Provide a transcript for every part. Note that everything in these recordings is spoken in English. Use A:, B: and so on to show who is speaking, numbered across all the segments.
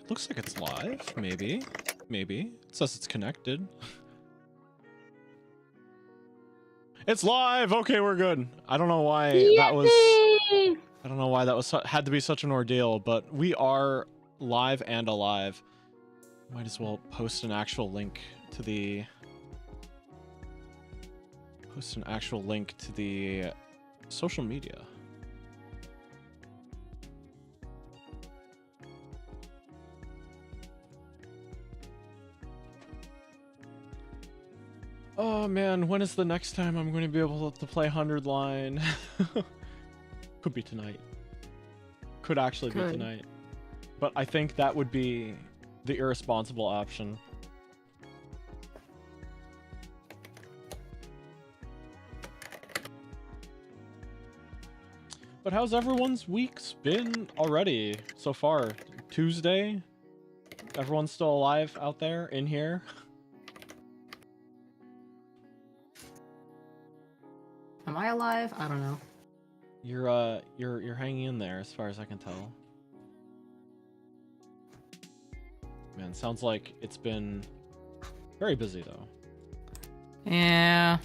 A: looks like it's live. Maybe. Maybe. It says it's connected. It's live! Okay, we're good. I don't know why that was... I don't know why that was had to be such an ordeal, but we are live and alive. Might as well post an actual link to the... social media. Oh man, when is the next time I'm going to be able to play 100 line? Could be tonight. Could actually be tonight. But I think that would be the irresponsible option. But how's everyone's weeks been already so far? Tuesday? Everyone's still alive out there in here?
B: Am I alive? I don't know.
A: You're hanging in there as far as I can tell. Man, sounds like it's been very busy though.
B: Yeah.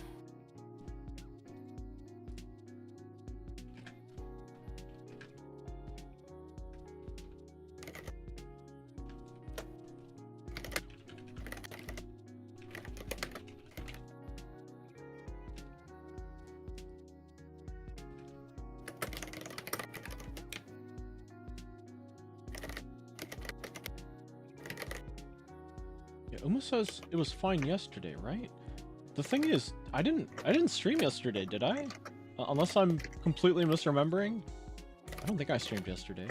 A: Uma says it was fine yesterday, right? The thing is, I didn't stream yesterday, did I? Unless I'm completely misremembering. I don't think I streamed yesterday.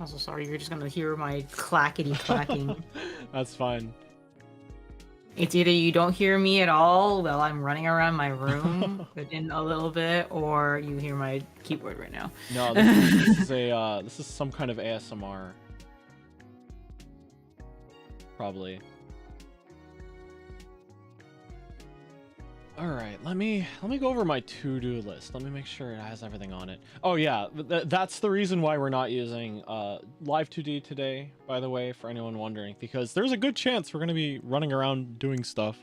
B: I'm so sorry, you're just gonna hear my clackety clacking.
A: That's fine.
B: It's either you don't hear me at all while I'm running around my room in a little bit, or you hear my keyboard right now.
A: No, this is some kind of ASMR. Probably. All right, let me go over my to-do list. Let me make sure it has everything on it. Oh yeah, that's the reason why we're not using Live 2D today, by the way, for anyone wondering, because there's a good chance we're going to be running around doing stuff.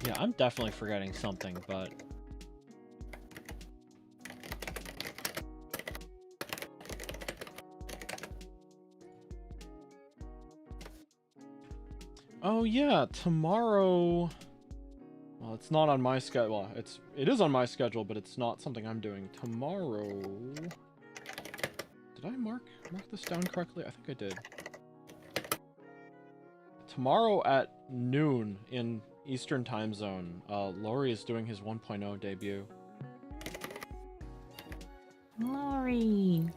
A: Yeah, I'm definitely forgetting something, but... Oh yeah, tomorrow... Well, it's not on my schedule. Well, it is on my schedule, but it's not something I'm doing. Tomorrow... Did I mark this down correctly? I think I did. Tomorrow at noon in Eastern Time Zone, Laurie is doing his 1.0 debut.
B: Laurie.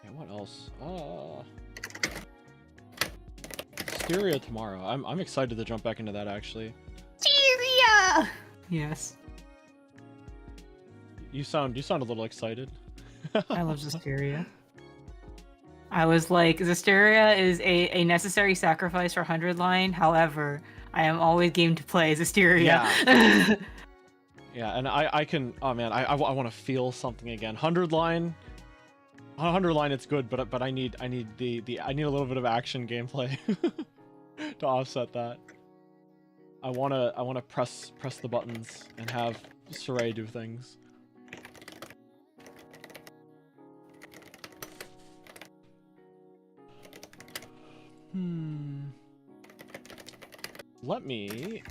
A: Yeah, what else? Styria tomorrow. I'm excited to jump back into that actually.
B: Styria! Yes.
A: You sound a little excited.
B: I love Zysteria. I was like, Zysteria is a necessary sacrifice for 100 line. However, I am always game to play Zysteria.
A: Yeah. Yeah, and I can. Oh man, I want to feel something again. 100 line it's good, but I need a little bit of action gameplay to offset that. I wanna press the buttons and have Sele do things. Let me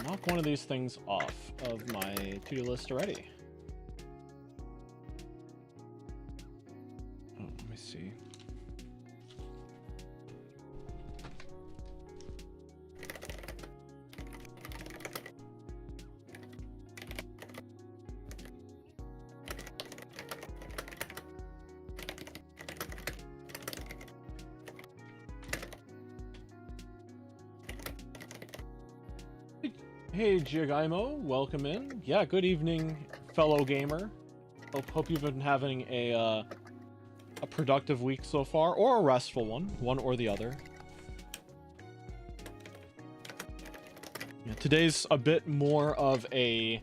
A: knock one of these things off of my to-do list already. Oh, let me see. Hey Giagaimo, welcome in. Yeah, good evening, fellow gamer. Hope you've been having a productive week so far, or a restful one or the other. Yeah, today's a bit more of a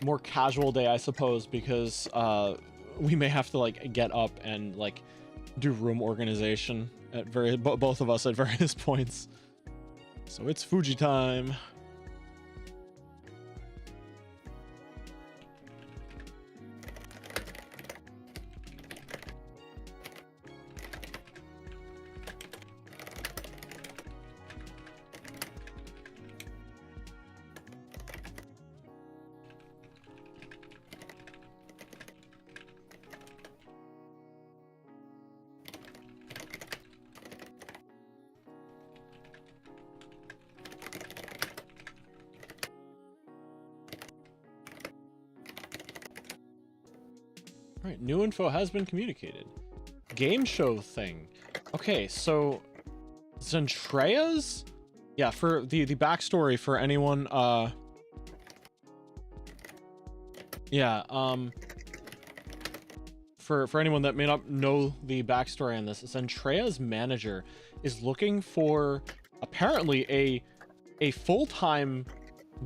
A: more casual day, I suppose, because we may have to like get up and like do room organization at both of us at various points. So it's Fuji time. Alright, new info has been communicated. Game show thing. Okay, so Zentrea's? Yeah, for the backstory for anyone, for anyone that may not know the backstory on this, Zentrea's manager is looking for apparently a full-time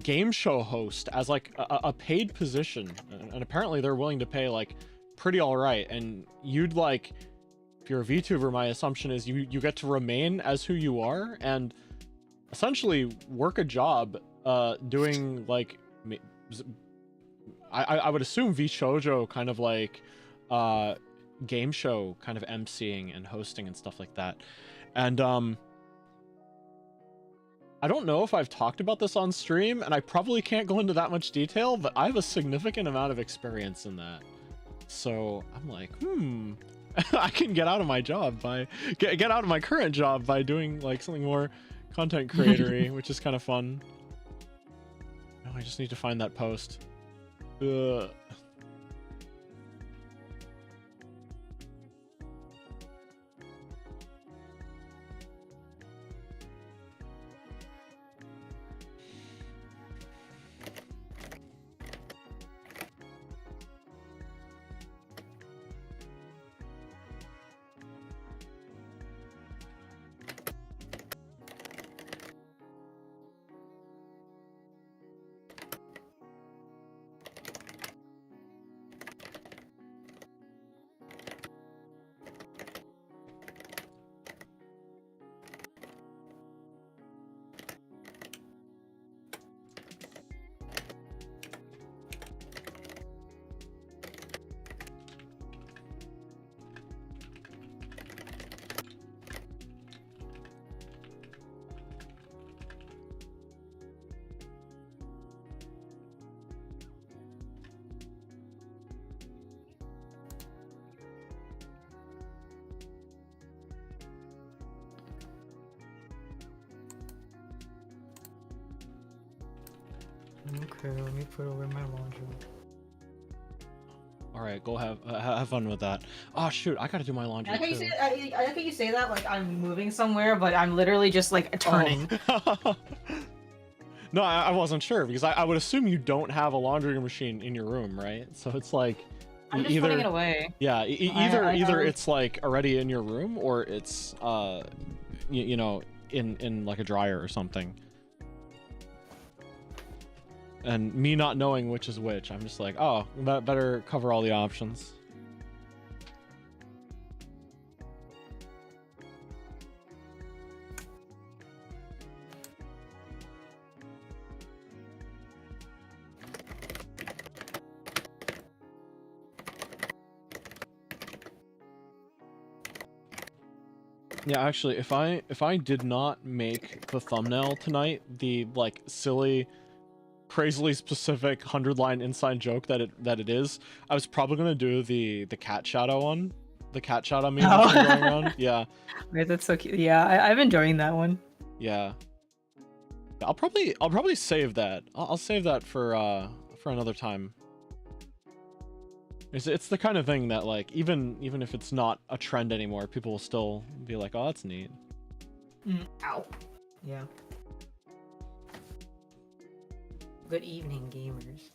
A: game show host as like a paid position, and apparently they're willing to pay like pretty all right, and you'd like, if you're a VTuber, my assumption is you get to remain as who you are and essentially work a job doing like I would assume VShojo kind of like game show kind of emceeing and hosting and stuff like that. And I don't know if I've talked about this on stream, and I probably can't go into that much detail, but I have a significant amount of experience in that. So I'm like, I can get out of my job by get out of my current job by doing like something more content creatory, which is kind of fun. Oh, I just need to find that post. Ugh.
B: Okay, let me put away my laundry.
A: All right, go have fun with that. Oh shoot, I gotta do my laundry
B: I like
A: too.
B: I like how you say that like I'm moving somewhere, but I'm literally just like turning.
A: Oh. No, I wasn't sure because I would assume you don't have a laundry machine in your room, right? So it's like
B: I'm just putting it away.
A: Yeah, either it's like already in your room or it's you know, in like a dryer or something. And me not knowing which is which, I'm just like, oh, better cover all the options. Yeah, actually, if I did not make the thumbnail tonight, the like silly, crazily specific 100-line inside joke that it is, I was probably gonna do the cat shadow one, the cat shadow meme that's been going around. Yeah.
B: Wait, that's so cute. Yeah, I'm enjoying that one.
A: Yeah. I'll probably save that. I'll save that for another time. It's the kind of thing that like even if it's not a trend anymore, people will still be like, oh, that's neat.
B: Ow. Yeah. Good evening, gamers.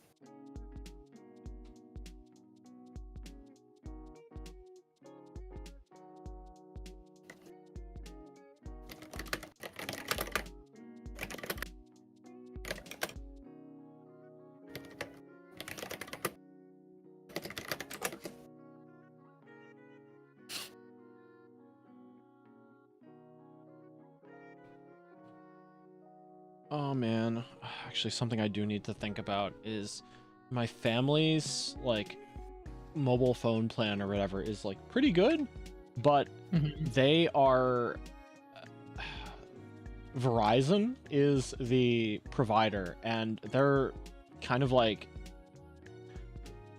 A: Oh man, actually something I do need to think about is my family's like mobile phone plan or whatever is like pretty good, but they are Verizon is the provider and they're kind of like,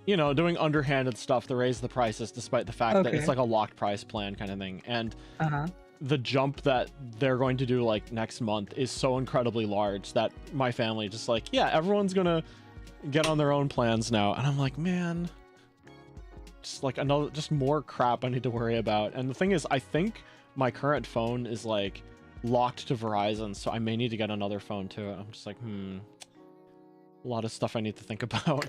A: you know, doing underhanded stuff to raise the prices despite the fact that it's like a locked price plan kind of thing. And the jump that they're going to do like next month is so incredibly large that my family just like, yeah, everyone's gonna get on their own plans now. And I'm like, man, just like just more crap I need to worry about. And the thing is, I think my current phone is like locked to Verizon, so I may need to get another phone too. I'm just like, a lot of stuff I need to think about.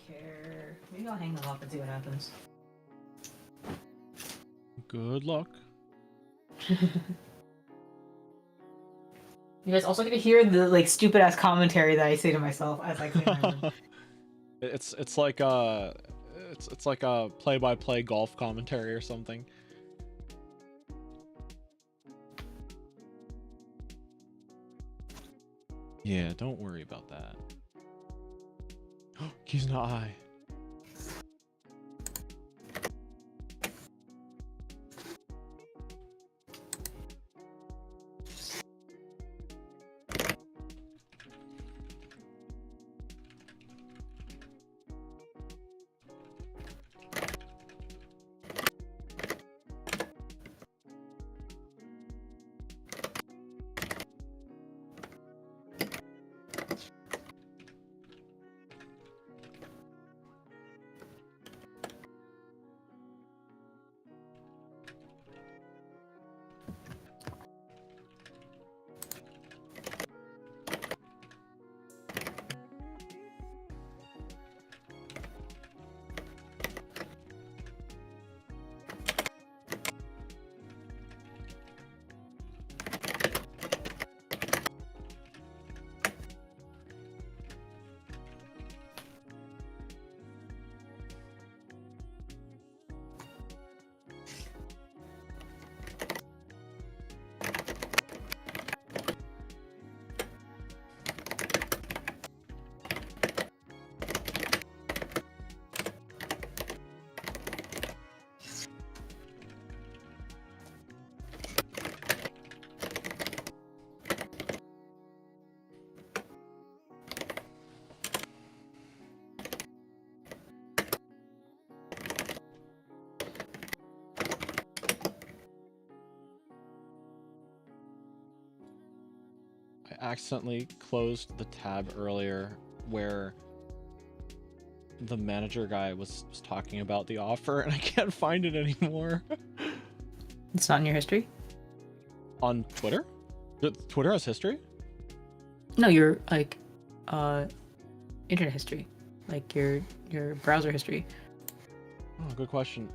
B: Care. Maybe I'll hang them up and see what happens.
A: Good luck.
B: You guys also get to hear the like stupid ass commentary that I say to myself as I clean my room.
A: It's like a play-by-play golf commentary or something. Yeah, don't worry about that. He's not high. accidentally closed the tab earlier where the manager guy was talking about the offer, and I can't find it anymore.
B: It's not in your history?
A: On Twitter? Twitter has history?
B: No, your like internet history. Like your browser history.
A: Oh, good question.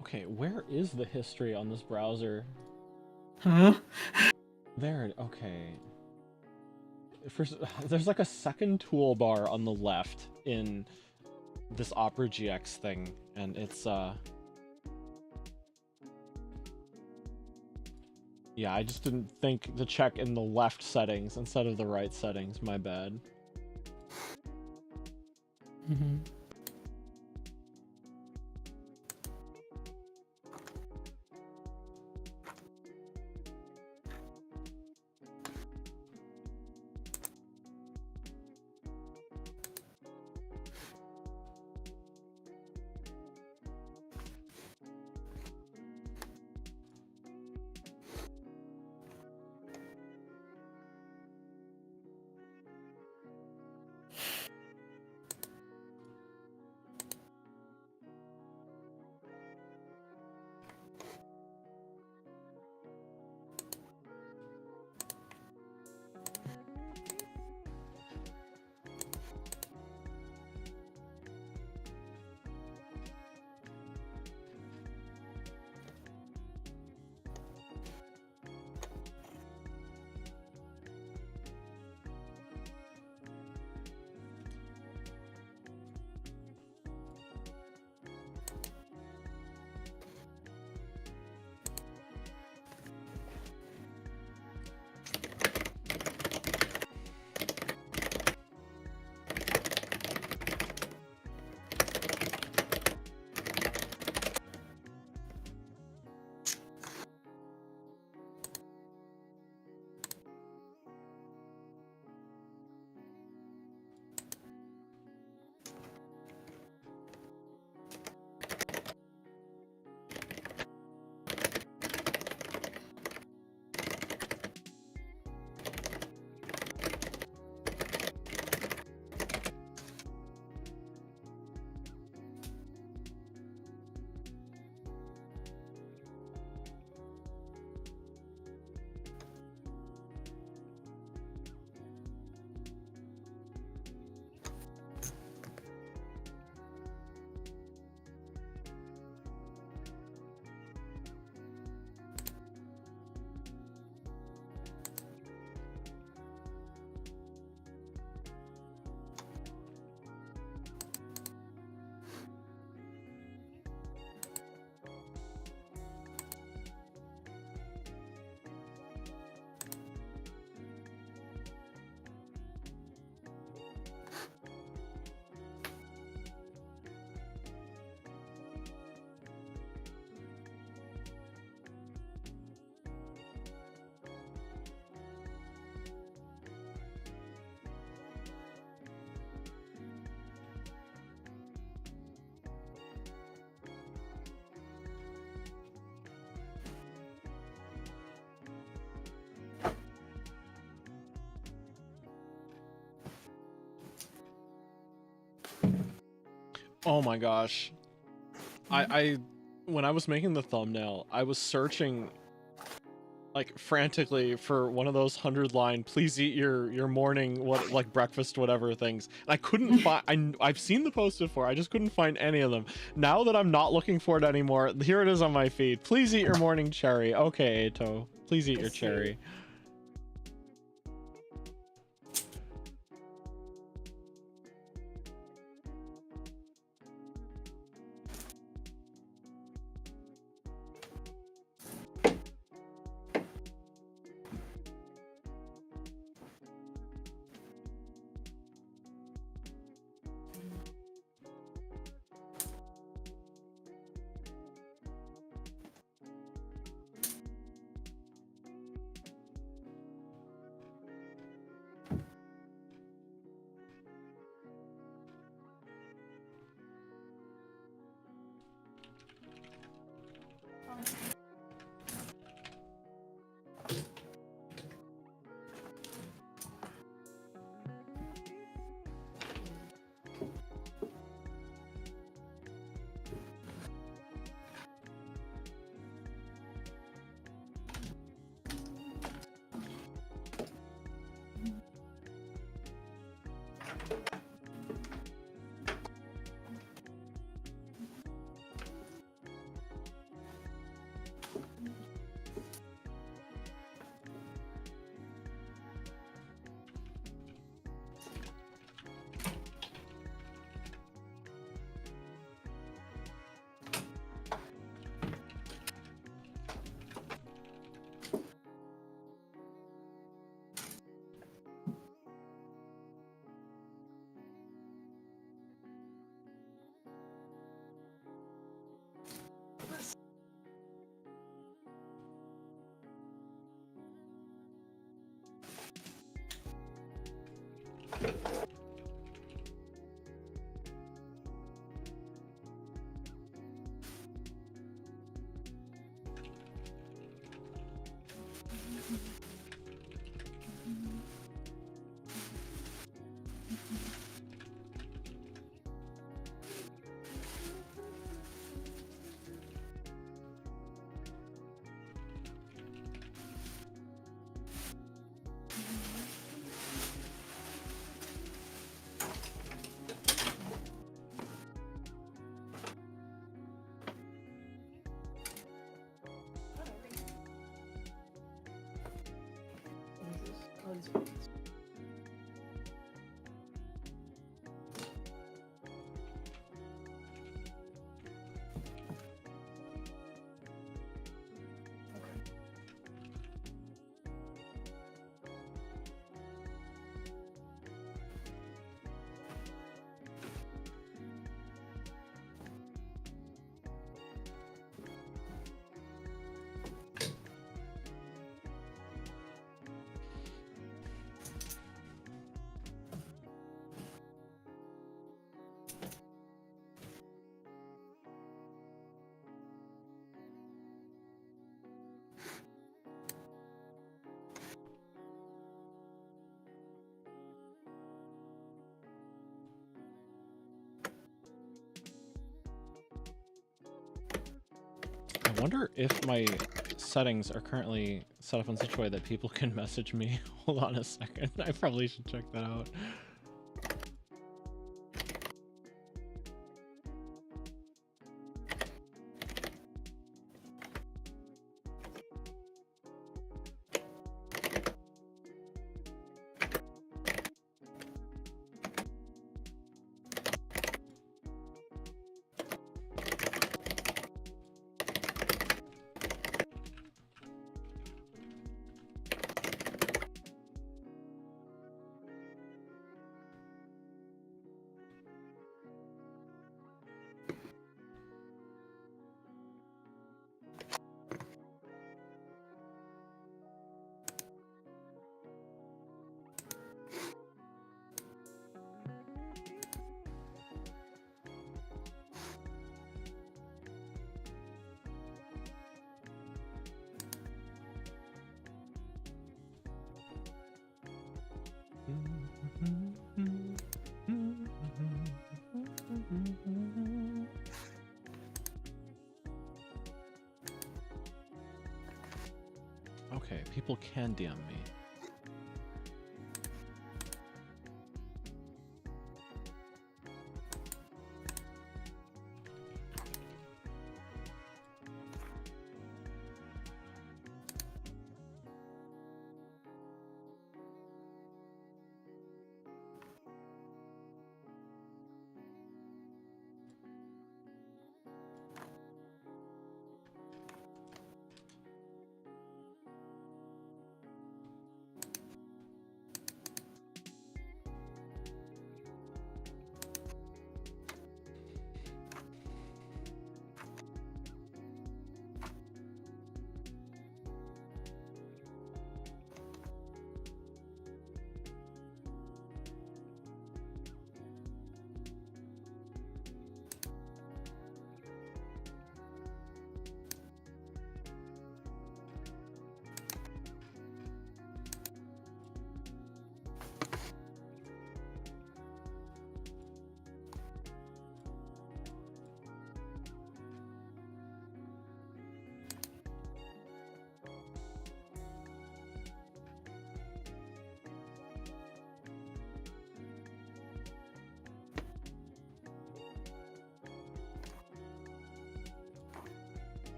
A: Okay, where is the history on this browser?
B: Huh?
A: There, okay. First, there's like a second toolbar on the left in this Opera GX thing, and it's, yeah, I just didn't think to check in the left settings instead of the right settings, my bad.
B: Mm-hmm.
A: Oh my gosh. I when I was making the thumbnail, I was searching like frantically for one of those 100-line please eat your morning what like breakfast whatever things. And I couldn't find I've seen the post before, I just couldn't find any of them. Now that I'm not looking for it anymore, here it is on my feed. Please eat your morning cherry. Okay, Ato, please eat your cherry. I wonder if my settings are currently set up in such a way that people can message me. Hold on a second. I probably should check that out. Okay, people can DM me.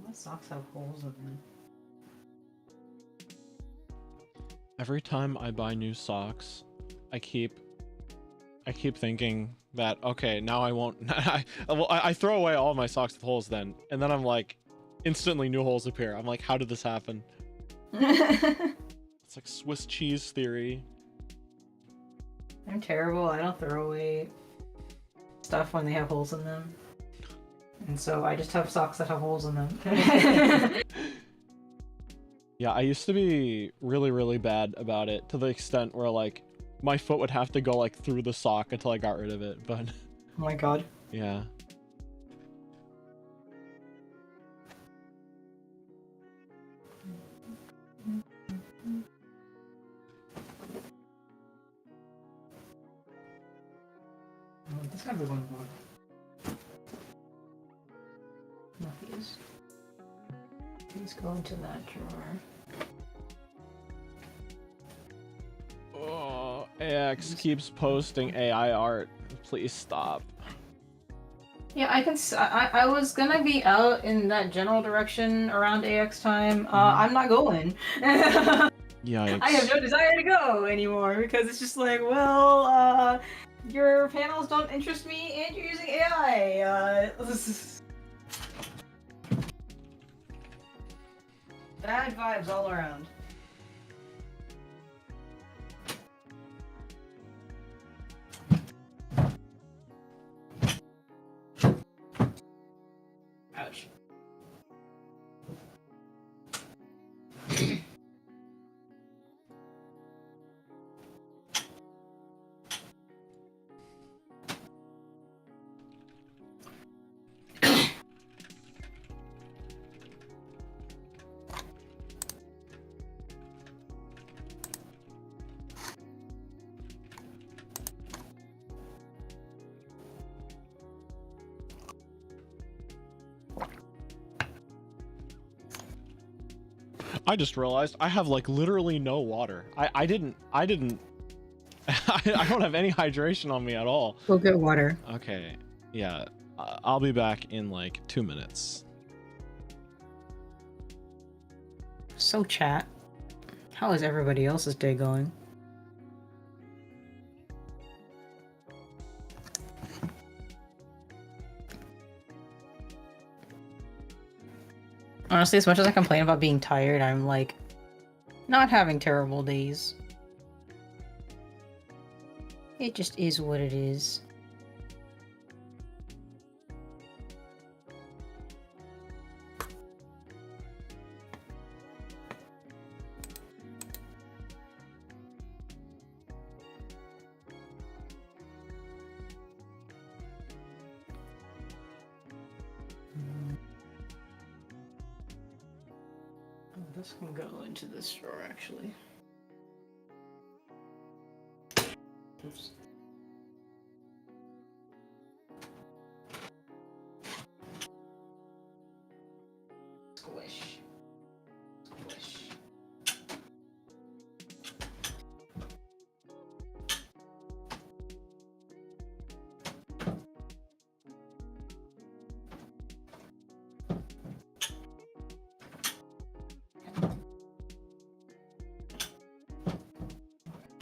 B: My socks have holes in them.
A: Every time I buy new socks, I keep thinking that, okay, now I won't. I throw away all my socks with holes then, and then I'm like, instantly new holes appear. I'm like, how did this happen? It's like Swiss cheese theory.
B: I'm terrible. I don't throw away stuff when they have holes in them. And so I just have socks that have holes in them.
A: Yeah, I used to be really, really bad about it, to the extent where like my foot would have to go like through the sock until I got rid of it, but
B: Oh my god.
A: yeah.
B: Oh, this gotta be one more. No, these. These go into that drawer.
A: Oh, AX keeps posting AI art. Please stop.
B: Yeah, I was gonna be out in that general direction around AX time. I'm not going.
A: Yikes.
B: I have no desire to go anymore because it's just like, well, your panels don't interest me and you're using AI. Bad vibes all around. Ouch.
A: I just realized I have like literally no water. I didn't I don't have any hydration on me at all.
B: Go get water.
A: Okay, yeah, I'll be back in like 2 minutes.
B: So chat, how is everybody else's day going? Honestly, as much as I complain about being tired, I'm like not having terrible days. It just is what it is. This can go into this drawer, actually. Oops. Squish. Squish.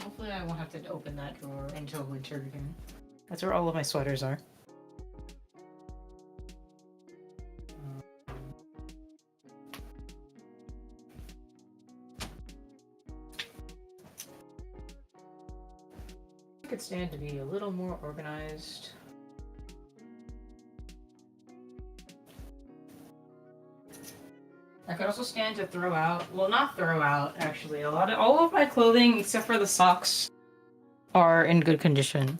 B: Hopefully I won't have to open that drawer until winter again. That's where all of my sweaters are. I could stand to be a little more organized. I could also stand to throw out, well, not throw out, actually. All of my clothing, except for the socks, are in good condition.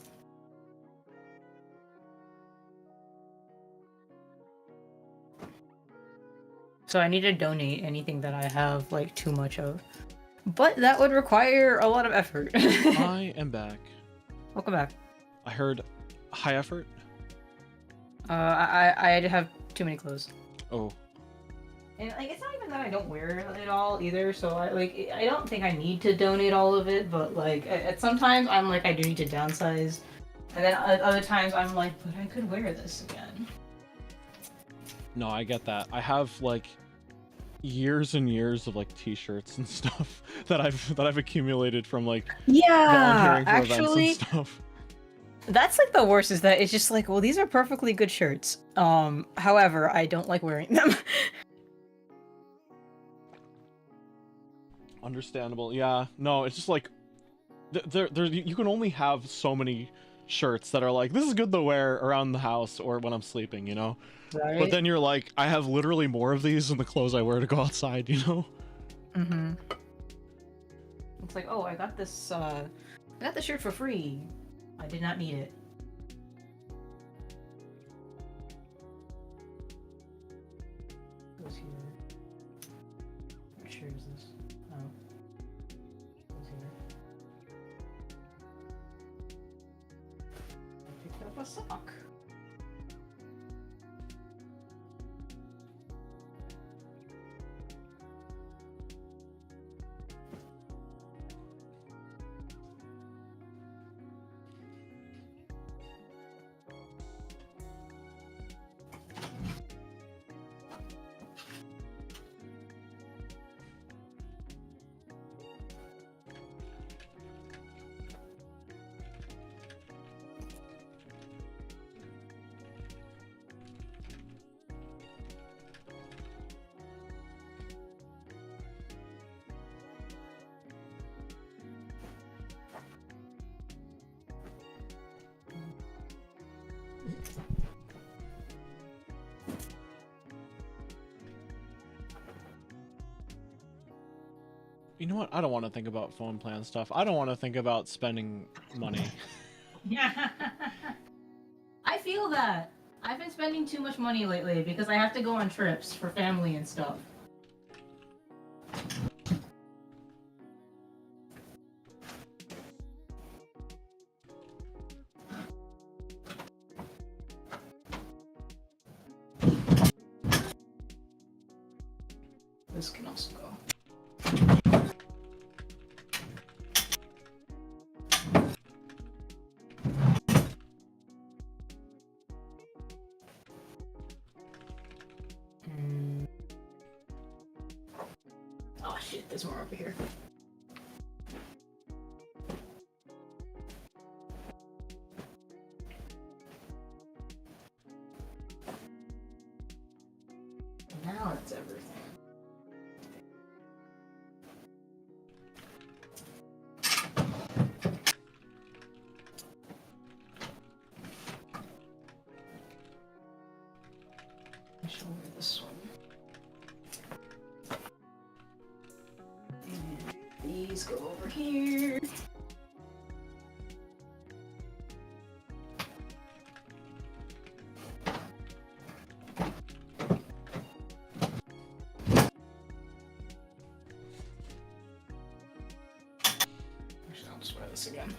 B: So I need to donate anything that I have, like, too much of. But that would require a lot of effort.
A: I am back.
B: Welcome back.
A: I heard high effort.
B: I have too many clothes.
A: Oh.
B: And like, it's not even that I don't wear it all either. So I don't think I need to donate all of it. But like, at sometimes I'm like, I do need to downsize, and then other times I'm like, but I could wear this again.
A: No, I get that. I have like years and years of like t-shirts and stuff that I've accumulated from like volunteering for events and stuff.
B: That's like the worst, is that it's just like, well, these are perfectly good shirts. However, I don't like wearing them.
A: Understandable. Yeah. No, it's just like there you can only have so many shirts that are like, this is good to wear around the house or when I'm sleeping, you know?
B: Right?
A: But then you're like, I have literally more of these than the clothes I wear to go outside, you know?
B: Mm-hmm. It's like, oh, I got this shirt for free. I did not need it. Goes here. What shirt is this? Oh. Goes here. I picked up a sock.
A: You know what? I don't want to think about phone plan stuff. I don't want to think about spending money.
B: Yeah. I feel that. I've been spending too much money lately because I have to go on trips for family and stuff. This can also go. Oh shit, there's more over here. Now it's everything. over here. Actually, I'll just wear this again.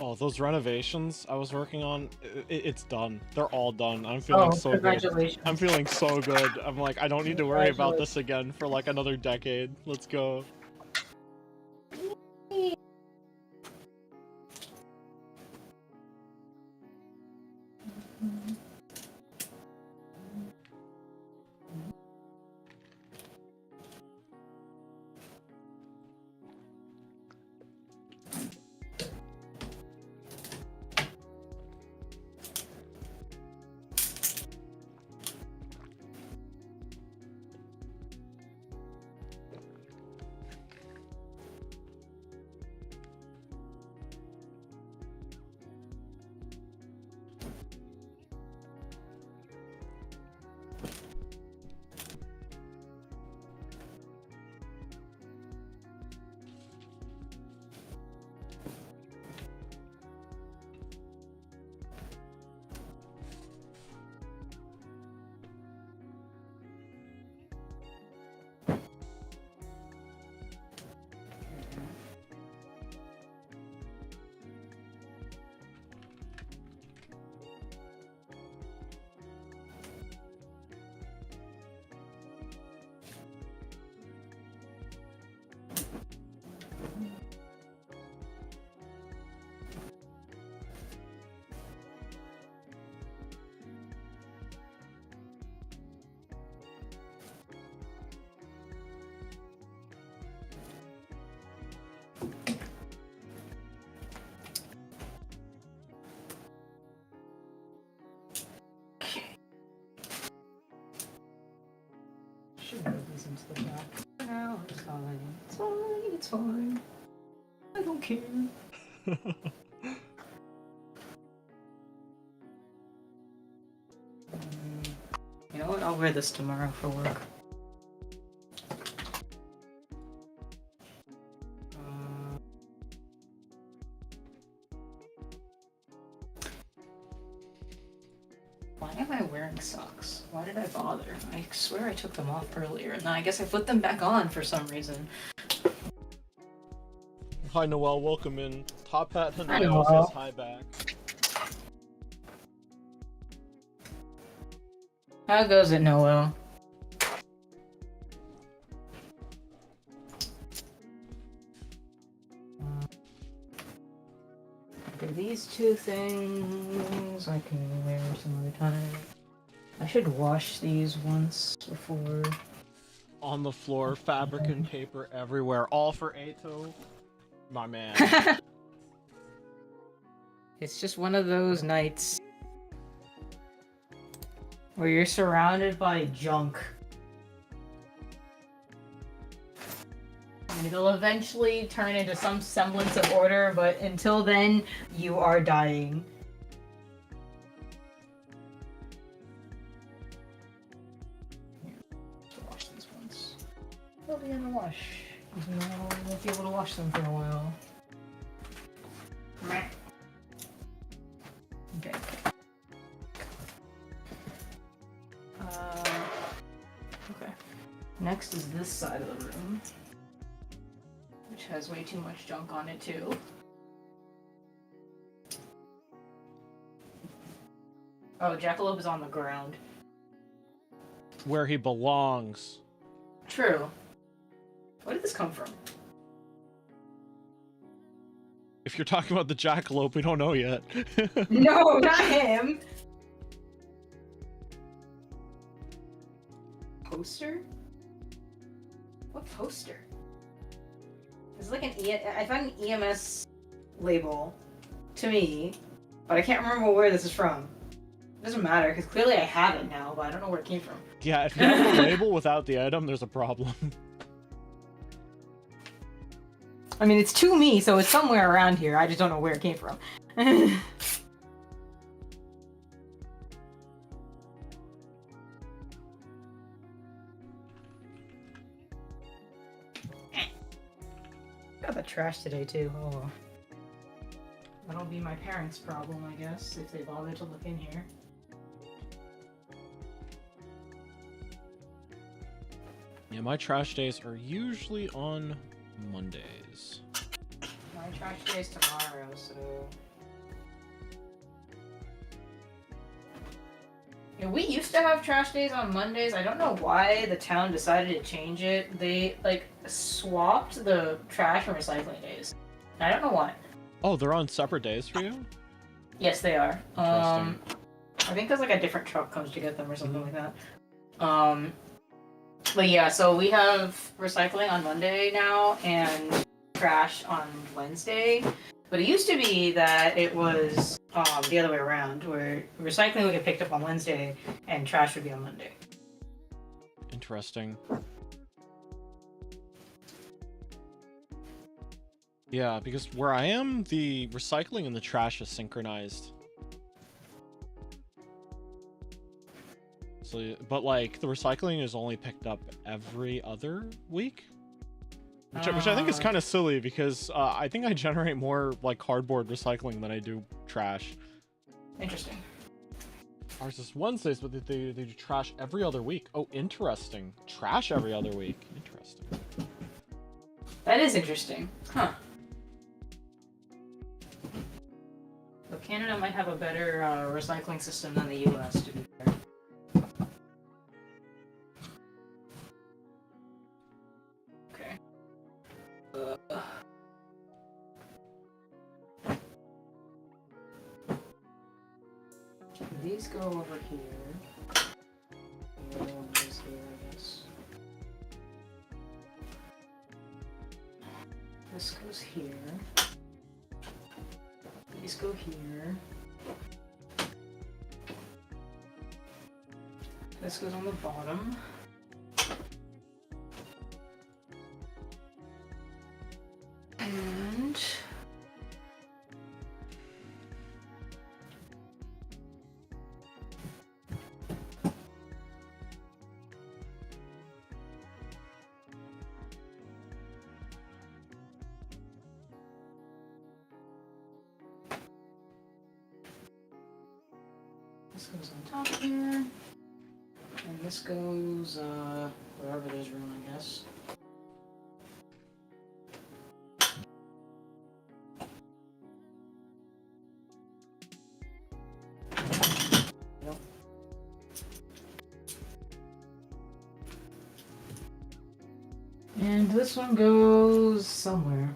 A: Oh, those renovations I was working on, it's done. They're all done. I'm feeling so good.
B: Congratulations.
A: I'm feeling so good. I'm like, I don't need to worry about this again for like another decade. Let's go. Should move these into the back. No, it's fine. It's fine. It's fine. I don't care. You know what? I'll wear this tomorrow for work. Why am I wearing socks? Why did I bother? I swear I took them off earlier, and then I guess I put them back on for some reason. Hi Noel, welcome in. Top Hat
B: Hi,
A: Hanao
B: Noel.
A: says hi back.
B: How goes it, Noel? Okay, these two things I can wear some other time. I should wash these once before.
A: On the floor, fabric and paper everywhere, all for Ato. My man.
B: It's just one of those nights where you're surrounded by junk. And it'll eventually turn into some semblance of order, but until then, you are dying. Here, let's wash these ones. They'll be in the wash. Even though I won't be able to wash them for a while. Meh. Okay. Okay. Next is this side of the room, which has way too much junk on it too. Oh, Jackalope is on the ground.
A: Where he belongs.
B: True. Where did this come from?
A: If you're talking about the jackalope, we don't know yet.
B: No, not him! Poster? What poster? It's like an I found an EMS label to me, but I can't remember where this is from. It doesn't matter, because clearly I have it now, but I don't know where it came from.
A: Yeah, if you have the label without the item, there's a problem.
B: I mean, it's to me, so it's somewhere around here. I just don't know where it came from. got the trash today too. Oh. That'll be my parents' problem, I guess, if they bother to look in here.
A: Yeah, my trash days are usually on Mondays.
B: My trash day is tomorrow, so... Yeah, we used to have trash days on Mondays. I don't know why the town decided to change it. They, like, swapped the trash and recycling days. I don't know why.
A: Oh, they're on separate days for you?
B: Yes, they are.
A: Interesting.
B: I think there's, like, a different truck comes to get them or something like that. But yeah, so we have recycling on Monday now and trash on Wednesday. But it used to be that it was the other way around, where recycling would get picked up on Wednesday and trash would be on Monday.
A: Interesting. Yeah, because where I am, the recycling and the trash is synchronized. So, but like the recycling is only picked up every other week, which I think is kind of silly because I think I generate more like cardboard recycling than I do trash.
B: Interesting.
A: Ours is Wednesdays, but they do trash every other week. Oh, interesting. Trash every other week. Interesting.
B: That is interesting. Huh. But Canada might have a better recycling system than the US, to be fair. These go over here. The other one goes here, I guess. This goes here. These go here. This goes on the bottom. And this goes on top here. And this goes wherever there's room, I guess. And this one goes somewhere.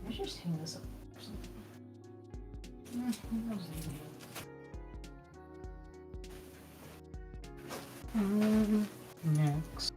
B: I should just hang this up or something. Next.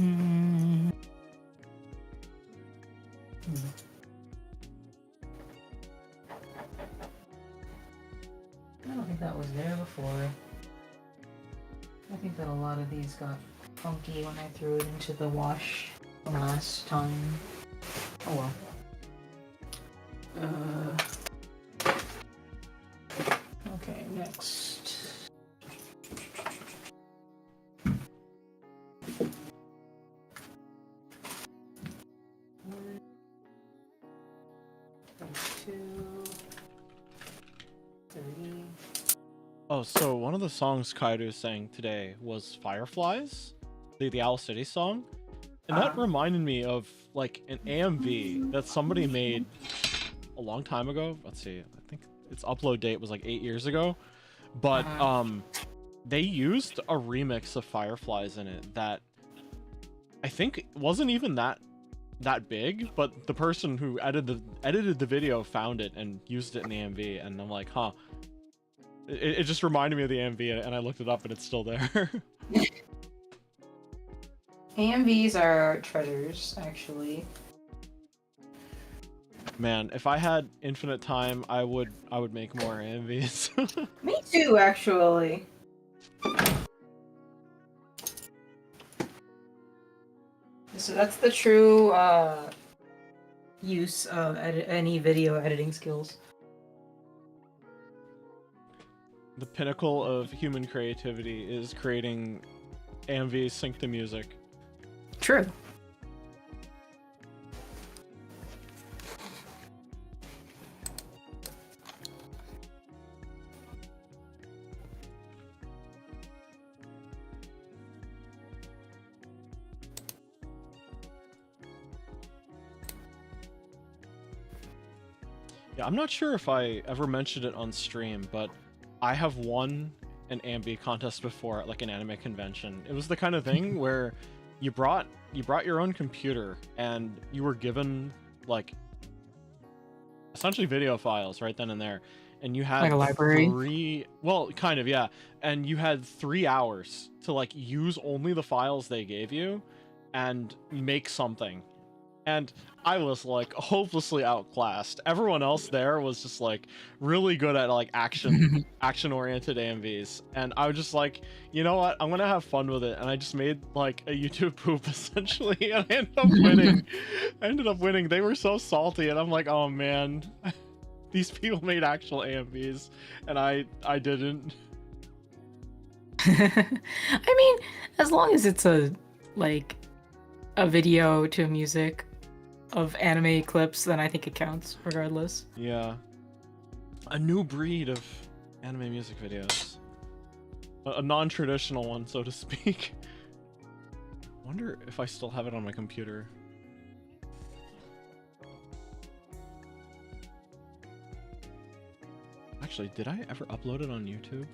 B: I don't think that was there before. I think that a lot of these got funky when I threw it into the wash last time. Oh well. Okay, next.
A: Oh, so one of the songs Kaeru sang today was Fireflies, the Owl City song. And that reminded me of like an AMV that somebody made a long time ago. Let's see, I think its upload date was like 8 years ago. But they used a remix of Fireflies in it that I think wasn't even that big, but the person who edited the video found it and used it in the AMV, and I'm like, huh. It just reminded me of the AMV, and I looked it up, and it's still there.
B: AMVs are treasures, actually.
A: Man, if I had infinite time, I would make more AMVs.
B: Me too, actually. So that's the true use of any video editing skills.
A: The pinnacle of human creativity is creating AMVs synced to music.
B: True.
A: Yeah, I'm not sure if I ever mentioned it on stream, but I have won an AMV contest before at like an anime convention. It was the kind of thing where you brought your own computer and you were given like essentially video files right then and there, and you had
B: like a library.
A: Kind of, yeah, and you had 3 hours to like use only the files they gave you and make something. And I was like hopelessly outclassed. Everyone else there was just like really good at like action oriented AMVs, and I was just like, you know what, I'm gonna have fun with it. And I just made like a YouTube poop essentially, and I ended up winning. They were so salty, and I'm like, oh man, these people made actual AMVs and I didn't.
B: I mean, as long as it's a video to music of anime clips, then I think it counts regardless.
A: Yeah. A new breed of anime music videos. A non-traditional one, so to speak. Wonder if I still have it on my computer. Actually, did I ever upload it on YouTube?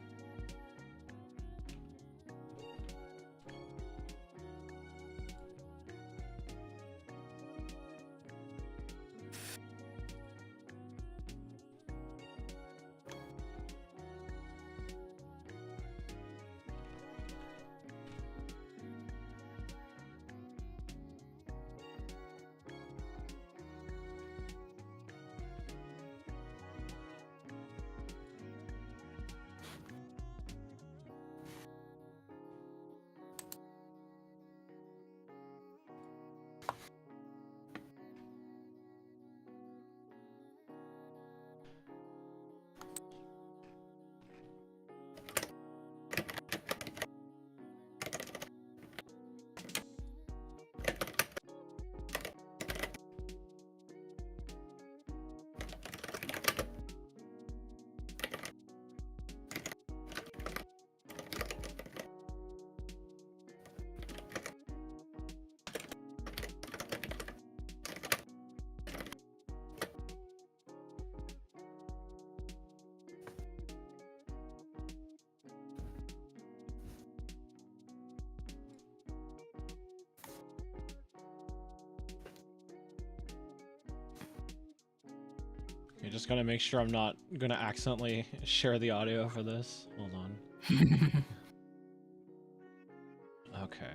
A: Okay, just gotta make sure I'm not gonna accidentally share the audio for this. Hold on. Okay.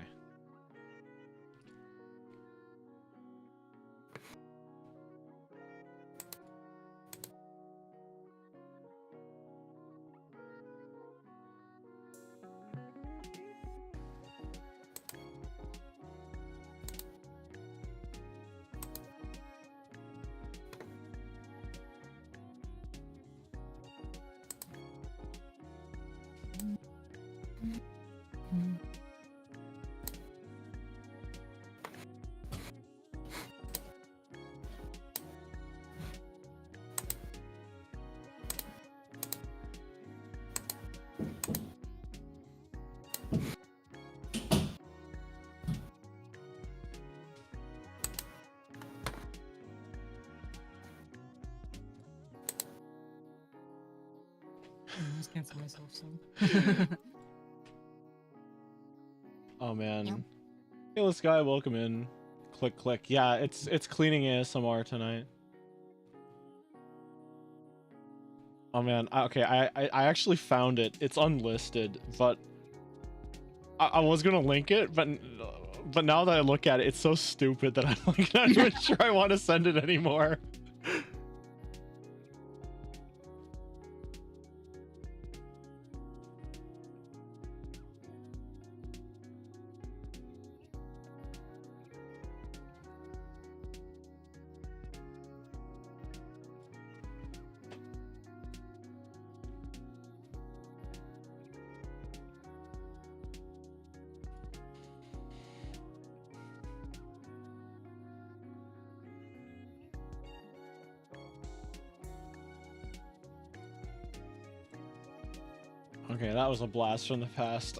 B: I just cancel myself some.
A: Oh man.
B: Yep.
A: Hey, this guy, welcome in. Click, click. Yeah, it's cleaning ASMR tonight. Oh man. Okay, I actually found it. It's unlisted, but I was gonna link it, but now that I look at it, it's so stupid that I'm like not even sure I want to send it anymore. Okay, that was a blast from the past.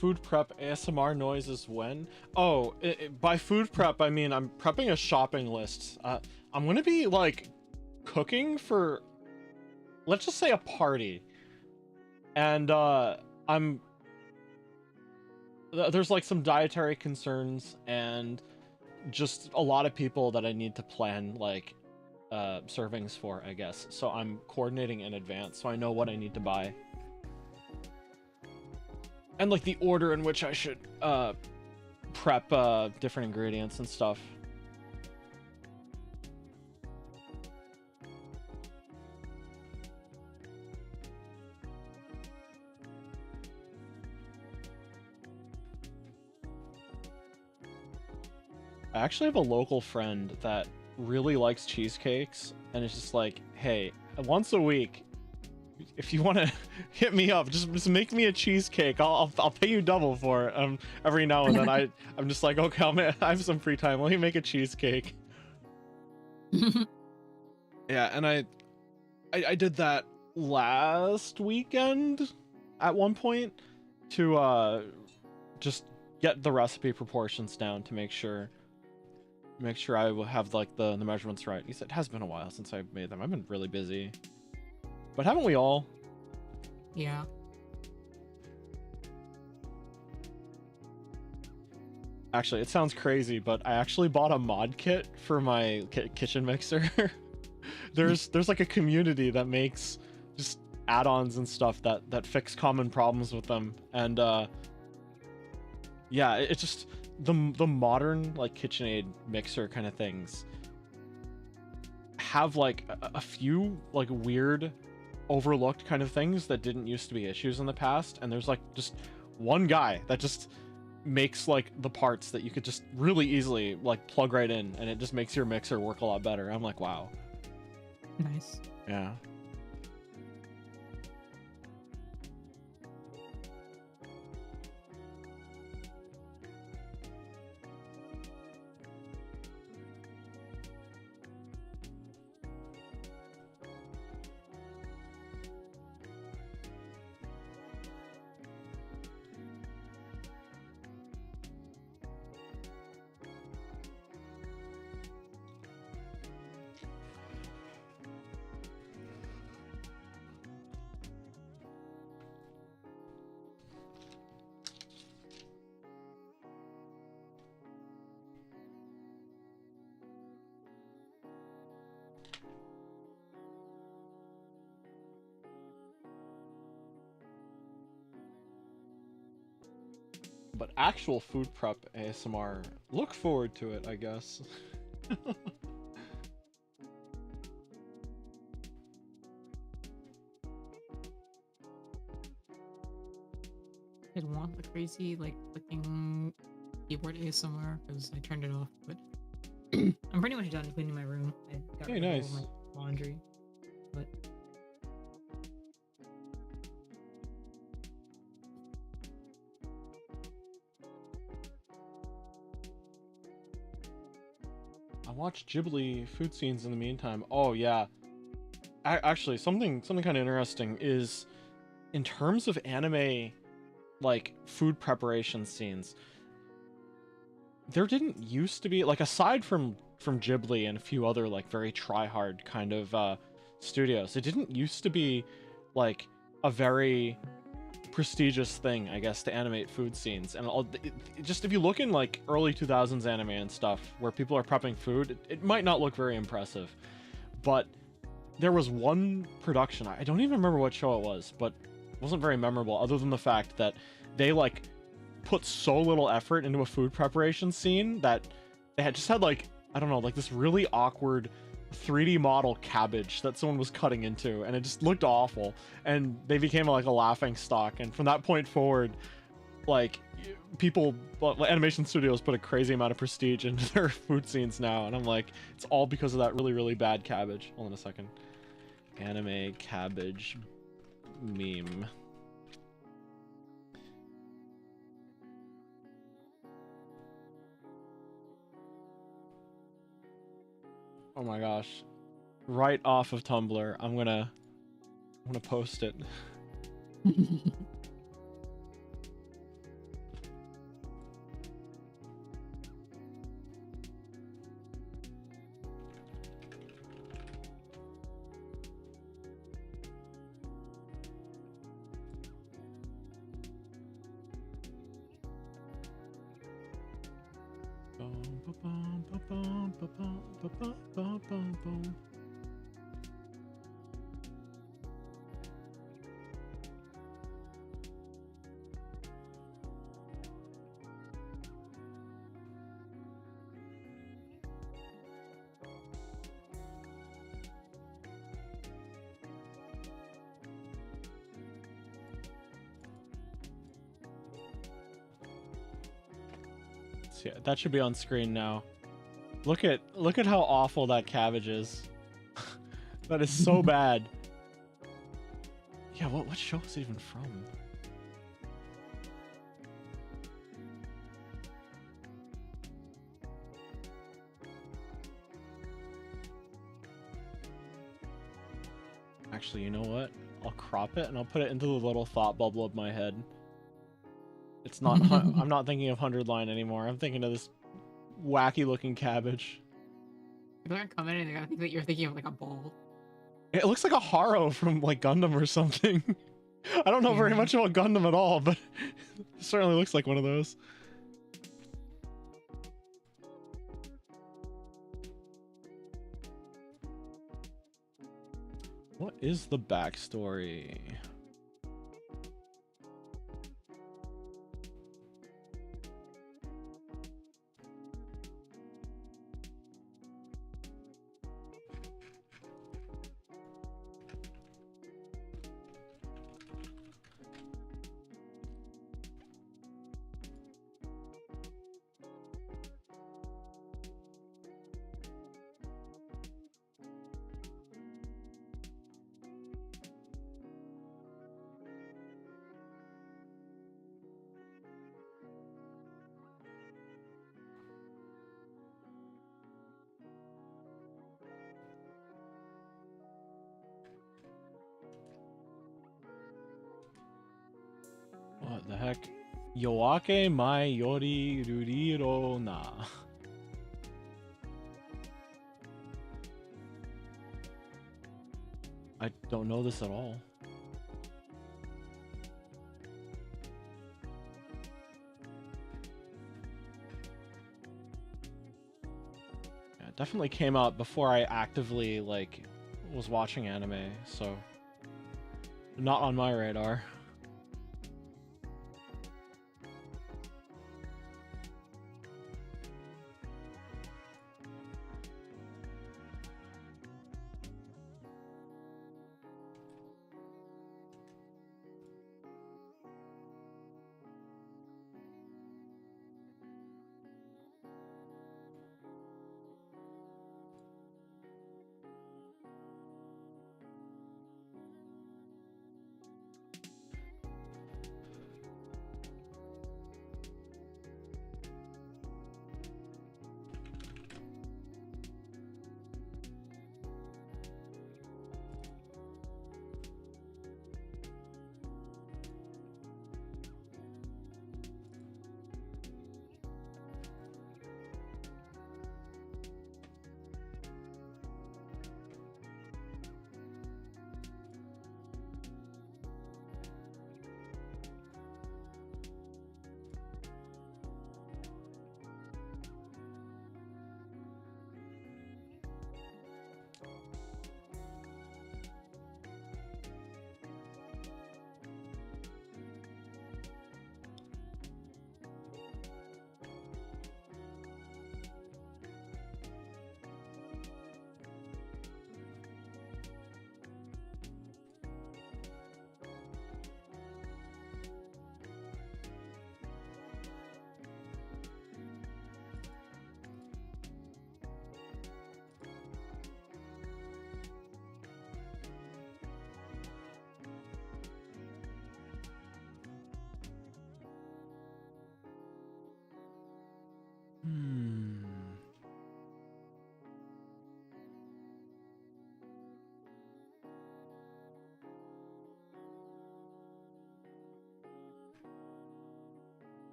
A: food prep ASMR noises when? Oh, by food prep, I mean I'm prepping a shopping list. I'm gonna be, like, cooking for, let's just say, a party. And, there's, like, some dietary concerns and just a lot of people that I need to plan, like, servings for, I guess. So I'm coordinating in advance so I know what I need to buy. And, like, the order in which I should prep different ingredients and stuff. I actually have a local friend that really likes cheesecakes, and it's just like, hey, once a week, if you want to hit me up, just make me a cheesecake. I'll pay you double for it. Every now and then I'm just like, okay, I have some free time. Let me make a cheesecake. Yeah, and I did that last weekend at one point to just get the recipe proportions down to make sure I will have, like, the measurements right. He said it has been a while since I've made them. I've been really busy. But haven't we all?
B: Yeah.
A: Actually, it sounds crazy, but I actually bought a mod kit for my kitchen mixer. There's like a community that makes just add-ons and stuff that fix common problems with them. And yeah, it's just the modern, like, KitchenAid mixer kind of things have, like, a few, like, weird overlooked kind of things that didn't used to be issues in the past, and there's, like, just one guy that just makes, like, the parts that you could just really easily, like, plug right in, and it just makes your mixer work a lot better. I'm like, wow.
B: Nice.
A: Yeah. But actual food prep ASMR, look forward to it, I guess.
C: I'd want the crazy, like, clicking keyboard ASMR because I turned it off, but I'm pretty much done cleaning my room. I got
A: Hey,
C: rid of
A: nice.
C: all my laundry, but
A: I watched Ghibli food scenes in the meantime. Oh yeah. Actually, something kind of interesting is, in terms of anime, like, food preparation scenes, there didn't used to be, like, aside from Ghibli and a few other, like, very try-hard kind of studios, it didn't used to be, like, a very prestigious thing, I guess, to animate food scenes. And just if you look in, like, early 2000s anime and stuff where people are prepping food, it might not look very impressive. But there was one production, I don't even remember what show it was, but it wasn't very memorable other than the fact that they, like, put so little effort into a food preparation scene that they just had, like, I don't know, like, this really awkward 3D model cabbage that someone was cutting into, and it just looked awful, and they became, like, a laughing stock. And from that point forward, like, people, well, animation studios put a crazy amount of prestige into their food scenes now, and I'm like, it's all because of that really, really bad cabbage. Hold on a second. Anime cabbage meme. Oh my gosh. Right off of Tumblr. I'm gonna post it. Yeah, that should be on screen now. Look at how awful that cabbage is. That is so bad. Yeah, what show is it even from? Actually, you know what? I'll crop it and I'll put it into the little thought bubble of my head. It's not. I'm not thinking of 100 line anymore. I'm thinking of this wacky looking cabbage.
C: People are coming in and they're gonna think that you're thinking of like a ball.
A: It looks like a Haro from like Gundam or something. I don't know very much about Gundam at all, but it certainly looks like one of those. What is the backstory? What the heck? Yoake mai yori ruriro na. I don't know this at all. Yeah, it definitely came out before I actively like was watching anime, so not on my radar.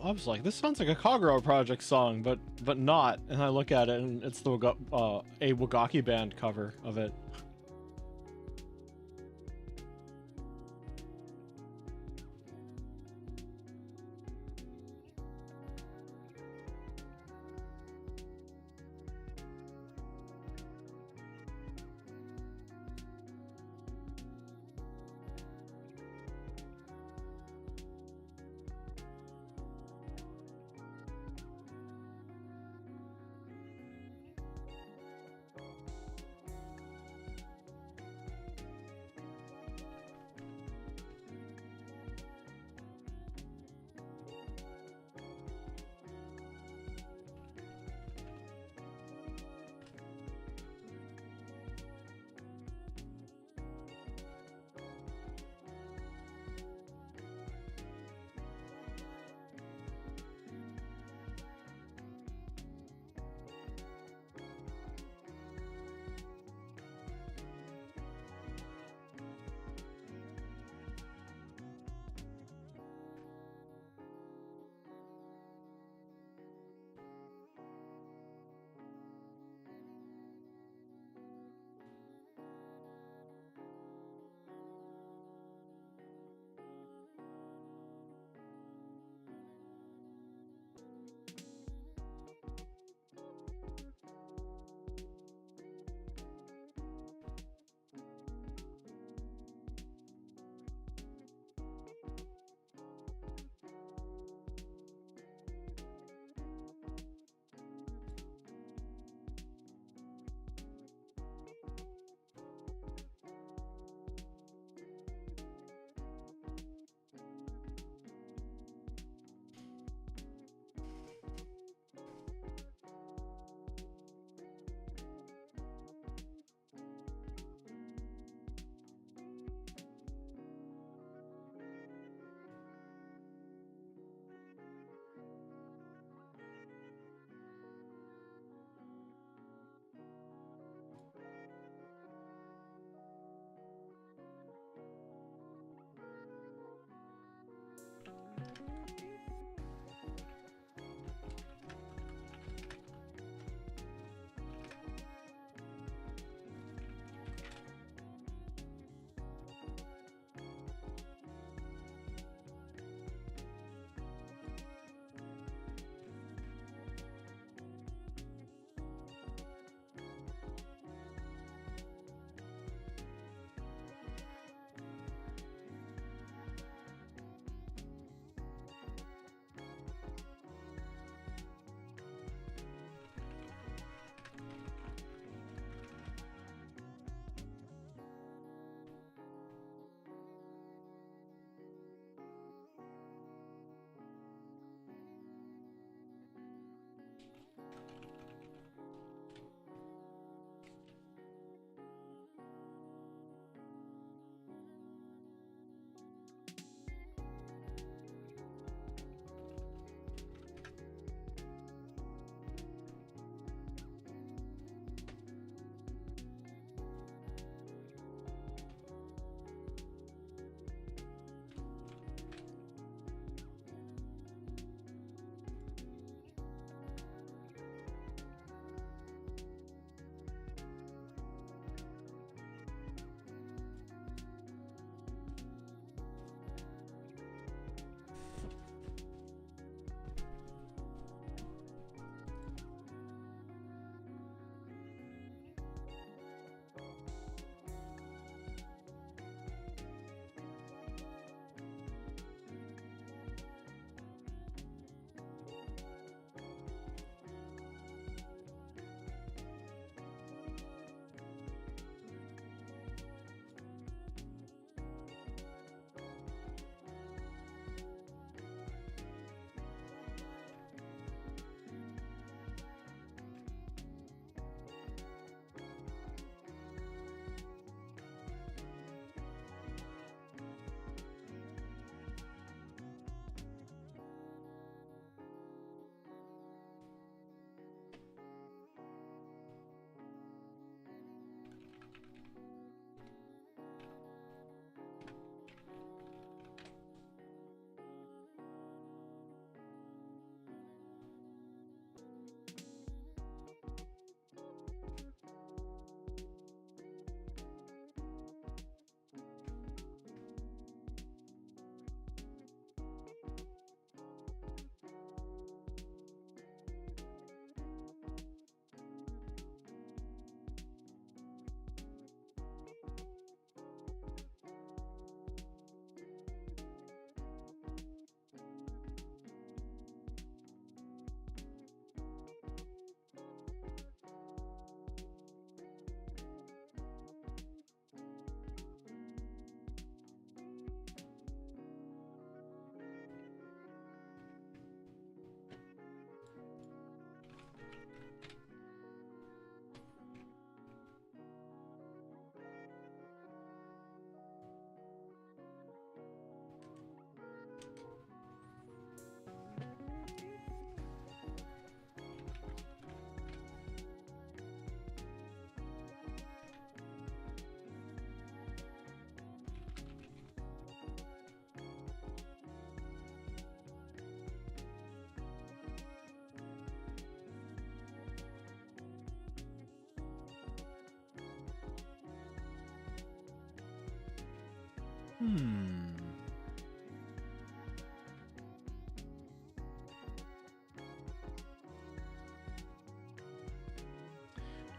A: I was like, this sounds like a Kagura Project song, but not. And I look at it, and it's the a Wagaki band cover of it.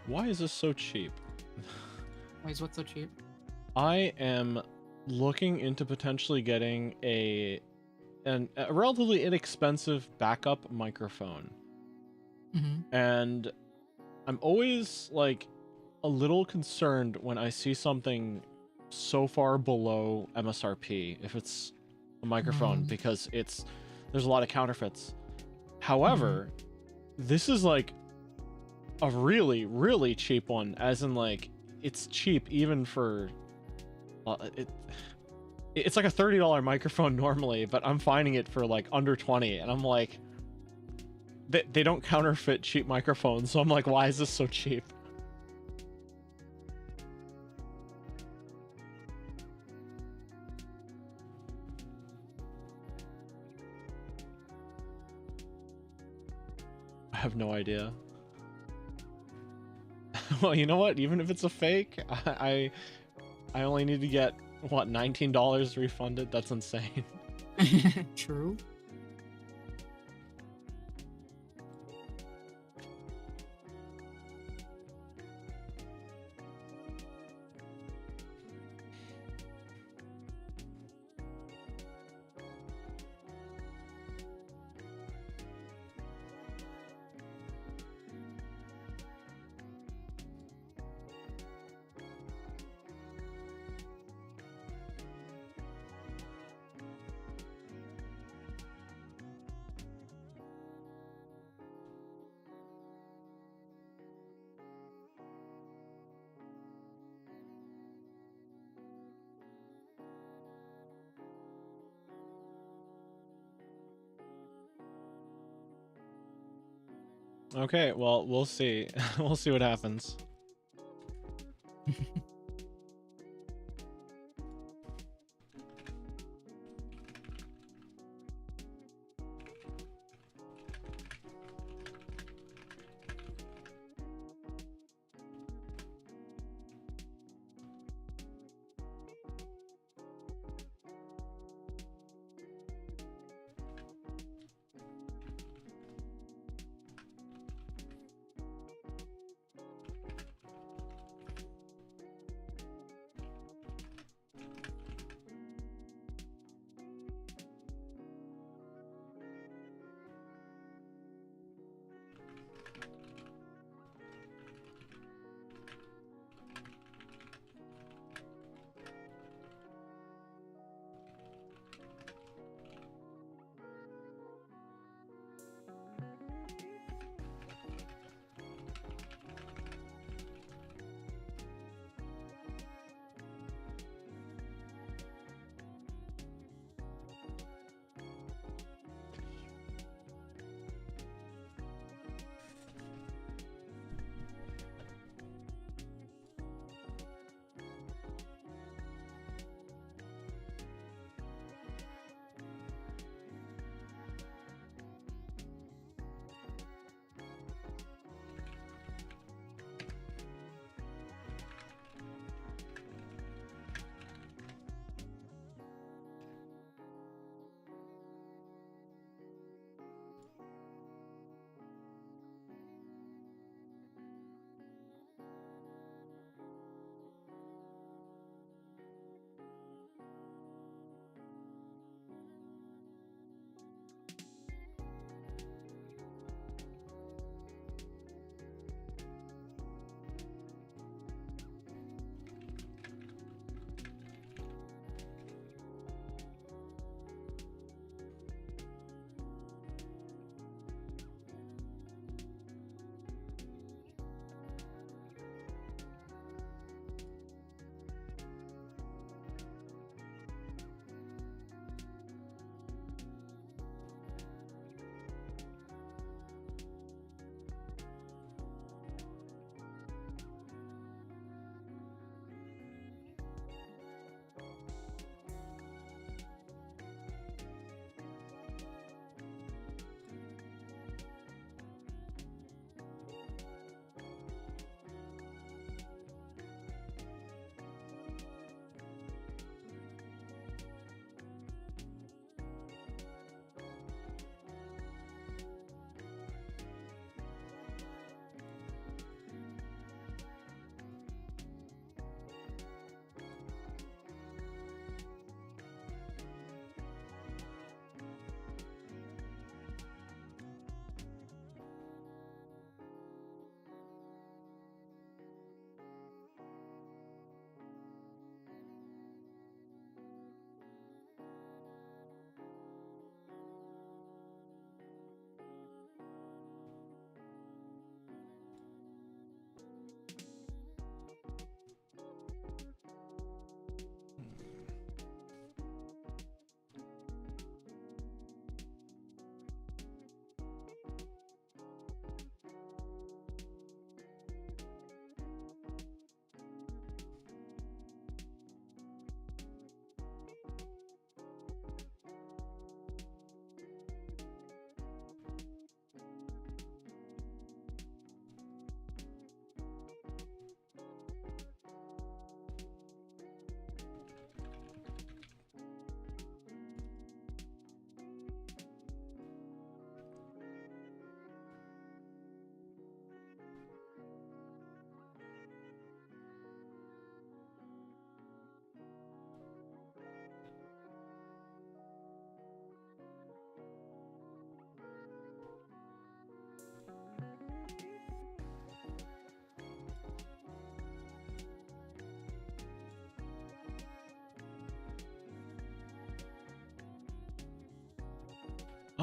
A: Why is this so cheap?
C: Why is what so cheap?
A: I am looking into potentially getting a relatively inexpensive backup microphone. And I'm always like a little concerned when I see something so far below MSRP if it's a microphone because there's a lot of counterfeits. However, this is like a really, really cheap one, as in like it's cheap even for it's like a $30 microphone normally, but I'm finding it for like under 20, and I'm like, they don't counterfeit cheap microphones, so I'm like, why is this so cheap? I have no idea. Well, you know what? Even if it's a fake, I only need to get, what, $19 refunded? That's insane.
C: True.
A: Okay, well, we'll see. We'll see what happens.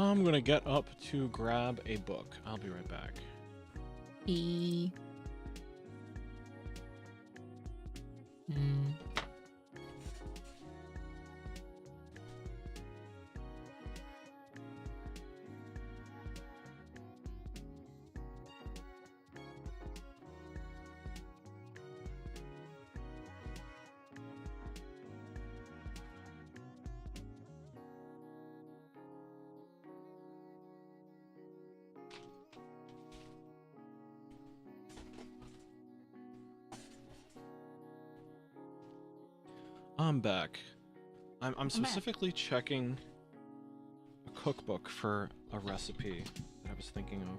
A: I'm gonna get up to grab a book. I'll be right back.
C: E. Mm.
A: I'm back. I'm
C: back.
A: specifically checking a cookbook for a recipe that I was thinking of.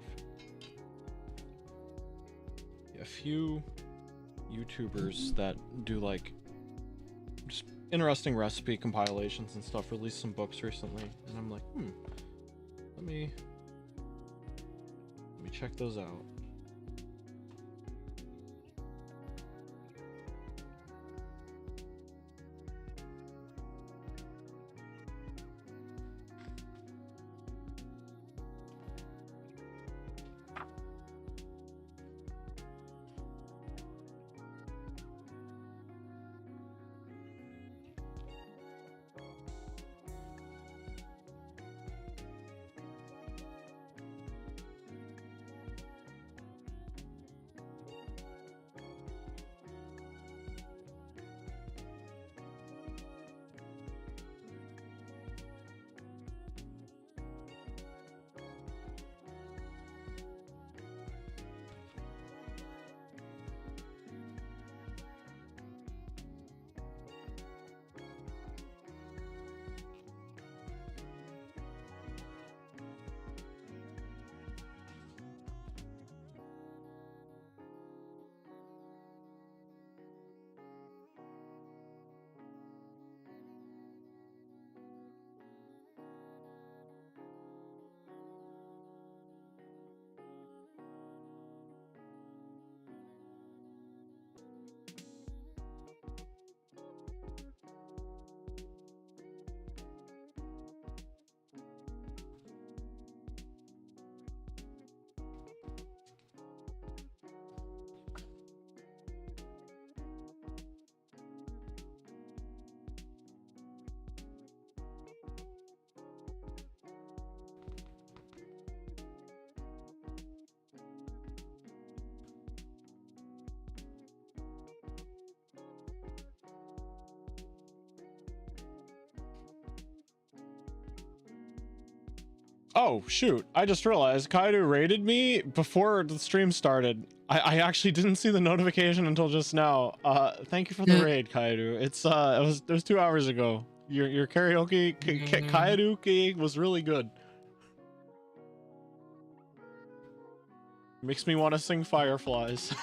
A: A few YouTubers that do like just interesting recipe compilations and stuff released some books recently, and I'm like, let me check those out. Oh, shoot. I just realized Kaeru raided me before the stream started. I actually didn't see the notification until just now. Thank you for the raid, Kaeru. It was 2 hours ago. Your karaoke Kaeru was really good. Makes me want to sing Fireflies.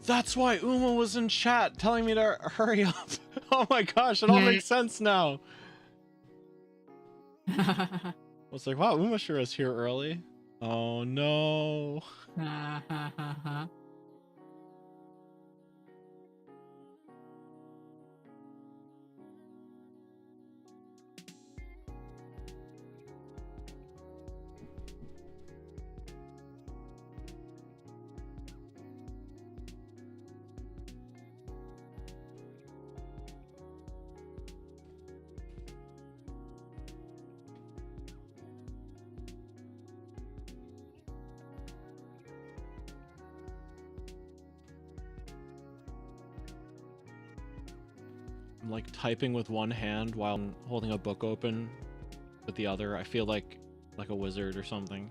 A: That's why Uma was in chat telling me to hurry up. Oh my gosh, it all makes sense now. I was like, wow, Uma sure is here early. Oh no. I'm like typing with one hand while I'm holding a book open with the other. I feel like a wizard or something.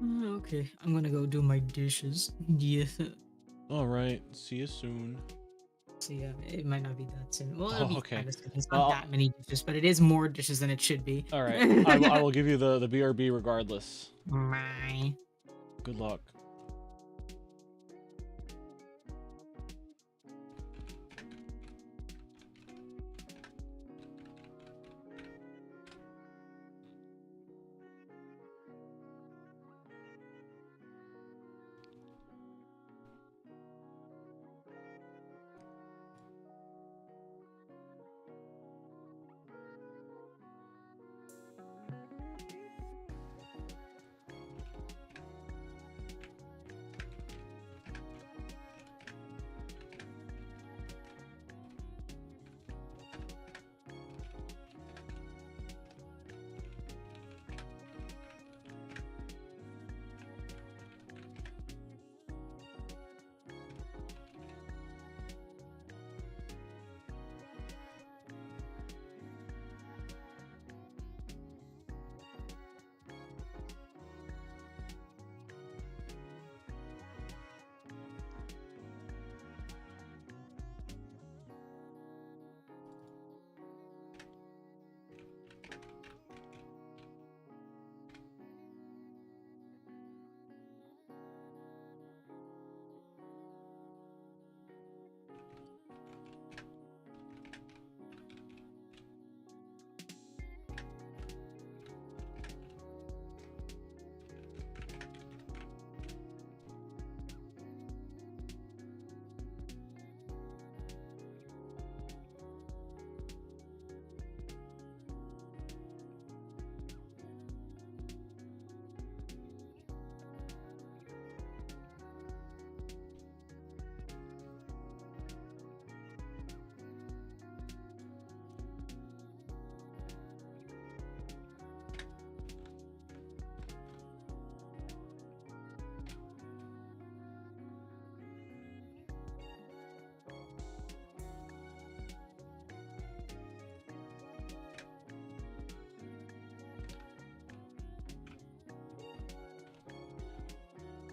C: Okay, I'm gonna go do my dishes. Yeah.
A: All right. See you soon.
C: So yeah, it might not be that soon. Well, it'll
A: Oh,
C: be
A: okay.
C: kind of soon. It's not
A: Well,
C: that many dishes, but it is more dishes than it should be.
A: all right. I will give you the BRB regardless.
C: My.
A: Good luck.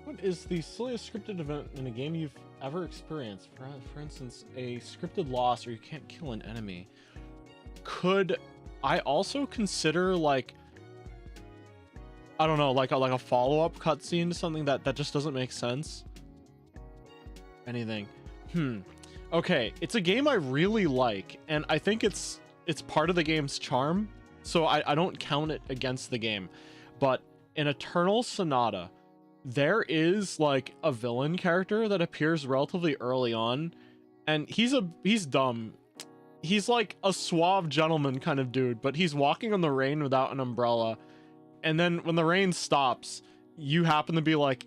A: What is the silliest scripted event in a game you've ever experienced? For instance, a scripted loss or you can't kill an enemy. Could I also consider like, I don't know, like a follow-up cutscene to something that just doesn't make sense? Anything. Okay, it's a game I really like, and I think it's part of the game's charm, so I don't count it against the game. But in Eternal Sonata, there is like a villain character that appears relatively early on, and he's dumb. He's like a suave gentleman kind of dude, but he's walking on the rain without an umbrella. And then when the rain stops, you happen to be like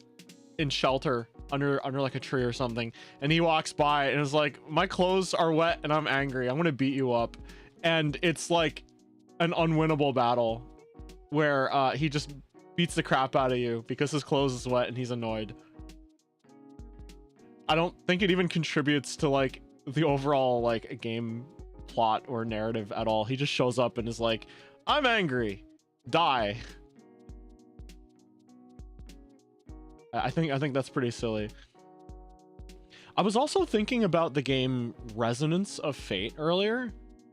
A: in shelter under like a tree or something, and he walks by and is like, my clothes are wet and I'm angry, I'm gonna beat you up. And it's like an unwinnable battle where he just beats the crap out of you because his clothes is wet and he's annoyed. I don't think it even contributes to like the overall like game plot or narrative at all. He just shows up and is like, I'm angry, die. I think that's pretty silly. I was also thinking about the game Resonance of Fate earlier.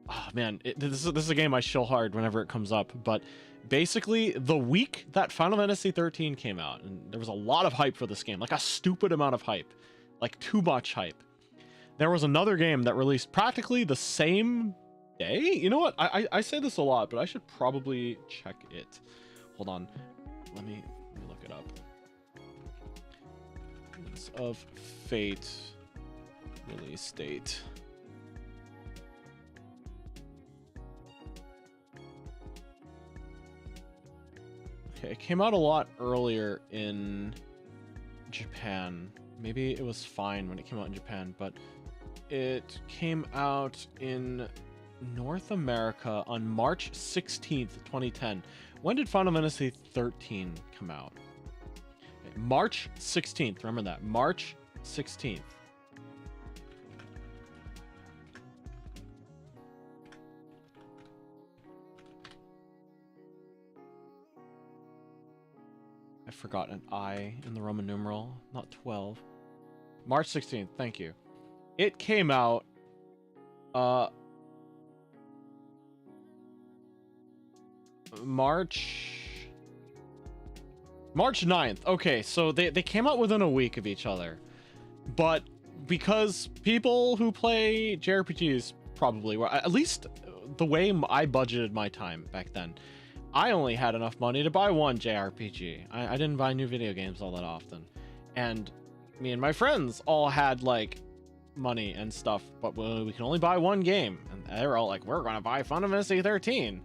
A: Oh man, this is a game I shill hard whenever it comes up, but basically the week that Final Fantasy 13 came out, and there was a lot of hype for this game, like a stupid amount of hype, like too much hype. There was another game that released practically the same day. You know what? I say this a lot, but I should probably check it. Hold on. Let me look it up. Resonance of Fate release date. Okay, it came out a lot earlier in Japan. Maybe it was fine when it came out in Japan, but it came out in North America on March 16th, 2010. When did Final Fantasy 13 come out? Okay, March 16th. Remember that. March 16th. I forgot an I in the Roman numeral, not 12. March 16th, thank you. It came out March 9th. Okay, so they came out within a week of each other. But because people who play JRPGs probably were, at least the way I budgeted my time back then, I only had enough money to buy one JRPG. I didn't buy new video games all that often. And me and my friends all had like money and stuff, but we can only buy one game. And they were all like, we're gonna buy Final Fantasy 13.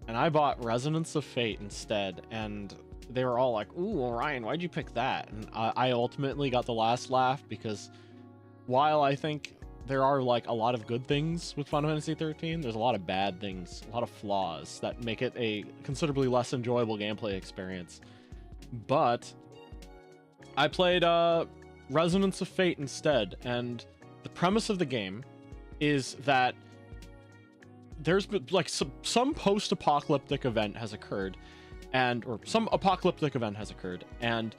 A: And I bought Resonance of Fate instead. And they were all like, ooh, Orion, why'd you pick that? And I ultimately got the last laugh because while I think there are like a lot of good things with Final Fantasy 13, there's a lot of bad things, a lot of flaws that make it a considerably less enjoyable gameplay experience. But I played Resonance of Fate instead, and the premise of the game is that there's been like some post-apocalyptic event has occurred, or some apocalyptic event has occurred, and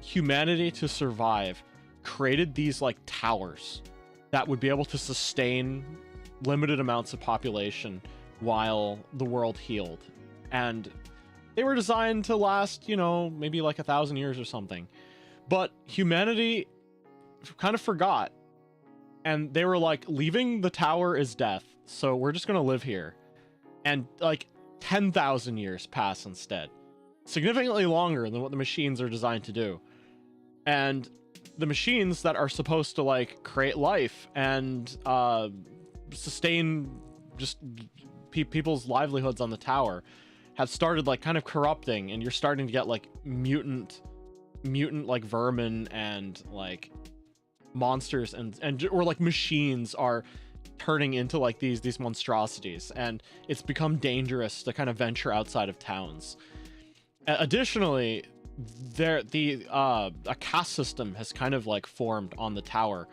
A: humanity, to survive, created these like towers that would be able to sustain limited amounts of population while the world healed. And they were designed to last, maybe like 1,000 years or something. But humanity kind of forgot. And they were like, leaving the tower is death, so we're just going to live here. And like 10,000 years pass instead. Significantly longer than what the machines are designed to do. And the machines that are supposed to like create life and sustain just people's livelihoods on the tower have started like kind of corrupting, and you're starting to get like mutant like vermin and like monsters or like machines are turning into like these monstrosities, and it's become dangerous to kind of venture outside of towns. Additionally, a caste system has kind of like formed on the tower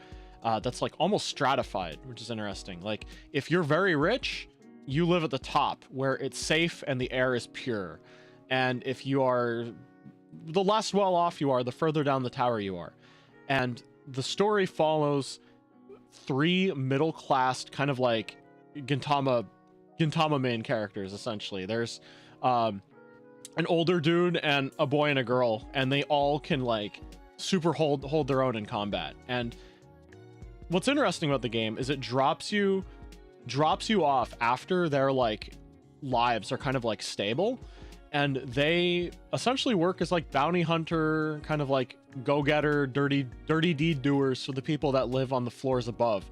A: that's like almost stratified, which is interesting. Like if you're very rich, you live at the top where it's safe and the air is pure, and if you are the less well off you are, the further down the tower you are. And the story follows 3 middle class kind of like Gintama main characters. Essentially there's an older dude and a boy and a girl, and they all can like super hold their own in combat. And what's interesting about the game is it drops you off after their like lives are kind of like stable, and they essentially work as like bounty hunter, kind of like go-getter, dirty deed doers for the people that live on the floors above.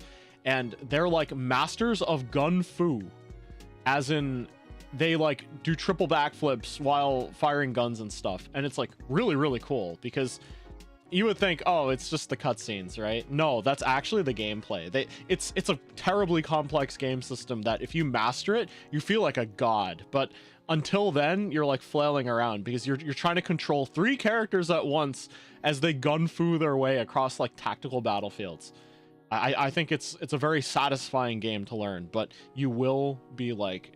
A: And they're like masters of gun fu, as in they like do triple backflips while firing guns and stuff. And it's like really, really cool, because you would think, oh, it's just the cutscenes, right? No, that's actually the gameplay. It's a terribly complex game system that if you master it, you feel like a god. But until then, you're like flailing around because you're trying to control 3 characters at once as they gun fu their way across like tactical battlefields. I think it's a very satisfying game to learn, but you will be like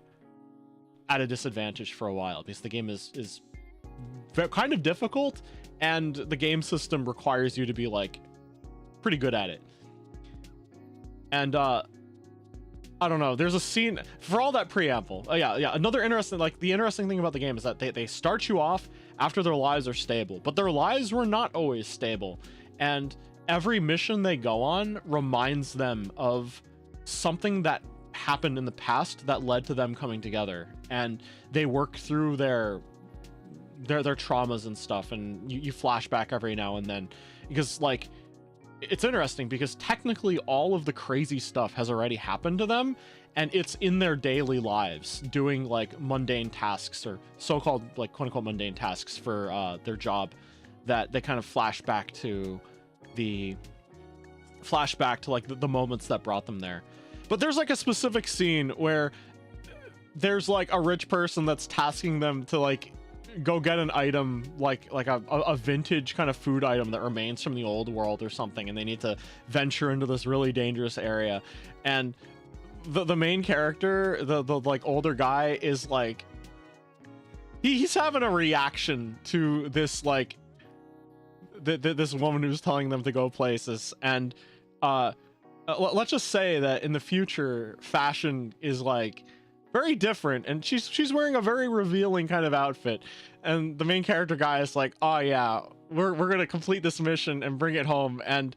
A: at a disadvantage for a while because the game is kind of difficult, and the game system requires you to be like pretty good at it. And I don't know, there's a scene for all that preamble. Another interesting, like the interesting thing about the game is that they start you off after their lives are stable, but their lives were not always stable, and every mission they go on reminds them of something that happened in the past that led to them coming together, and they work through their traumas and stuff, and you flash back every now and then, because like it's interesting because technically all of the crazy stuff has already happened to them, and it's in their daily lives doing like mundane tasks, or so-called like quote-unquote mundane tasks for their job, that they kind of flash back to like the moments that brought them there. But there's like a specific scene where there's like a rich person that's tasking them to like go get an item, like a vintage kind of food item that remains from the old world or something, and they need to venture into this really dangerous area. And the main character, the like older guy, is like, he's having a reaction to this, like, this woman who's telling them to go places. And let's just say that in the future, fashion is like very different, and she's wearing a very revealing kind of outfit, and the main character guy is like, oh yeah, we're gonna complete this mission and bring it home, and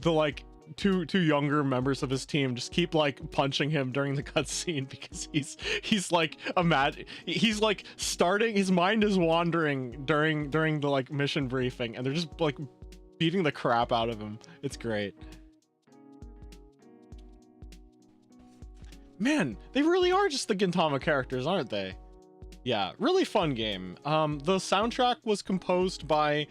A: the like two younger members of his team just keep like punching him during the cutscene because he's like he's like starting, his mind is wandering during the like mission briefing, and they're just like beating the crap out of him. It's great. Man, they really are just the Gintama characters, aren't they? Yeah, really fun game. The soundtrack was composed by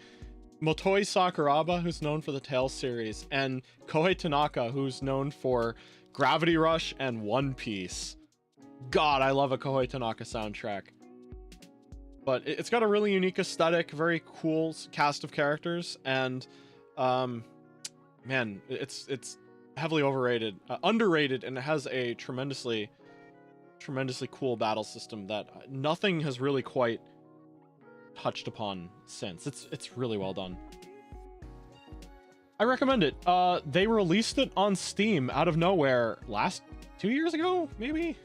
A: Motoi Sakuraba, who's known for the Tales series, and Kohei Tanaka, who's known for Gravity Rush and One Piece. God, I love a Kohei Tanaka soundtrack. But it's got a really unique aesthetic, very cool cast of characters, and man, it's heavily overrated, underrated, and it has a tremendously cool battle system that nothing has really quite touched upon since. It's really well done. I recommend it. They released it on Steam out of nowhere 2 years ago, maybe?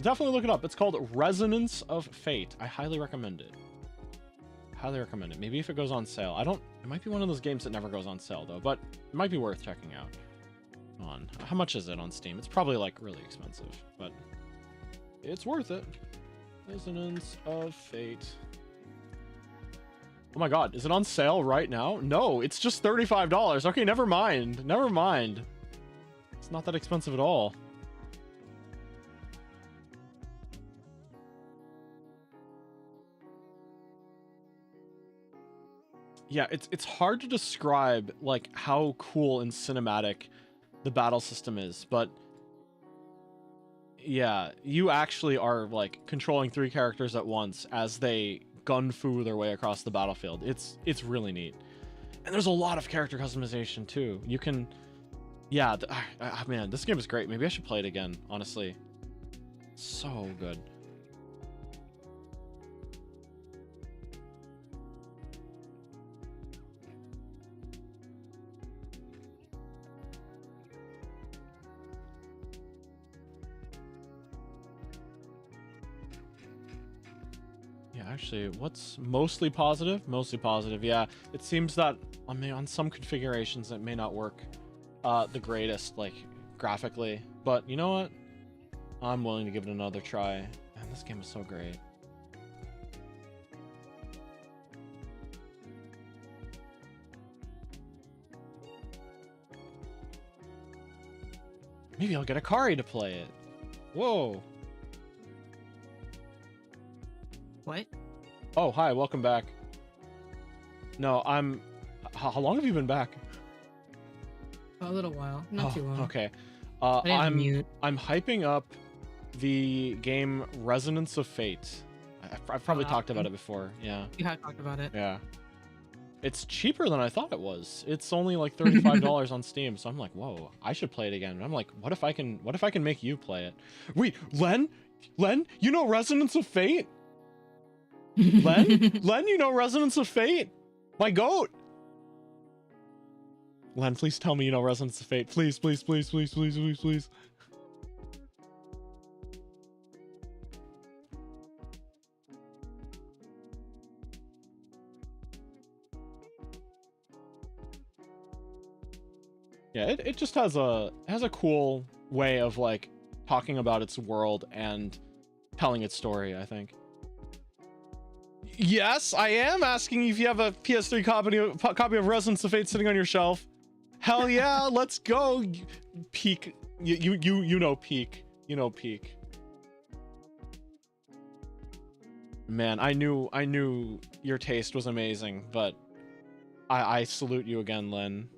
A: Definitely look it up. It's called Resonance of Fate. I highly recommend it. Highly recommend it. Maybe if it goes on sale. It might be one of those games that never goes on sale though, but it might be worth checking out. How much is it on Steam? It's probably like really expensive, but it's worth it. Resonance of Fate. Oh my god, is it on sale right now? No, it's just $35. Okay, never mind. It's not that expensive at all. Yeah, it's hard to describe like how cool and cinematic the battle system is, but yeah, you actually are like controlling 3 characters at once as they gun fu their way across the battlefield. It's really neat, and there's a lot of character customization too. You can, yeah, man, this game is great. Maybe I should play it again, honestly. So good. Actually, what's mostly positive? Mostly positive, yeah. It seems that on some configurations it may not work the greatest, like, graphically. But you know what? I'm willing to give it another try. Man, this game is so great. Maybe I'll get Akari to play it. Whoa.
C: What?
A: Oh, hi, welcome back. No, how long have you been back?
C: A little while, not too long.
A: Okay.
C: I'm
A: hyping up the game Resonance of Fate. I've probably talked about it before. Yeah.
C: You had talked about it.
A: Yeah. It's cheaper than I thought it was. It's only like $35 on Steam. So I'm like, whoa, I should play it again. And I'm like, what if I can make you play it? Wait, Len, you know Resonance of Fate? Len, you know Resonance of Fate? My goat. Len, please tell me you know Resonance of Fate. Please. Yeah, it just has a cool way of like talking about its world and telling its story, I think. Yes, I am asking if you have a PS3 copy of Resonance of Fate sitting on your shelf. Hell yeah, let's go. Peak. You know Peak. You know Peak. Man, I knew your taste was amazing, but I salute you again, Len.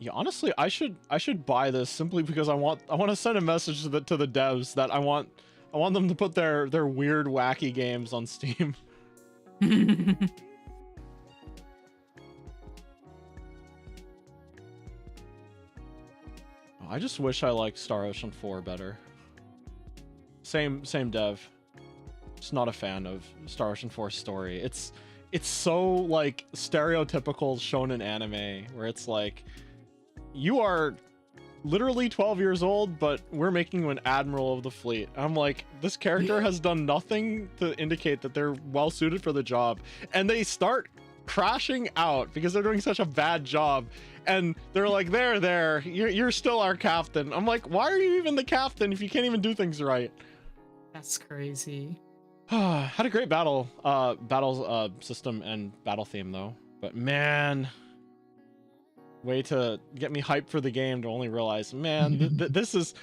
A: Yeah, honestly, I should buy this simply because I want to send a message to the devs that I want them to put their weird wacky games on Steam. I just wish I liked Star Ocean 4 better. same dev. Just not a fan of Star Ocean Force story. It's so like stereotypical shonen anime where it's like you are literally 12 years old, but we're making you an admiral of the fleet. I'm like, this character has done nothing to indicate that they're well suited for the job, and they start crashing out because they're doing such a bad job, and they're like, there, you're still our captain. I'm like, why are you even the captain if you can't even do things right?
C: That's crazy.
A: Had a great battle system and battle theme though, but man, way to get me hyped for the game to only realize, man, this is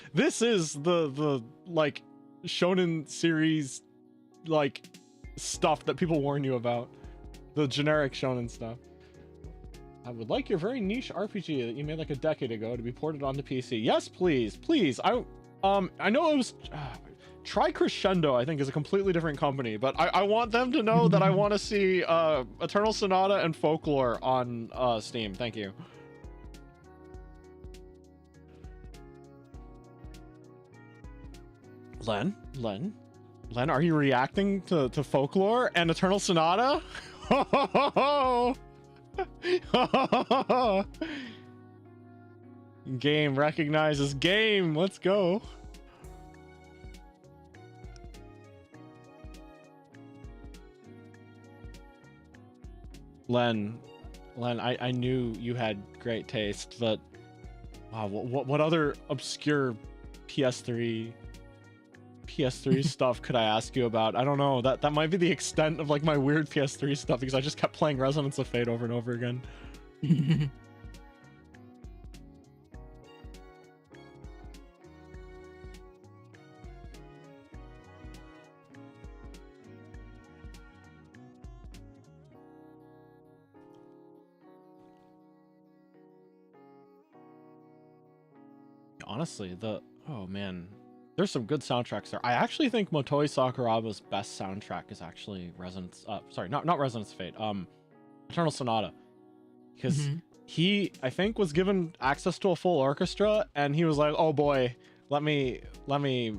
A: the like shonen series like stuff that people warn you about, the generic shonen stuff. I would like your very niche RPG that you made like a decade ago to be ported onto PC. Yes, please. I know it was Try Crescendo, I think, is a completely different company, but I want them to know that I want to see Eternal Sonata and Folklore on Steam. Thank you. Len, are you reacting to Folklore and Eternal Sonata? Game recognizes game. Let's go. Len, I knew you had great taste, but wow, what other obscure PS3 stuff could I ask you about? I don't know. That might be the extent of like my weird PS3 stuff, because I just kept playing Resonance of Fate over and over again. Honestly, oh man, there's some good soundtracks there. I actually think Motoi Sakuraba's best soundtrack is actually Resonance. Sorry, not Resonance of Fate. Eternal Sonata, because he, I think, was given access to a full orchestra, and he was like, "Oh boy, let me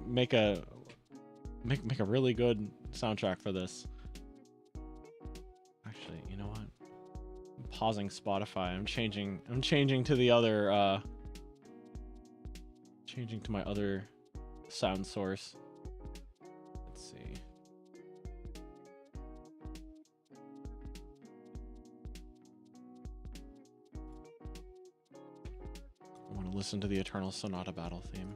A: make a really good soundtrack for this." Actually, you know what? I'm pausing Spotify. I'm changing to the other. Changing to my other sound source. Let's see. I want to listen to the Eternal Sonata battle theme.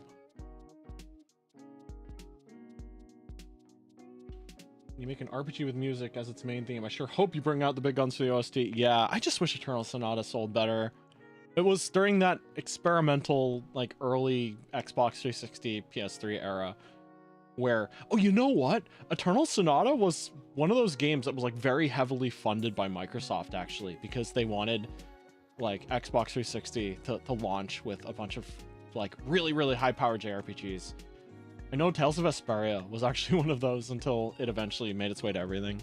A: You make an RPG with music as its main theme. I sure hope you bring out the big guns for the OST. Yeah, I just wish Eternal Sonata sold better. It was during that experimental, like, early Xbox 360, PS3 era where, oh, you know what? Eternal Sonata was one of those games that was, like, very heavily funded by Microsoft, actually, because they wanted, like, Xbox 360 to launch with a bunch of, like, really, really high-powered JRPGs. I know Tales of Vesperia was actually one of those until it eventually made its way to everything.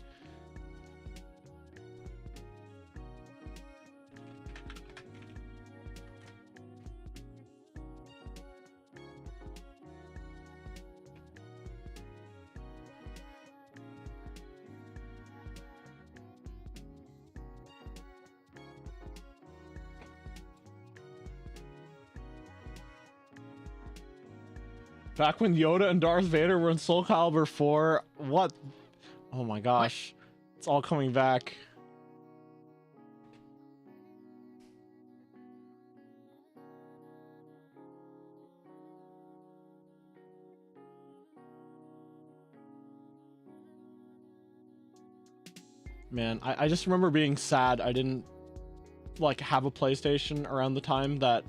A: Back when Yoda and Darth Vader were in Soul Calibur 4, what? Oh my gosh. It's all coming back. Man, I just remember being sad I didn't, like, have a PlayStation around the time that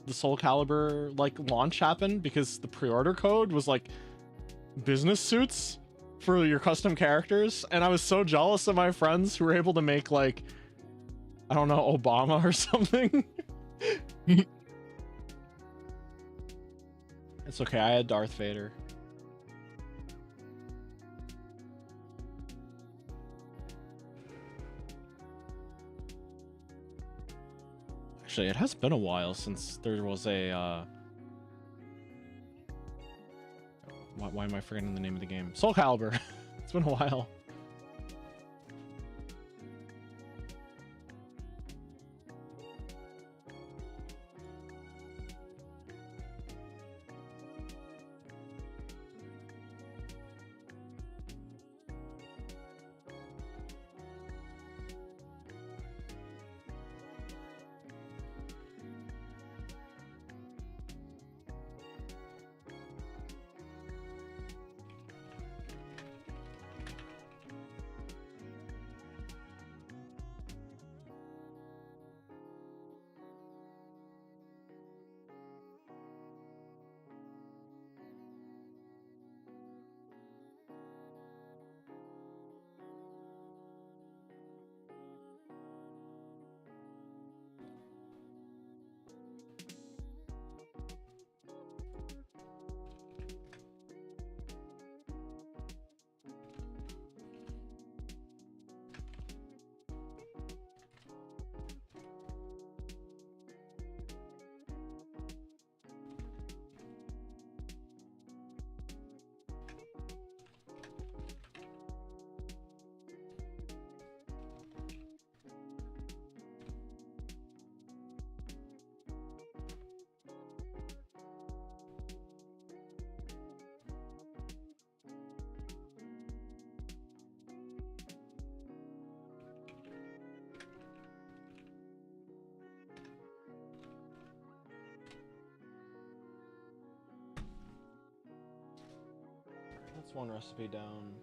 A: the Soul Calibur, like, launch happened, because the pre-order code was, like, business suits for your custom characters, and I was so jealous of my friends who were able to make, like, I don't know, Obama or something. It's okay, I had Darth Vader. Actually, it has been a while since there was a Why am I forgetting the name of the game? Soul Calibur. It's been a while. That's one recipe down.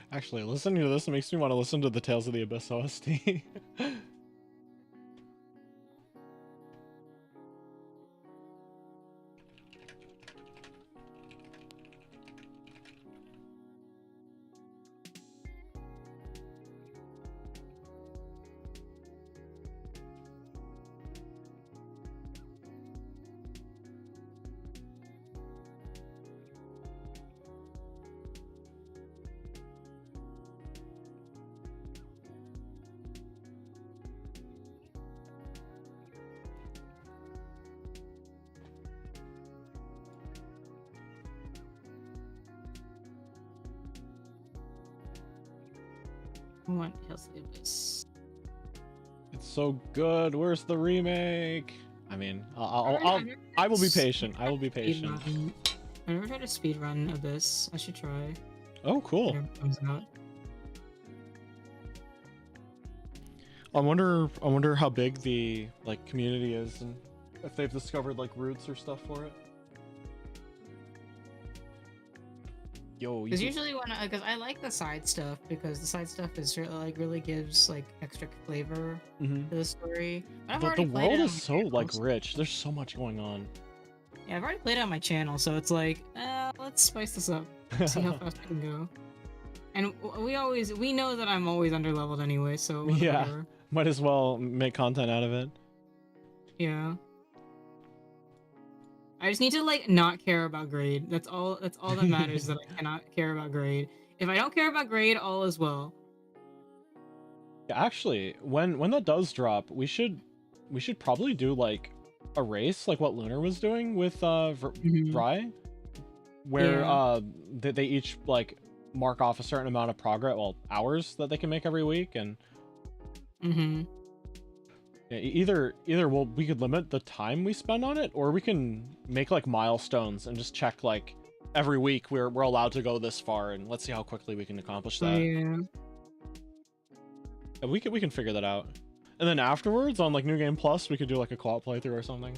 A: Actually, listening to this makes me want to listen to the Tales of the Abyss OST.
C: I want Tales of the Abyss.
A: It's so good. Where's the remake? I mean, I will be patient. I will be patient.
C: I never tried to speedrun Abyss. I should try.
A: Oh, cool.
C: Whatever comes out.
A: I wonder how big the like community is and if they've discovered like routes or stuff for it. Yo,
C: Because usually when because I like the side stuff because the side stuff is like really gives like extra flavor to the story. But I've already
A: the
C: played
A: world
C: it
A: is
C: on
A: so
C: my
A: like
C: channel,
A: rich. There's so much going on.
C: Yeah, I've already played it on my channel, so it's like, let's spice this up. See how fast I can go. And we know that I'm always underleveled anyway, so whatever.
A: Yeah. Might as well make content out of it.
C: Yeah. I just need to like not care about grade. That's all that matters, that I cannot care about grade. If I don't care about grade, all is well.
A: Yeah, actually, when that does drop, we should probably do like a race like what Lunar was doing with Vry, where they each like mark off a certain amount of progress, well, hours that they can make every week, and yeah, either we could limit the time we spend on it, or we can make like milestones and just check like every week we're allowed to go this far, and let's see how quickly we can accomplish that.
C: Yeah.
A: Yeah, we can figure that out. And then afterwards on like New Game Plus, we could do like a co-op playthrough or something.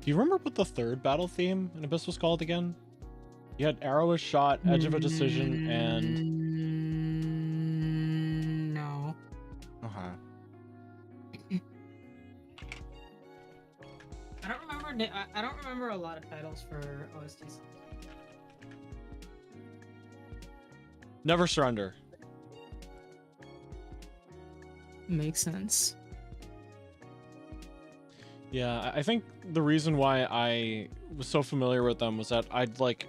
A: Do you remember what the third battle theme in Abyss was called again? You had arrow shot, edge of a decision, and
C: no.
A: Uh-huh.
C: I don't remember a lot of titles for OSTs.
A: Never Surrender.
C: Makes sense.
A: Yeah, I think the reason why I was so familiar with them was that I'd like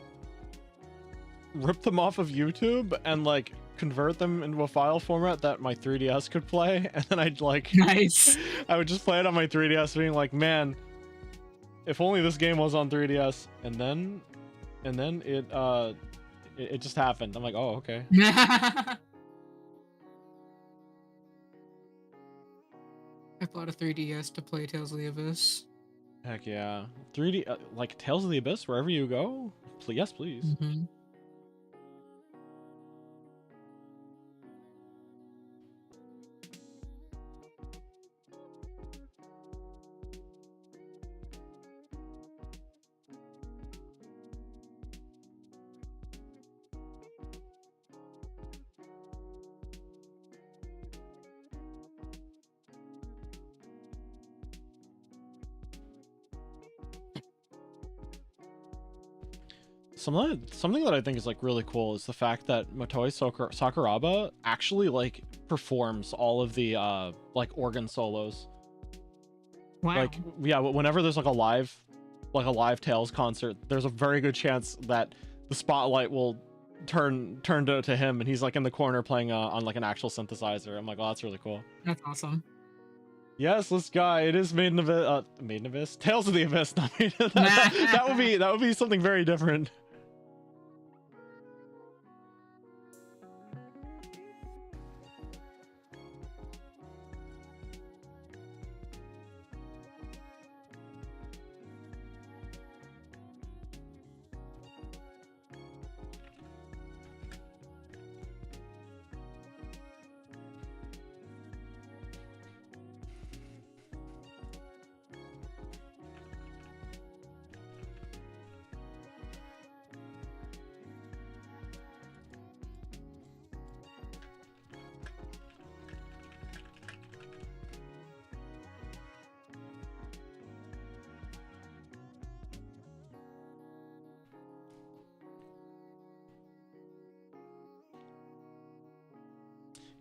A: rip them off of YouTube and like convert them into a file format that my 3DS could play, and then I'd like
C: Nice.
A: I would just play it on my 3DS being like, man, if only this game was on 3DS. And then it just happened. I'm like, oh, okay.
C: I bought a 3DS to play Tales of the Abyss.
A: Heck yeah. 3D, like Tales of the Abyss, wherever you go. Yes, please.
C: Mm-hmm.
A: Something that I think is like really cool is the fact that Motoi Sakuraba actually like performs all of the like organ solos.
C: Wow.
A: Like yeah, whenever there's like a live Tales concert, there's a very good chance that the spotlight will turn to him, and he's like in the corner playing on like an actual synthesizer. I'm like, oh, that's really cool.
C: That's awesome.
A: Yes, this guy. It is Maiden Abyss, Tales of the Abyss. Not Maiden. that would be something very different.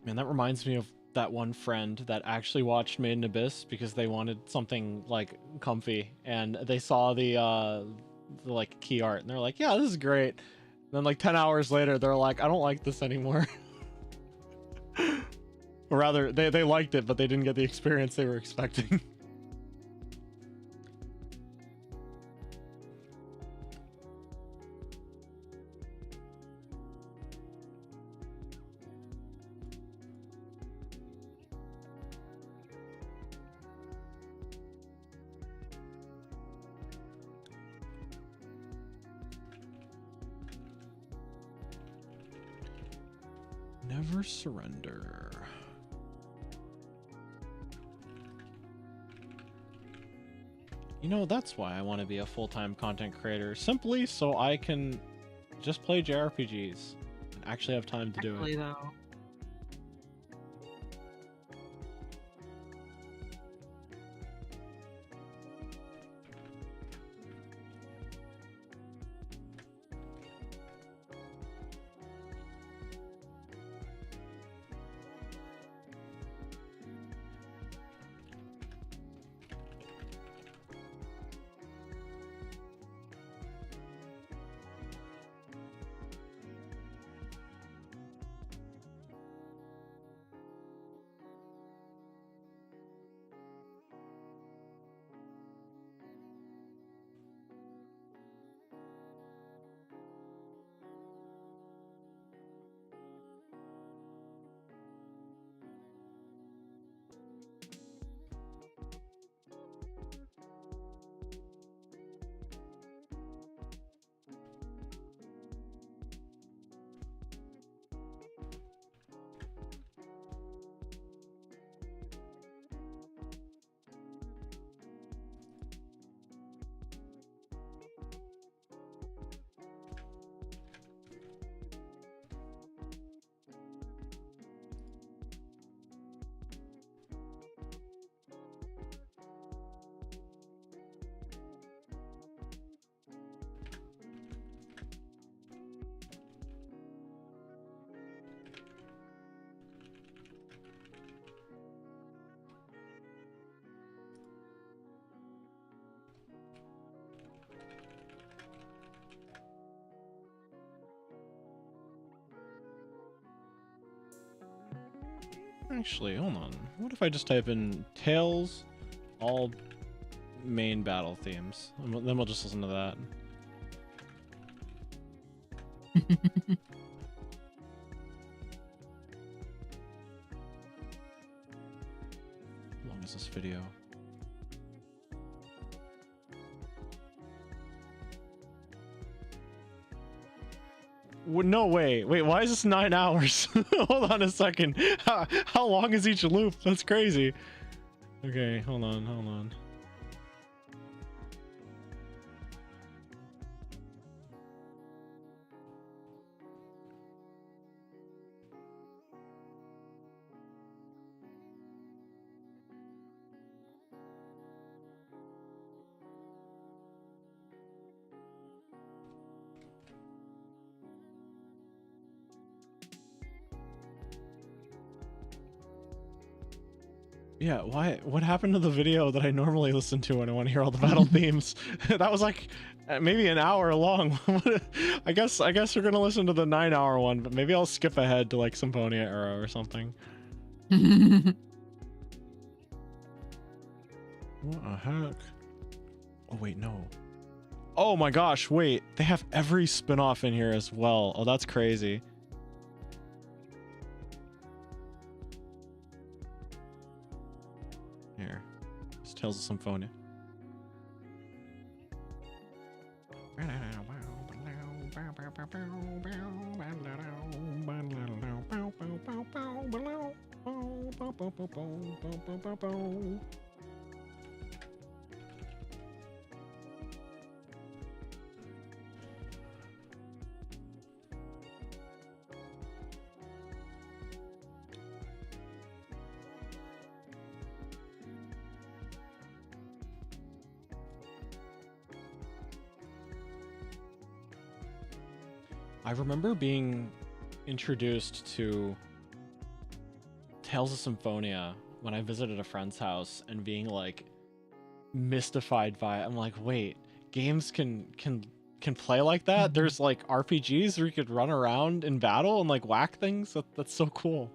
A: Man, that reminds me of that one friend that actually watched Maiden Abyss because they wanted something like comfy, and they saw the like key art, and they're like, yeah, this is great. And then like 10 hours later, they're like, I don't like this anymore. Or rather, they liked it, but they didn't get the experience they were expecting. Never surrender. You know, that's why I want to be a full-time content creator, simply so I can just play JRPGs and actually have time to do it.
C: Though. Actually, hold on. What if I just type in Tales all
A: main battle themes. And then we'll just listen to that. How long is this video? No way. Wait, why is this 9 hours? Hold on a second. How long is each loop? That's crazy. Okay, hold on. Yeah, why? What happened to the video that I normally listen to when I want to hear all the battle themes? That was like maybe an hour long. I guess we're gonna listen to the 9-hour one, but maybe I'll skip ahead to like Symphonia era or something. What the heck? Oh wait, no. Oh my gosh, wait. They have every spin-off in here as well. Oh, that's crazy. Here, it's Tales of Symphonia. I remember being introduced to Tales of Symphonia when I visited a friend's house and being like mystified by it. I'm like, wait, games can play like that? There's like RPGs where you could run around in battle and like whack things? That's so cool.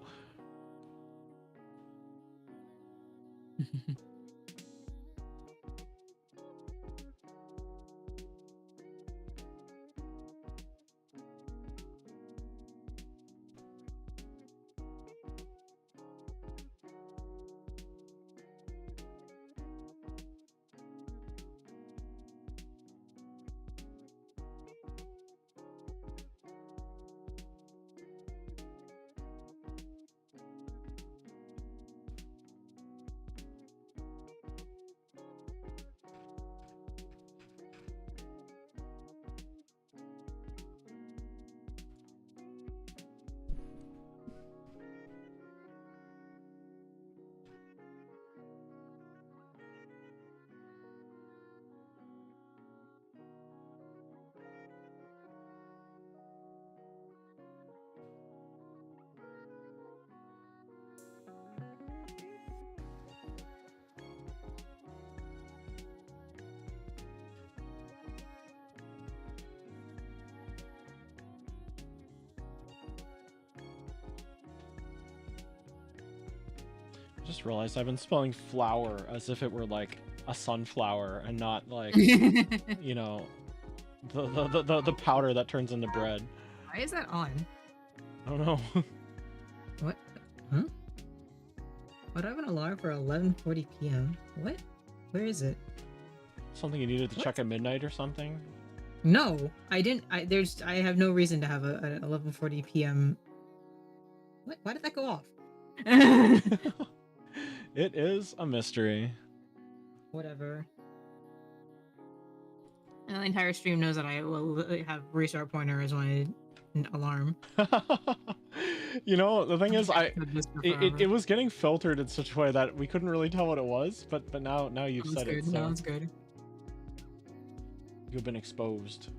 A: Just realized I've been spelling flower as if it were like a sunflower and not like you know, the powder that turns into bread.
C: Why is that on?
A: I don't know.
C: What? Huh? What? I have an alarm for 11:40 p.m. What? Where is it?
A: Something you needed to check at midnight or something?
C: No, I didn't. I have no reason to have a 11:40 p.m. What? Why did that go off?
A: It is a mystery.
C: Whatever. And the entire stream knows that I will have restart pointer as my alarm.
A: You know, the thing is, it was getting filtered in such a way that we couldn't really tell what it was, but now you've said it. So
C: No, it's good.
A: You've been exposed.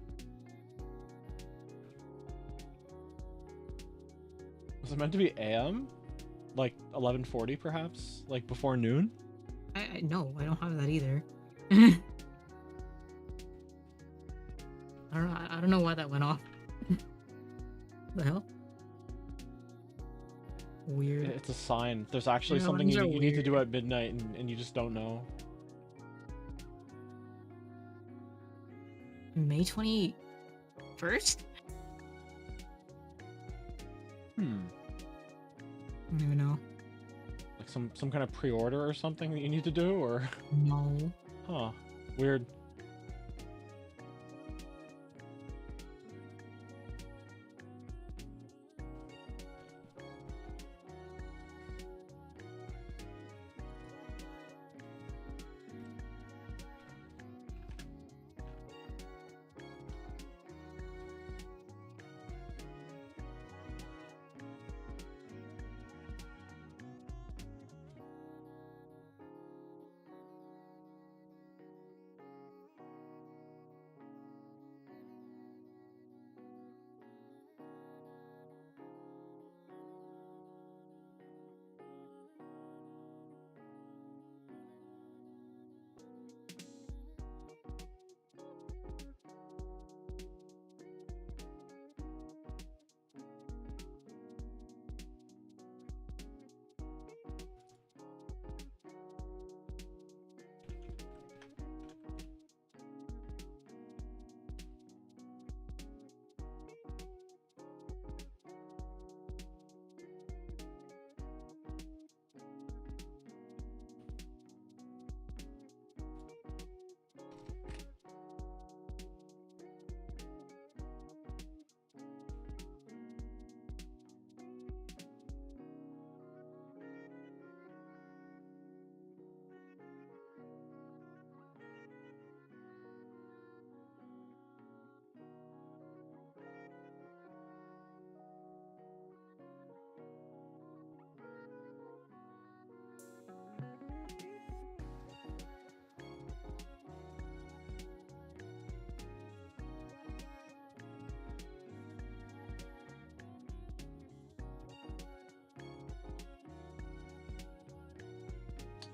A: Was it meant to be AM? Like 11:40 perhaps? Like before noon?
C: No, I don't have that either. I don't know why that went off. The hell? Weird.
A: It's a sign. There's actually
C: Yeah,
A: something
C: alarms
A: you
C: are
A: need to do
C: weird.
A: at midnight and you just don't know.
C: May 21st? I don't even know.
A: Like some kind of pre-order or something that you need to do, or?
C: No.
A: Huh. Weird.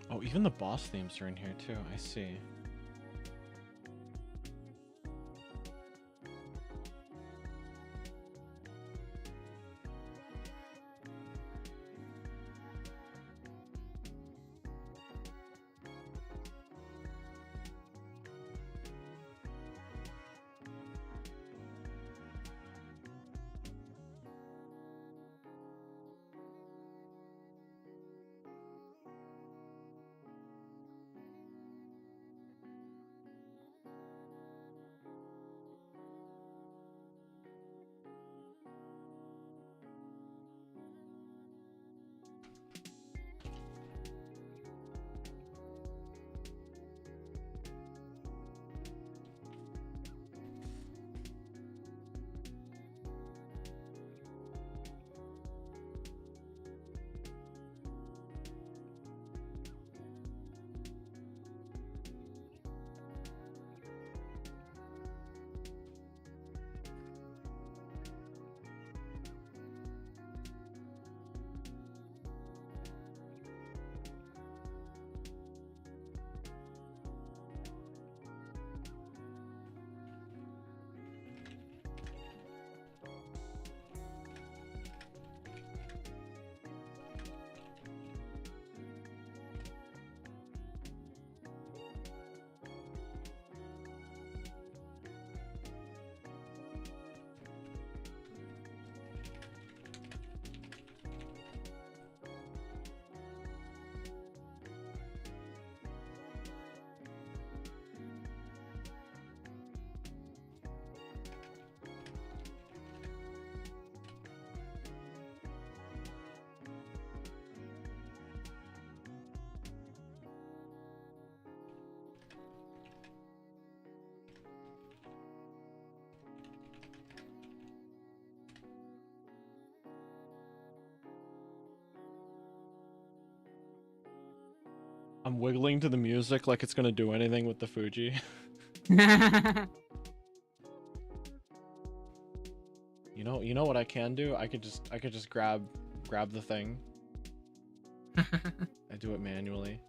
A: Oh, even the boss themes are in here too. I see. I'm wiggling to the music like it's gonna do anything with the Fuji. You know what I can do? I could just grab the thing. I do it manually.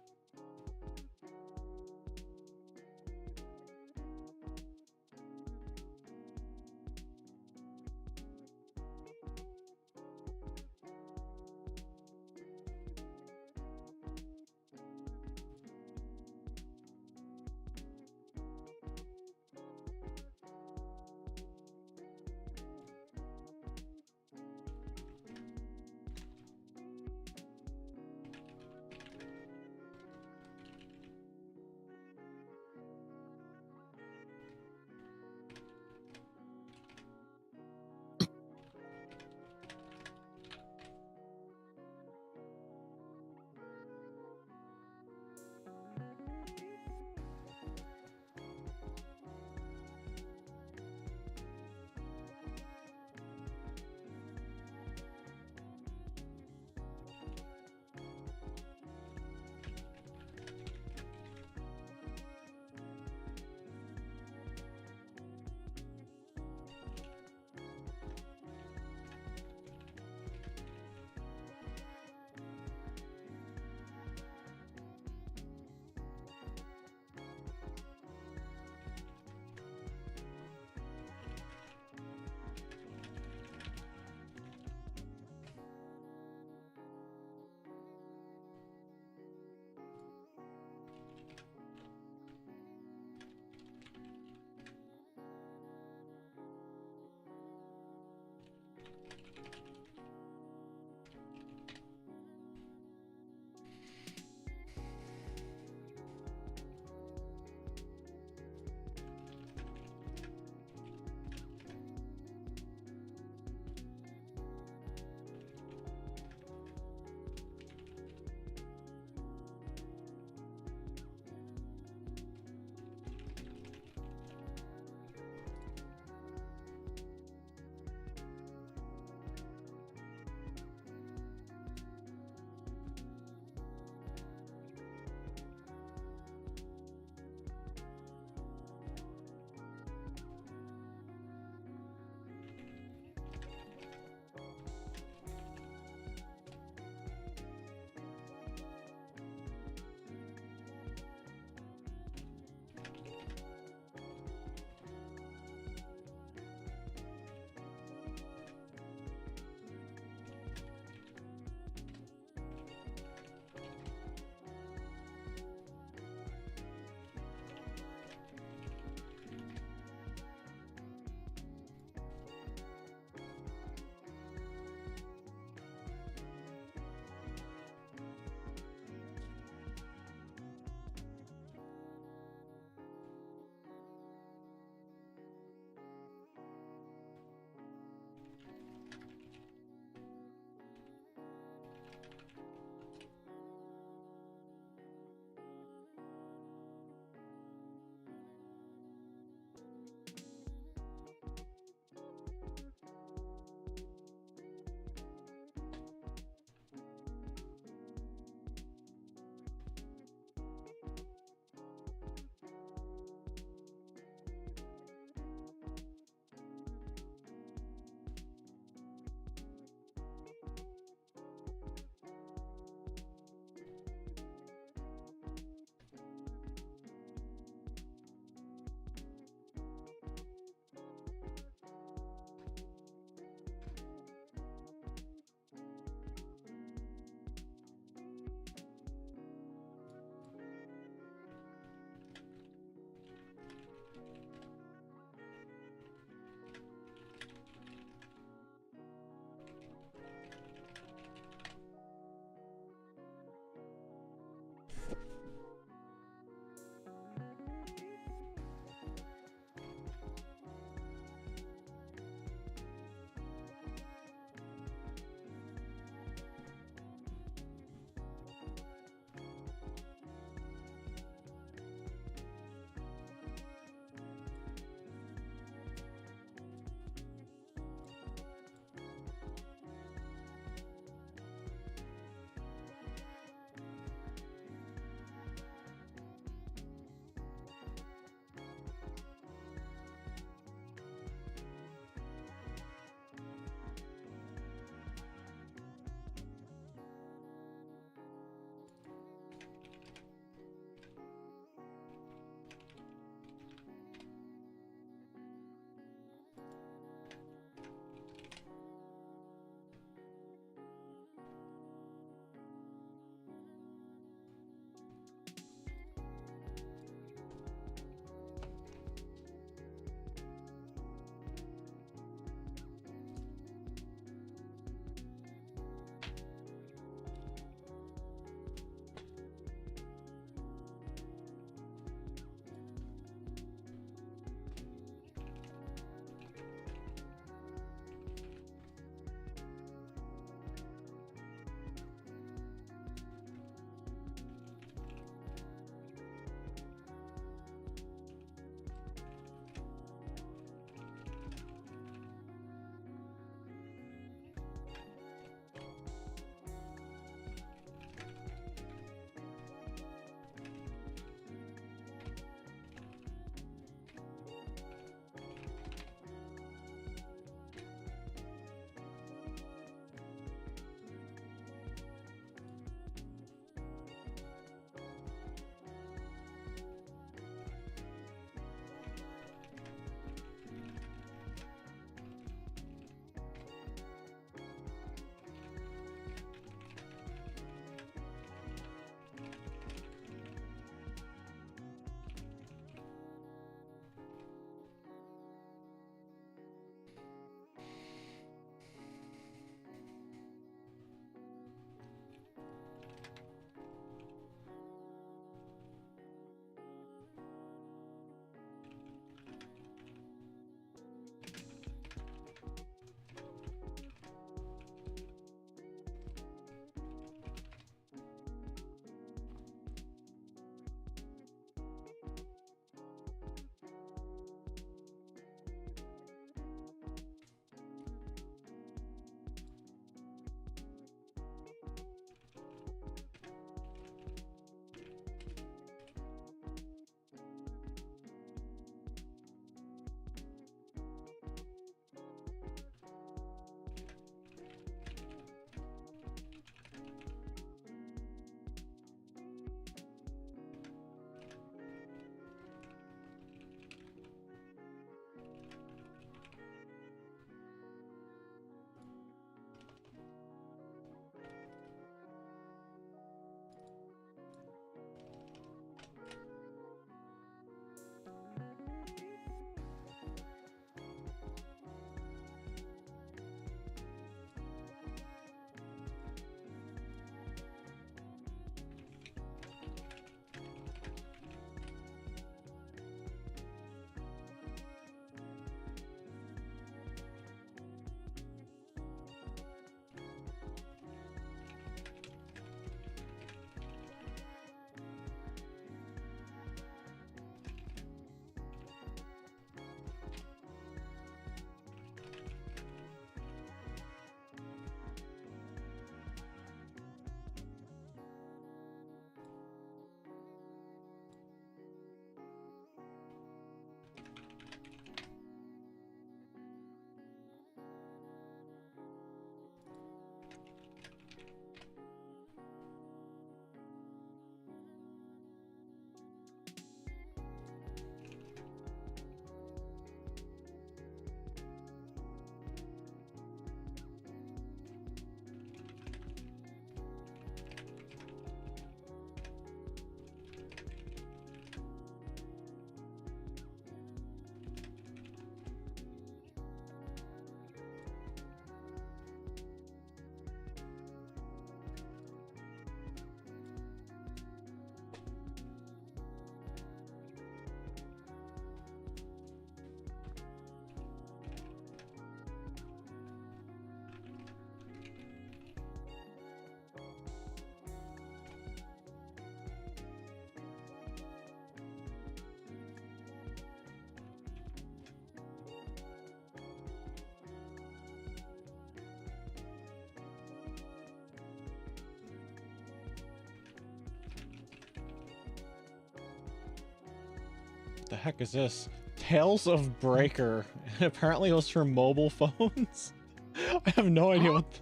A: the heck is this? Tales of Breaker. Apparently it was for mobile phones. I have no idea what...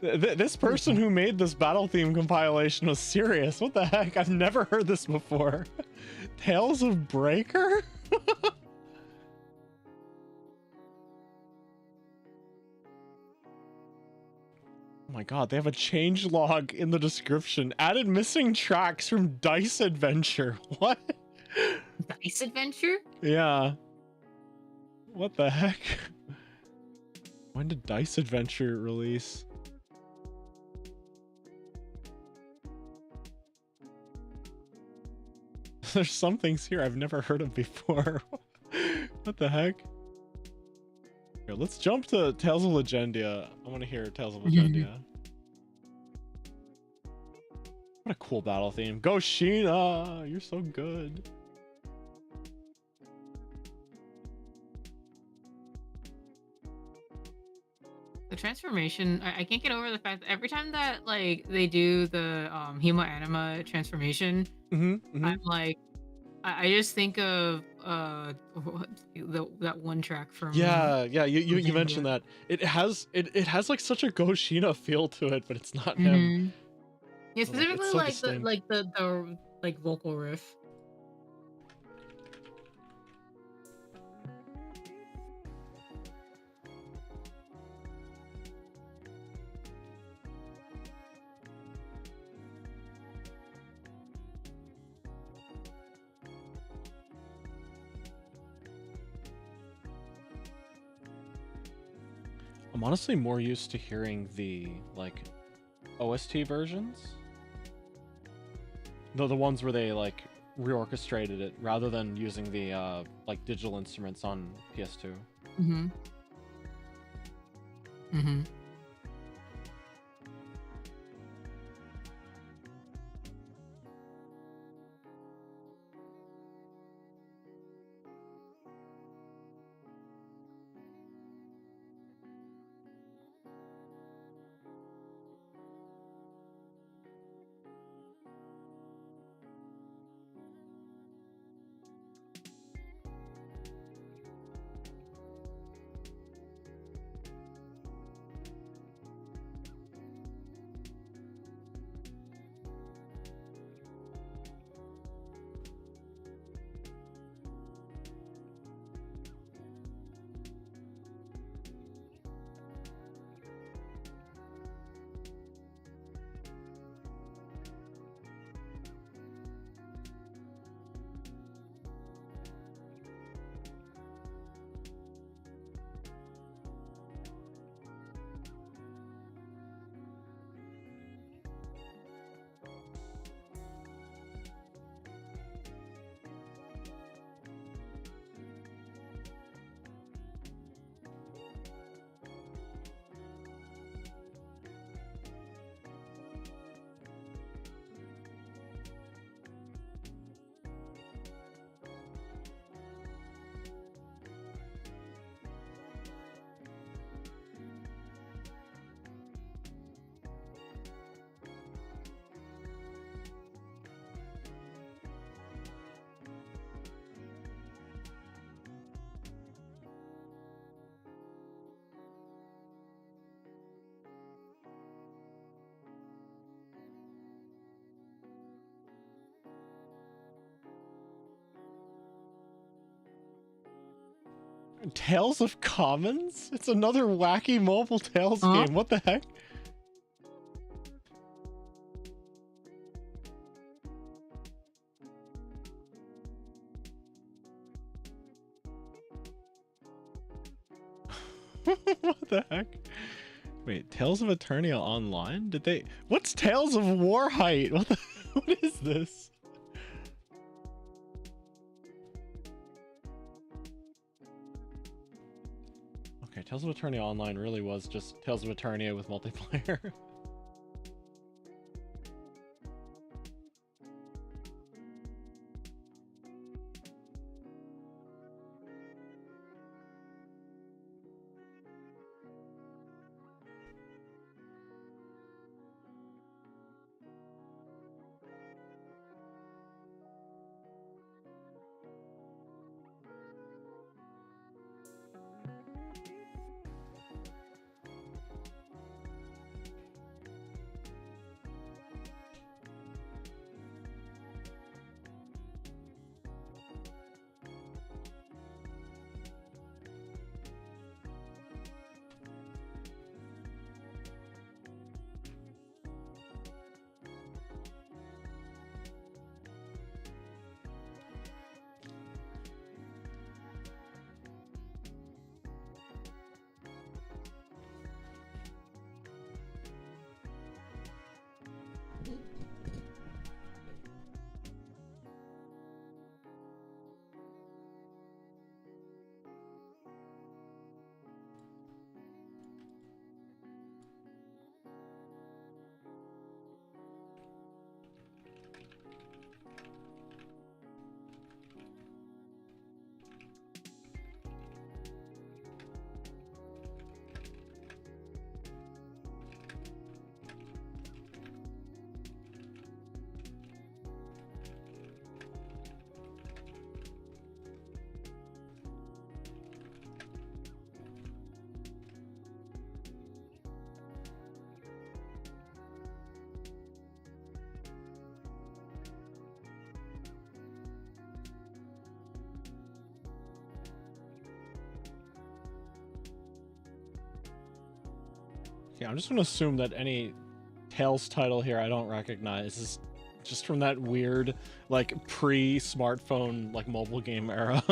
A: This person who made this battle theme compilation was serious. What the heck? I've never heard this before. Tales of Breaker? Oh my god, they have a changelog in the description. Added missing tracks from Dice Adventure. What?
C: Dice Adventure?
A: Yeah. What the heck? When did Dice Adventure release? There's some things here I've never heard of before. What the heck? Here, let's jump to Tales of Legendia. I want to hear Tales of Legendia. What a cool battle theme. Go Sheena! You're so good.
C: The transformation, I can't get over the fact that every time that like they do the Hemo Anima transformation, I'm like, I just think of that one track from
A: you mentioned that it has like such a Goshina feel to it, but it's not him.
C: Yeah, specifically
A: so
C: like
A: distinct.
C: the like vocal riff.
A: I'm honestly more used to hearing the like OST versions. The ones where they like reorchestrated it rather than using the like digital instruments on PS2. Tales of Commons? It's another wacky mobile Tales game. What the heck? What the heck? Wait, Tales of Eternia Online? Did they... What's Tales of Warhite? What the... What is this? Okay, Tales of Eternia Online really was just Tales of Eternia with multiplayer. Yeah, I'm just gonna assume that any Tales title here I don't recognize is just from that weird, like, pre-smartphone, like, mobile game era.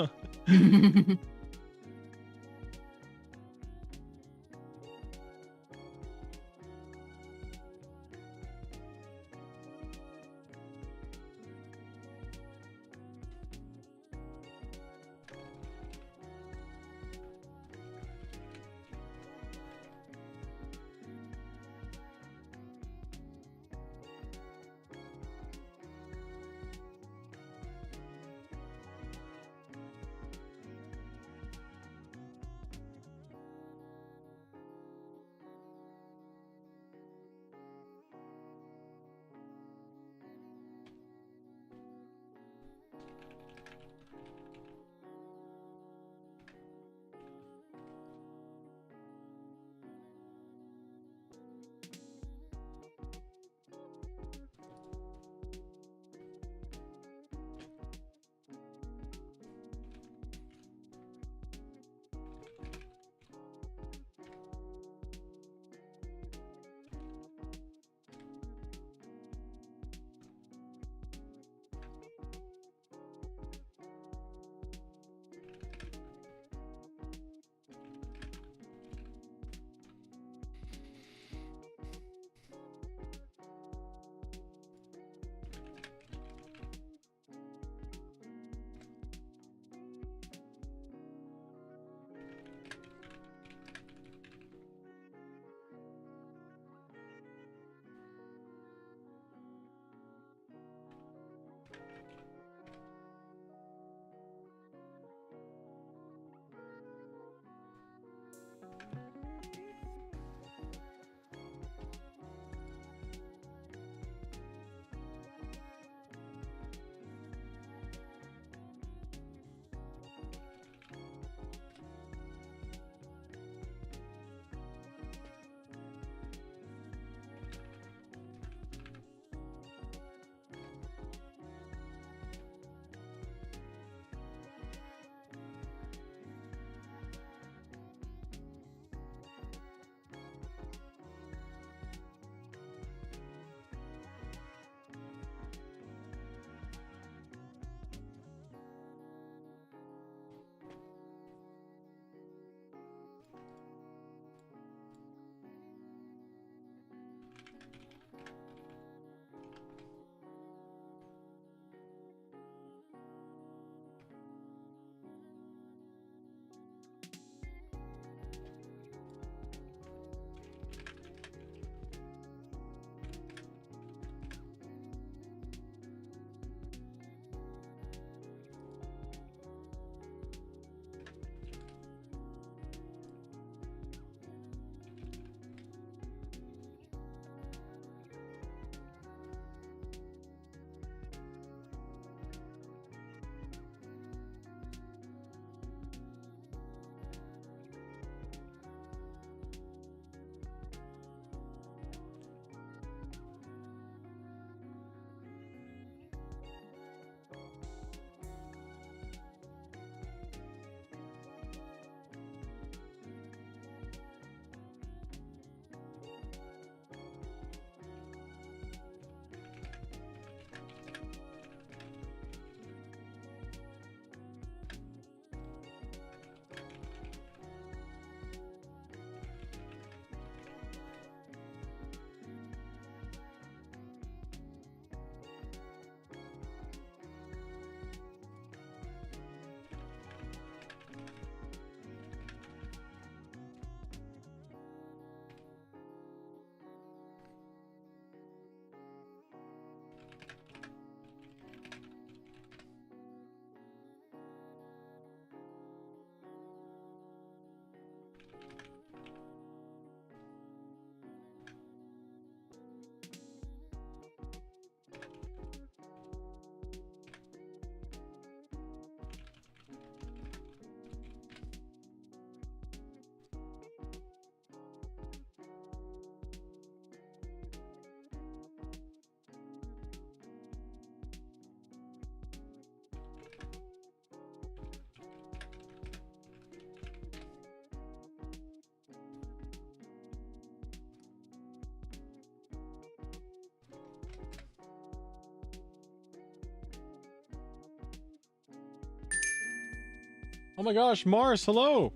A: Oh my gosh, Mars, hello.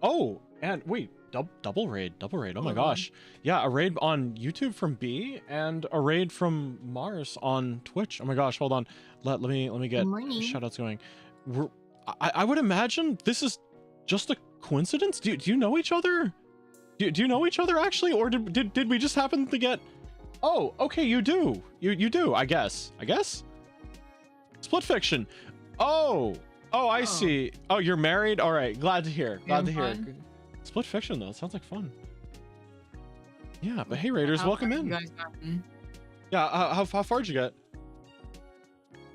A: Oh, and wait, double raid. Oh my gosh. Yeah, a raid on YouTube from B and a raid from Mars on Twitch. Oh my gosh, hold on. Let me get shoutouts going. I would imagine this is just a coincidence. Do you know each other? Do you know each other actually, or did we just happen to get? Oh, okay, you do. You do. I guess. Split fiction. Oh, I see. Oh, you're married. All right. Glad to hear. Split fiction though. Sounds like fun. Yeah, but hey, Raiders, welcome in. Yeah. How far'd you get?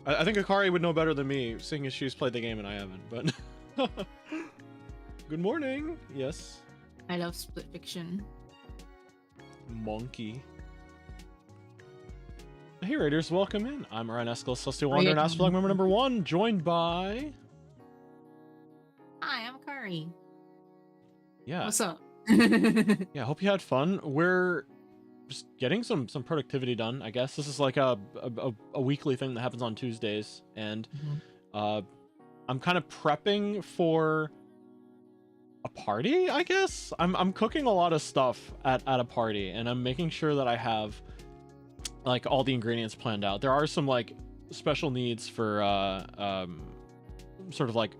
A: I think Akari would know better than me, seeing as she's played the game and I haven't. But good morning. Yes.
C: I love split fiction.
A: Monkey. Hey Raiders, welcome in. I'm Orion, Escalus, Celestial Wanderer, and AstraLog Member number 1, joined by...
C: Hi, I'm Akari.
A: Yeah.
C: What's up?
A: Yeah, hope you had fun. We're just getting some productivity done, I guess. This is like a weekly thing that happens on Tuesdays, and I'm kind of prepping for a party, I guess. I'm cooking a lot of stuff at a party, and I'm making sure that I have like all the ingredients planned out. There are some like special needs for sort of like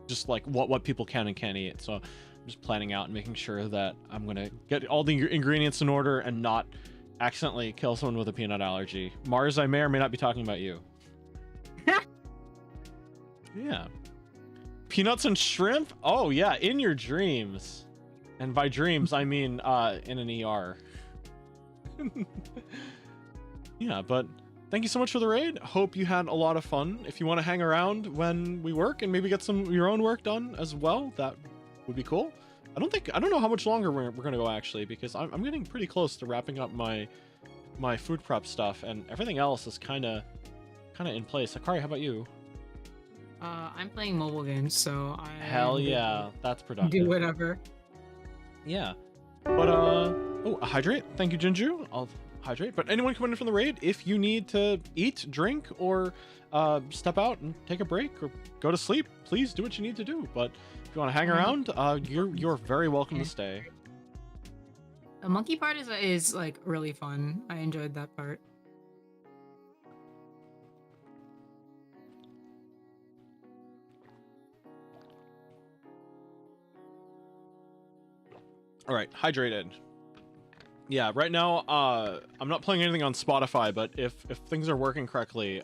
A: just like what people can and can't eat. So I'm just planning out and making sure that I'm gonna get all the ingredients in order and not accidentally kill someone with a peanut allergy. Mars, I may or may not be talking about you. Yeah. Peanuts and shrimp? Oh yeah, in your dreams. And by dreams, I mean in an ER. Yeah, but thank you so much for the raid. Hope you had a lot of fun. If you want to hang around when we work and maybe get some of your own work done as well, that would be cool. I don't know how much longer we're gonna go actually, because I'm getting pretty close to wrapping up my food prep stuff, and everything else is kind of in place. Akari, how about you?
C: I'm playing mobile games, so I
A: hell yeah, that's productive.
C: Do whatever.
A: Yeah, but oh, hydrate. Thank you, Jinju. I'll hydrate. But anyone coming in from the raid, if you need to eat, drink, or step out and take a break or go to sleep, please do what you need to do. But if you want to hang around, you're very welcome to stay.
C: The monkey part is like really fun. I enjoyed that part.
A: All right, hydrated. Yeah, right now I'm not playing anything on Spotify, but if things are working correctly,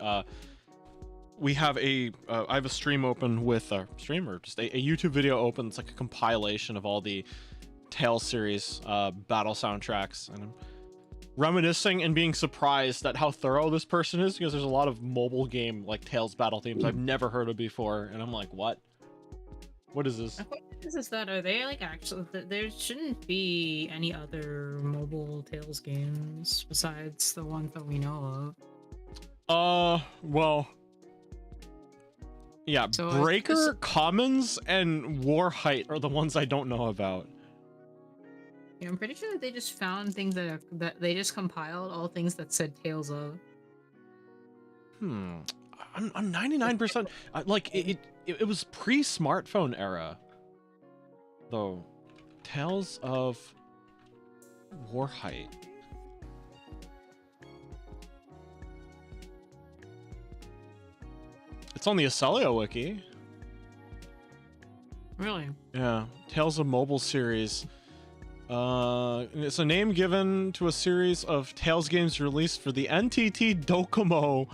A: we have I have a stream open with a stream, or just a YouTube video open. It's like a compilation of all the Tales series battle soundtracks, and I'm reminiscing and being surprised at how thorough this person is, because there's a lot of mobile game like Tales battle themes I've never heard of before, and I'm like, what is this?
C: Is that are they like actually there shouldn't be any other mobile Tales games besides the ones that we know
A: of? Well, yeah, so Breaker, Commons, and Warhite are the ones I don't know about.
C: Yeah, I'm pretty sure that they just found things that they just compiled all things that said Tales of.
A: I'm 99% like it was pre-smartphone era. Though, Tales of Warhite. It's on the Escalus wiki.
C: Really?
A: Yeah, Tales of Mobile series. It's a name given to a series of Tales games released for the NTT Docomo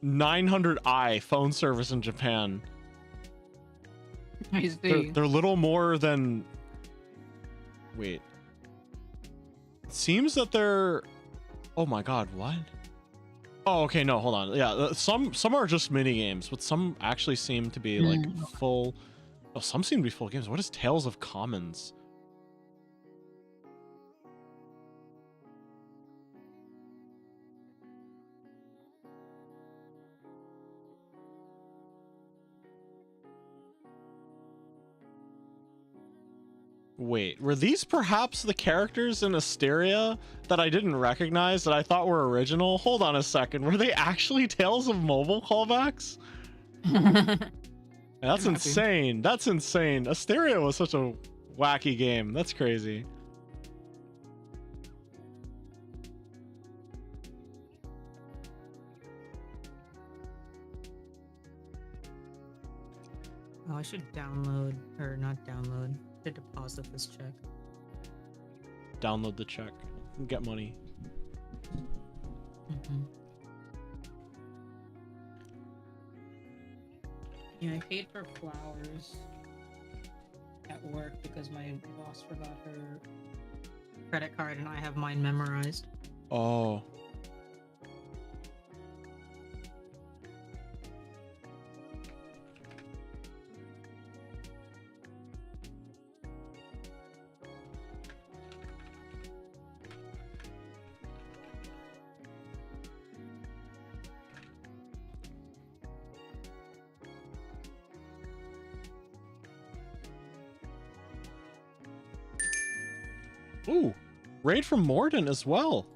A: 900i phone service in Japan.
C: I see.
A: They're little more than... Wait. It seems that they're... Oh my god, what? Oh, okay, no, hold on. Yeah, some are just mini games, but some actually seem to be like full... Oh, some seem to be full games. What is Tales of Commons? Wait, were these perhaps the characters in Astraea that I didn't recognize that I thought were original? Hold on a second, were they actually Tales of Mobile callbacks? That's
C: I'm happy.
A: insane. That's insane. Astraea was such a wacky game. That's crazy.
C: Oh, I should download, or not download, to deposit this check.
A: Download the check. Get money.
C: Mm-hmm. Yeah, I paid for flowers at work because my boss forgot her credit card and I have mine memorized.
A: Oh. Ooh, raid from Morden as well.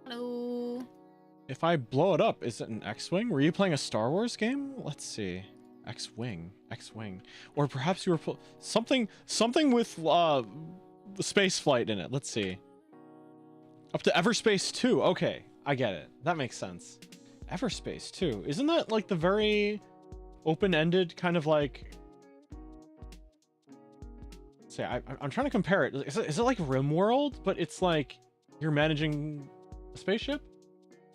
C: Hello.
A: If I blow it up, is it an X-Wing? Were you playing a Star Wars game? Let's see. X-Wing. X-Wing. Or perhaps you were something with space flight in it. Let's see. Up to Everspace 2. Okay, I get it. That makes sense. Everspace 2. Isn't that like the very open-ended kind of like... Say, I'm trying to compare it. Is it like RimWorld, but it's like you're managing a spaceship?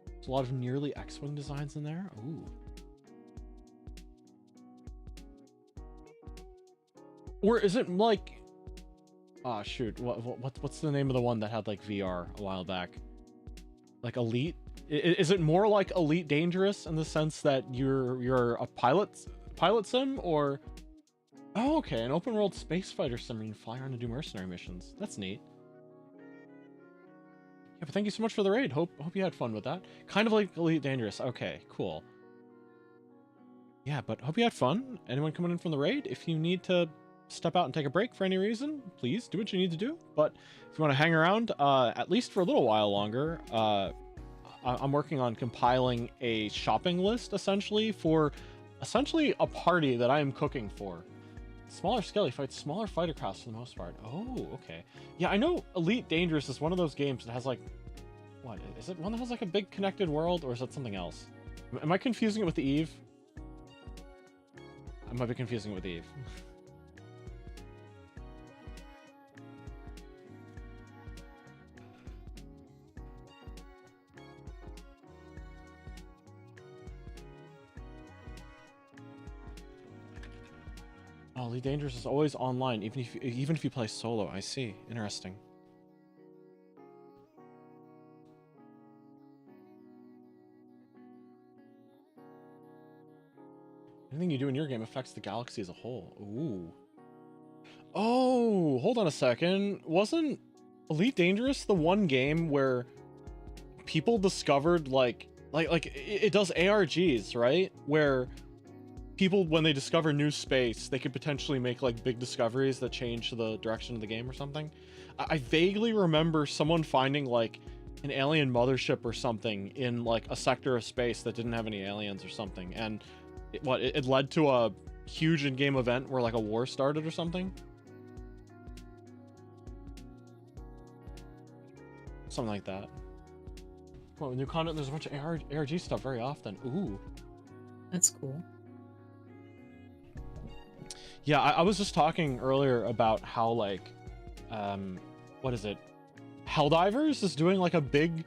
A: There's a lot of nearly X-Wing designs in there. Ooh. Or is it like... Oh, shoot. What's the name of the one that had like VR a while back? Like Elite? Is it more like Elite Dangerous in the sense that you're a pilot sim, or... Oh, okay, an open world space fighter sim where you can fly around and do mercenary missions. That's neat. Yeah, but thank you so much for the raid. Hope you had fun with that. Kind of like Elite Dangerous. Okay, cool. Yeah, but hope you had fun. Anyone coming in from the raid? If you need to step out and take a break for any reason, please do what you need to do. But if you want to hang around, at least for a little while longer, I'm working on compiling a shopping list, essentially, for a party that I am cooking for. Smaller scale, you fight smaller fighter crafts for the most part. Oh, okay. Yeah, I know Elite Dangerous is one of those games that has like... What? Is it one that has like a big connected world, or is that something else? Am I confusing it with Eve? I might be confusing it with Eve. Oh, Elite Dangerous is always online, even if you play solo. I see. Interesting. Anything you do in your game affects the galaxy as a whole. Ooh. Oh, hold on a second. Wasn't Elite Dangerous the one game where people discovered like it does ARGs, right? Where people, when they discover new space, they could potentially make like big discoveries that change the direction of the game or something. I vaguely remember someone finding like an alien mothership or something in like a sector of space that didn't have any aliens or something, and it led to a huge in-game event where like a war started or something. Something like that. Well, new content, there's a bunch of ARG stuff very often. Ooh. That's
C: cool.
A: Yeah, I was just talking earlier about how, like, what is it? Helldivers is doing, like, a big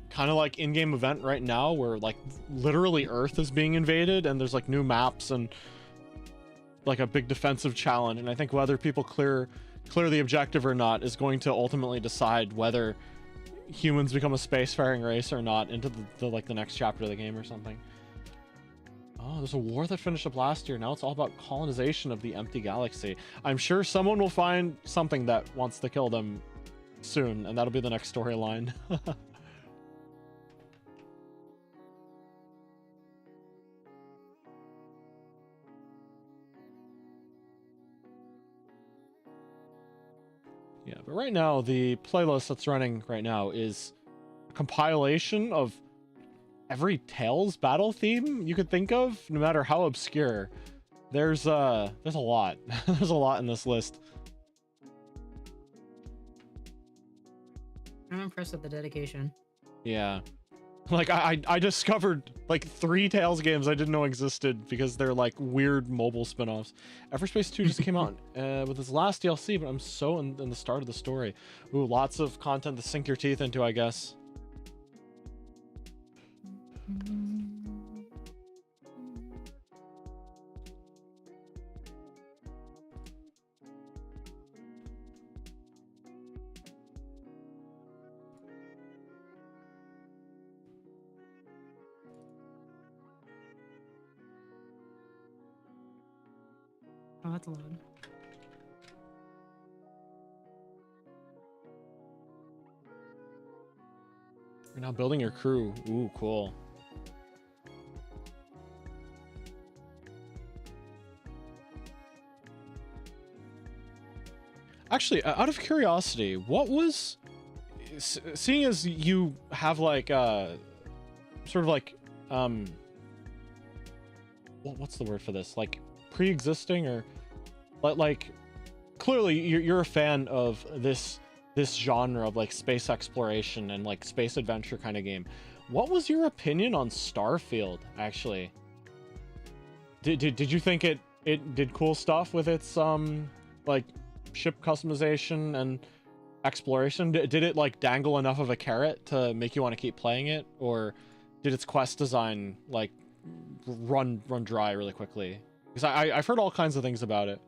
A: kind of, like, in-game event right now where, like, literally Earth is being invaded and there's, like, new maps and, like, a big defensive challenge. And I think whether people clear the objective or not is going to ultimately decide whether humans become a spacefaring race or not into the next chapter of the game or something. Oh, there's a war that finished up last year. Now it's all about colonization of the empty galaxy. I'm sure someone will find something that wants to kill them soon, and that'll be the next storyline. Yeah, but right now, the playlist that's running right now is a compilation of every Tales battle theme you could think of, no matter how obscure. There's a lot. There's a lot in this list.
C: I'm impressed with the dedication.
A: Yeah. Like I discovered like 3 Tales games I didn't know existed because they're like weird mobile spin-offs. Everspace 2 just came out with its last DLC, but I'm so in the start of the story. Ooh, lots of content to sink your teeth into, I guess.
C: Oh, that's a load.
A: You're now building your crew. Ooh, cool. Actually, out of curiosity, what was, seeing as you have like sort of like what's the word for this, like pre-existing, or like clearly you're a fan of this genre of like space exploration and like space adventure kind of game. What was your opinion on Starfield, actually? Did you think it did cool stuff with its like ship customization and exploration? Did it like dangle enough of a carrot to make you want to keep playing it, or did its quest design like run dry really quickly? Because I've heard all kinds of things about it.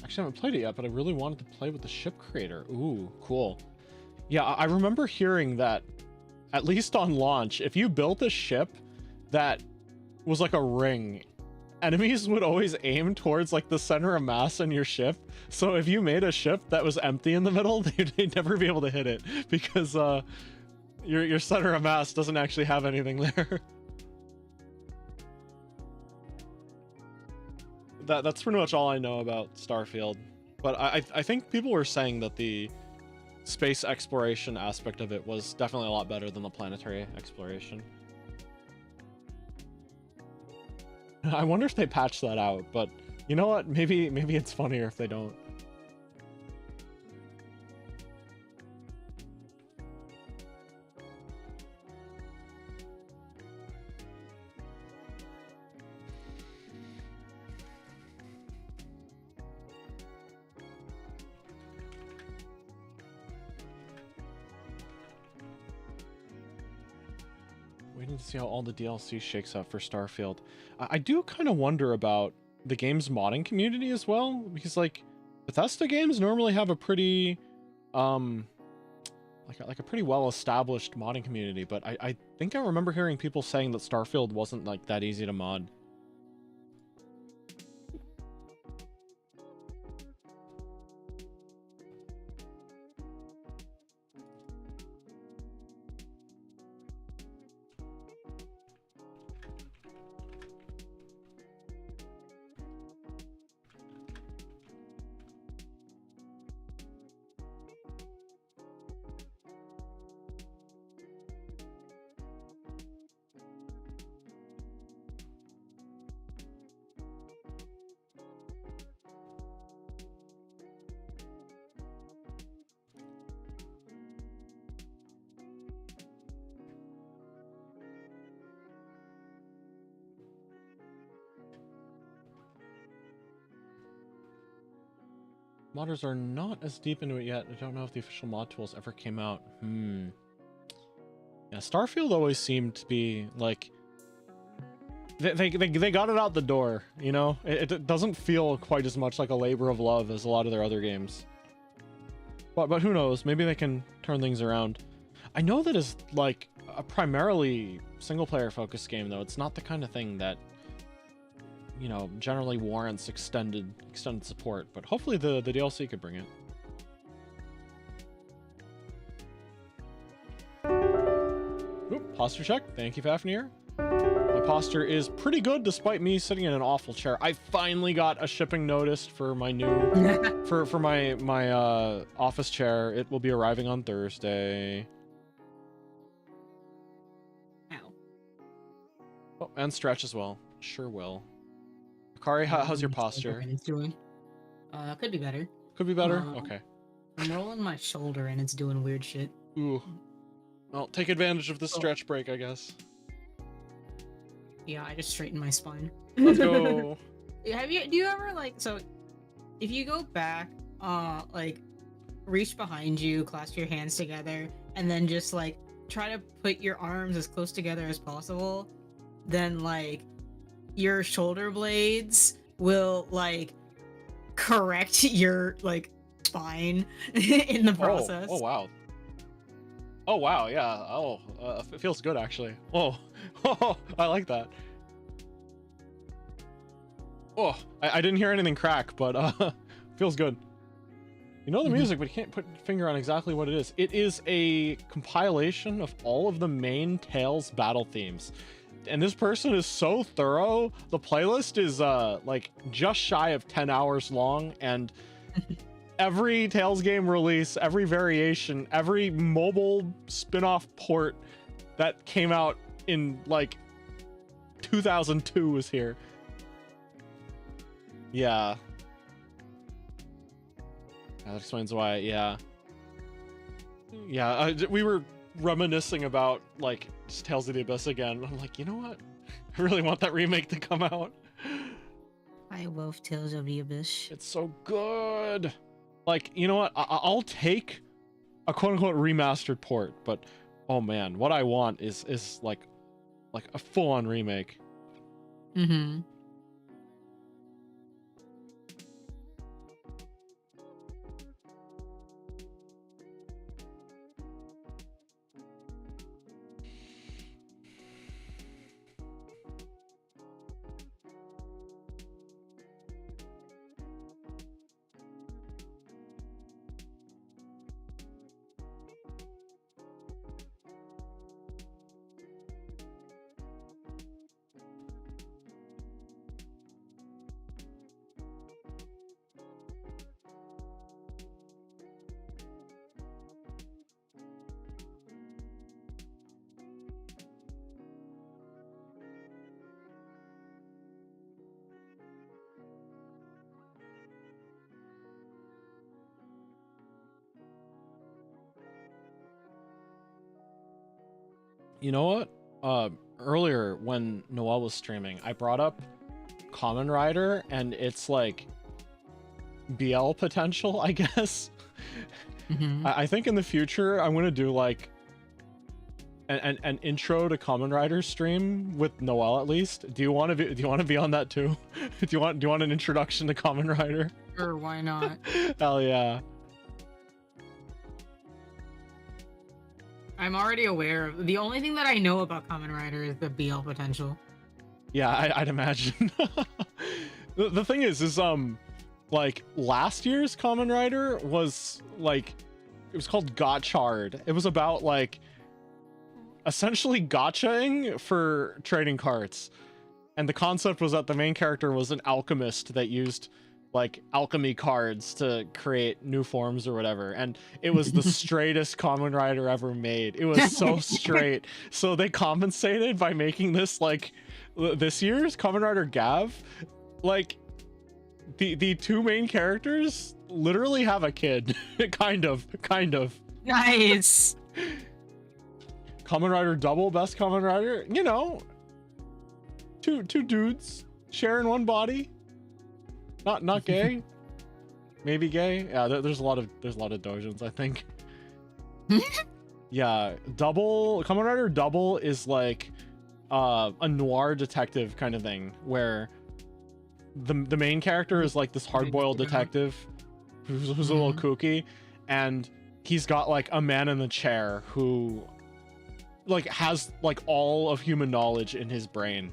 A: Actually, I haven't played it yet, but I really wanted to play with the ship creator. Ooh, cool. Yeah, I remember hearing that, at least on launch, if you built a ship that was like a ring, enemies would always aim towards like the center of mass in your ship. So if you made a ship that was empty in the middle, they'd never be able to hit it because your center of mass doesn't actually have anything there. That's pretty much all I know about Starfield. But I think people were saying that the space exploration aspect of it was definitely a lot better than the planetary exploration. I wonder if they patch that out, but you know what? Maybe it's funnier if they don't. Waiting to see how all the DLC shakes out for Starfield. I do kind of wonder about the game's modding community as well, because like Bethesda games normally have a pretty like a pretty well established modding community, but I think I remember hearing people saying that Starfield wasn't like that easy to mod. Modders are not as deep into it yet. I don't know if the official mod tools ever came out. Yeah, Starfield always seemed to be like they got it out the door, you know? It doesn't feel quite as much like a labor of love as a lot of their other games. But who knows? Maybe they can turn things around. I know that is like a primarily single player focused game though. It's not the kind of thing that, you know, generally warrants extended support, but hopefully the DLC could bring it. Oop, posture check. Thank you, Fafnir. My posture is pretty good despite me sitting in an awful chair. I finally got a shipping notice for my new for my office chair. It will be arriving on Thursday.
C: Ow.
A: Oh, and stretch as well. Sure will. Akari, how's your posture?
C: It's doing. Could be better.
A: Could be better? Okay.
C: I'm rolling my shoulder and it's doing weird shit.
A: Ooh. Well, take advantage of the stretch break, I guess.
C: Yeah, I just straightened my spine.
A: Let's go.
C: Do you ever like, so if you go back, like reach behind you, clasp your hands together, and then just like try to put your arms as close together as possible, then like your shoulder blades will like correct your like spine in the process.
A: Oh wow. Oh wow, yeah. Oh, it feels good actually. Oh, I like that. Oh, I didn't hear anything crack, but feels good. You know the music, but you can't put your finger on exactly what it is. It is a compilation of all of the main Tales battle themes. And this person is so thorough. The playlist is like just shy of 10 hours long, and every Tales game release, every variation, every mobile spin-off port that came out in like 2002 was here. Yeah. That explains why. Yeah. We were reminiscing about like just Tales of the Abyss again. I'm like, you know what? I really want that remake to come out.
C: I love Tales of the Abyss.
A: It's so good. Like, you know what? I'll take a quote-unquote remastered port, but oh man, what I want is like a full-on remake.
C: Mm-hmm.
A: You know what? Earlier when Noel was streaming, I brought up Kamen Rider and it's like BL potential, I guess.
C: Mm-hmm.
A: I think in the future I'm gonna do like an intro to Kamen Rider stream with Noel at least. Do you want to be on that too? do you want an introduction to Kamen Rider?
C: Sure, why not?
A: Hell yeah.
C: I'm already aware of the only thing that I know about Kamen Rider is the BL potential.
A: Yeah, I'd imagine. The thing is like last year's Kamen Rider was like, it was called Gotchard. It was about like essentially gotchaing for trading cards, and the concept was that the main character was an alchemist that used like alchemy cards to create new forms or whatever, and it was the straightest Kamen Rider ever made. It was so straight. So they compensated by making this like this year's Kamen Rider Gav, like the two main characters literally have a kid. kind of
C: Nice.
A: Kamen Rider Double, best Kamen Rider, you know, two dudes sharing one body. Not gay. Maybe gay. Yeah, there's a lot of dojins, I think. Yeah, Kamen Rider Double is like a noir detective kind of thing, where the main character is like this hard-boiled detective who's a little kooky, and he's got like a man in the chair who like has like all of human knowledge in his brain,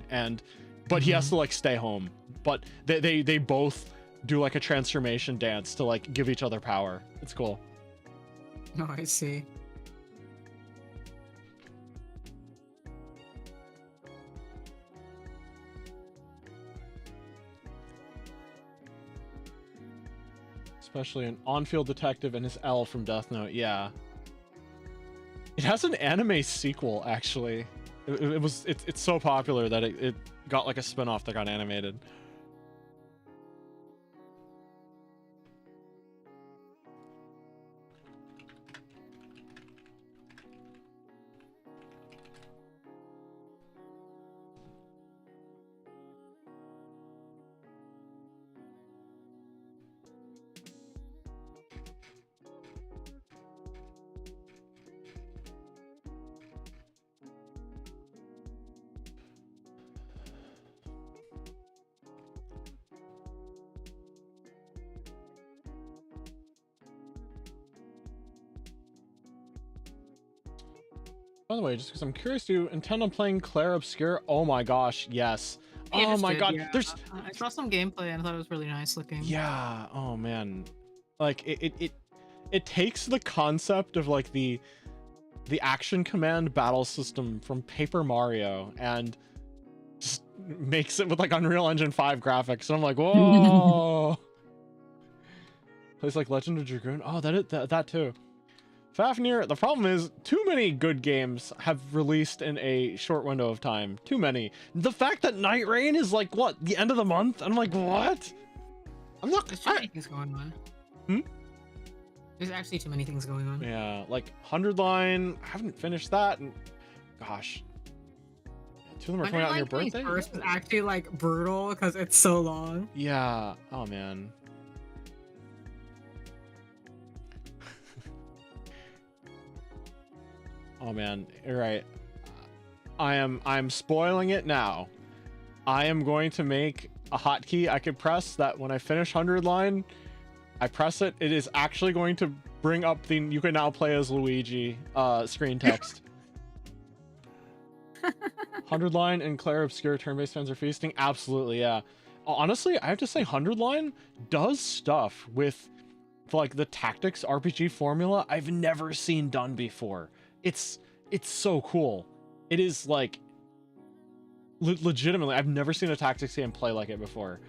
A: but he has to like stay home. But they both do like a transformation dance to like give each other power. It's cool.
C: Oh, I see.
A: especially an on-field detective and his L from Death Note. Yeah. It has an anime sequel, actually. It's so popular that it got like a spin-off that got animated. By the way, just because I'm curious, do you intend on playing Claire Obscure? Oh my gosh, yes. Oh my god,
C: yeah.
A: there's...
C: I saw some gameplay and I thought it was really nice looking.
A: Yeah, oh man. Like, it takes the concept of, like, the action command battle system from Paper Mario and just makes it with, like, Unreal Engine 5 graphics. And I'm like, whoa! Plays like Legend of Dragoon. Oh, that too. Fafnir, the problem is too many good games have released in a short window of time. Too many. The fact that Night Rain is like, what, the end of the month? I'm like, what? I'm not...
C: There's too many things going on.
A: Hmm?
C: There's actually too many things going on.
A: Yeah, like 100 Line, I haven't finished that, and gosh. Two of them are coming out on your birthday?
C: First is actually like brutal because it's so long.
A: Yeah, oh man. Oh man, you're right. I'm spoiling it now. I am going to make a hotkey I could press that when I finish 100 Line, I press it. It is actually going to bring up the "you can now play as Luigi" screen text. 100 Line and Claire Obscure turn-based fans are feasting. Absolutely, yeah. Honestly, I have to say 100 Line does stuff with like the tactics RPG formula I've never seen done before. It's so cool. It is like legitimately, I've never seen a tactics game play like it before,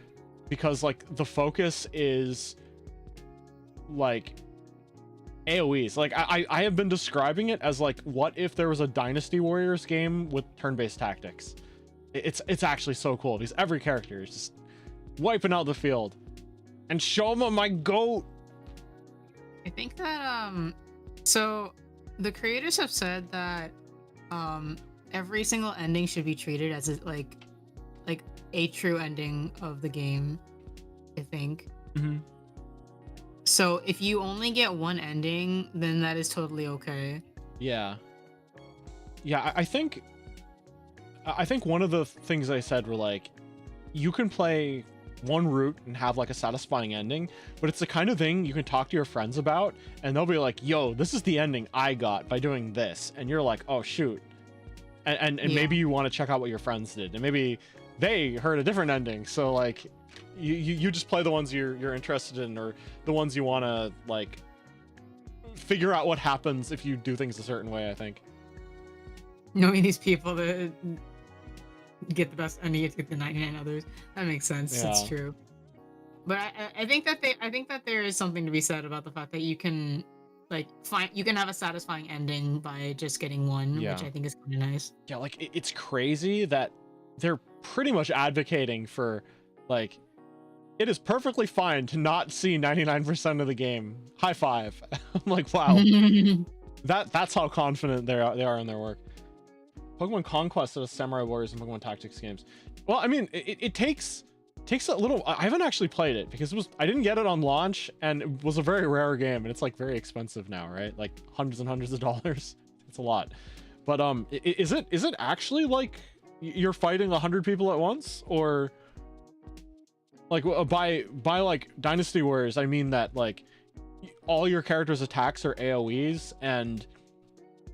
A: because like the focus is like AoEs. Like I have been describing it as like, what if there was a Dynasty Warriors game with turn-based tactics? It's actually so cool because every character is just wiping out the field. And Shoma, my goat.
C: I think that so the creators have said that every single ending should be treated as like a true ending of the game, I think.
A: Mm-hmm.
C: So if you only get one ending, then that is totally okay.
A: Yeah. Yeah, I think one of the things I said were like, you can play one route and have like a satisfying ending, but it's the kind of thing you can talk to your friends about and they'll be like, yo, this is the ending I got by doing this, and you're like, oh shoot, and yeah. Maybe you want to check out what your friends did, and maybe they heard a different ending, so like you just play the ones you're interested in, or the ones you want to like figure out what happens if you do things a certain way. I think
C: knowing these people that get the best ending, you get the 99 others. That makes sense.
A: Yeah.
C: It's true. But I think that there is something to be said about the fact that you can like you can have a satisfying ending by just getting one,
A: yeah.
C: Which I think is kind of nice.
A: Yeah, like it's crazy that they're pretty much advocating for like, it is perfectly fine to not see 99% of the game. High five. I'm like, wow. That's how confident they are in their work. Pokemon Conquest is Samurai Warriors and Pokemon Tactics games. Well, I mean, it takes a little... I haven't actually played it because I didn't get it on launch, and it was a very rare game, and it's like very expensive now, right? Like hundreds and hundreds of dollars. It's a lot. But is it actually like you're fighting 100 people at once, or like by like Dynasty Warriors, I mean that like all your characters' attacks are AoEs, and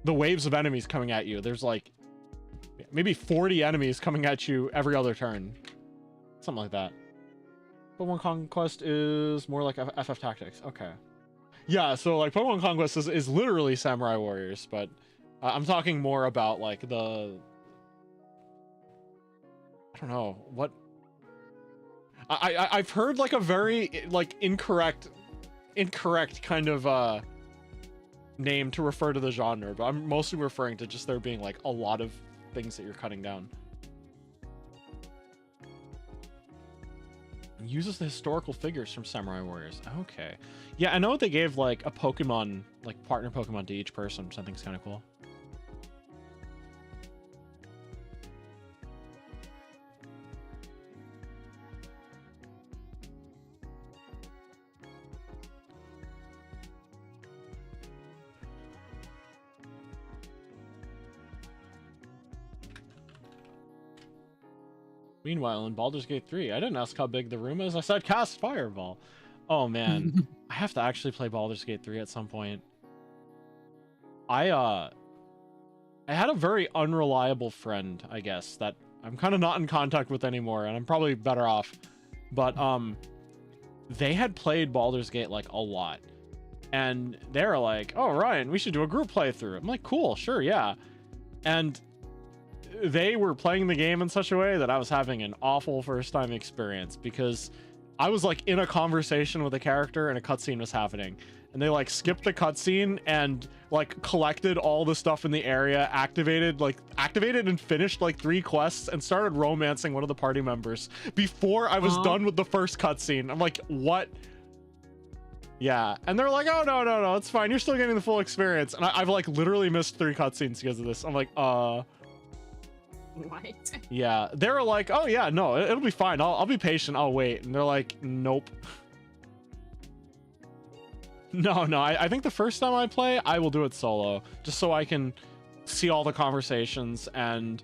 A: the waves of enemies coming at you, there's like maybe 40 enemies coming at you every other turn, something like that. Pokemon Conquest is more like FF Tactics. Okay, yeah, so like Pokemon Conquest is literally Samurai Warriors, but I'm talking more about like I don't know what I've heard like a very like incorrect incorrect kind of name to refer to the genre, but I'm mostly referring to just there being like a lot of things that you're cutting down. Uses the historical figures from Samurai Warriors. Okay. Yeah, I know they gave like a Pokemon, like partner Pokemon to each person, which I think is kind of cool. Meanwhile, in Baldur's Gate 3, I didn't ask how big the room is. I said cast Fireball. Oh man, I have to actually play Baldur's Gate 3 at some point. I had a very unreliable friend, I guess, that I'm kind of not in contact with anymore, and I'm probably better off. But they had played Baldur's Gate like a lot, and they were like, "Oh, Ryan, we should do a group playthrough." I'm like, "Cool, sure, yeah." And they were playing the game in such a way that I was having an awful first time experience, because I was like in a conversation with a character and a cutscene was happening, and they like skipped the cutscene and like collected all the stuff in the area, activated and finished like 3 quests and started romancing one of the party members before I was done with the first cutscene. I'm like, what? Yeah, and they're like, "Oh no, it's fine, you're still getting the full experience." And I've like literally missed 3 cutscenes because of this. I'm like,
C: What?
A: yeah, they were like, "Oh yeah, no, it'll be fine. I'll be patient. I'll wait." And they're like, "Nope." No, I think the first time I play, I will do it solo, just so I can see all the conversations and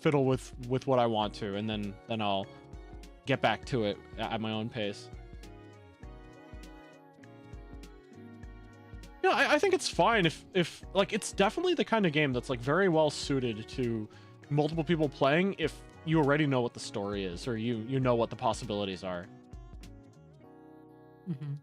A: fiddle with what I want to, and then I'll get back to it at my own pace. Yeah, I think it's fine if like, it's definitely the kind of game that's like very well suited to multiple people playing if you already know what the story is, or you know what the possibilities are.
C: Mm-hmm.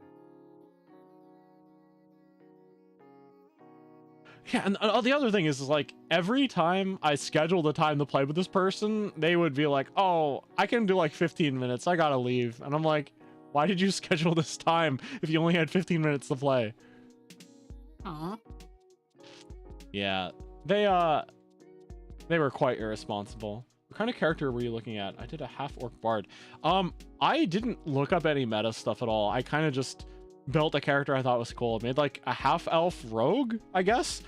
A: Yeah, and the other thing is like, every time I schedule the time to play with this person, they would be like, "Oh, I can do like 15 minutes. I gotta leave." And I'm like, why did you schedule this time if you only had 15 minutes to play?
C: Aw.
A: Yeah, they were quite irresponsible. What kind of character were you looking at? I did a half-orc bard. I didn't look up any meta stuff at all. I kind of just built a character I thought was cool. I made like a half-elf rogue, I guess.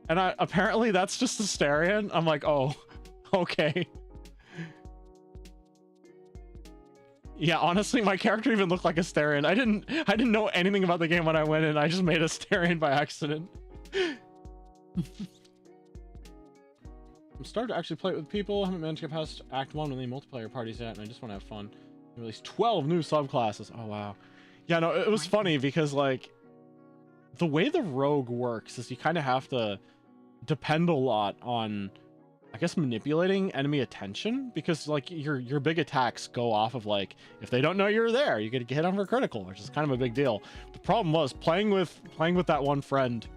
A: And apparently that's just Astarian. I'm like, oh, okay. Yeah, honestly, my character even looked like Astarian. I didn't know anything about the game when I went in. I just made Astarian by accident. I'm starting to actually play it with people. I haven't managed to get past Act 1 with any multiplayer parties yet, and I just want to have fun. They released 12 new subclasses. Oh, wow. Yeah, no, it was funny because, like, the way the rogue works is you kind of have to depend a lot on, I guess, manipulating enemy attention, because like your big attacks go off of like, if they don't know you're there, you get hit on for critical, which is kind of a big deal. The problem was playing with that one friend,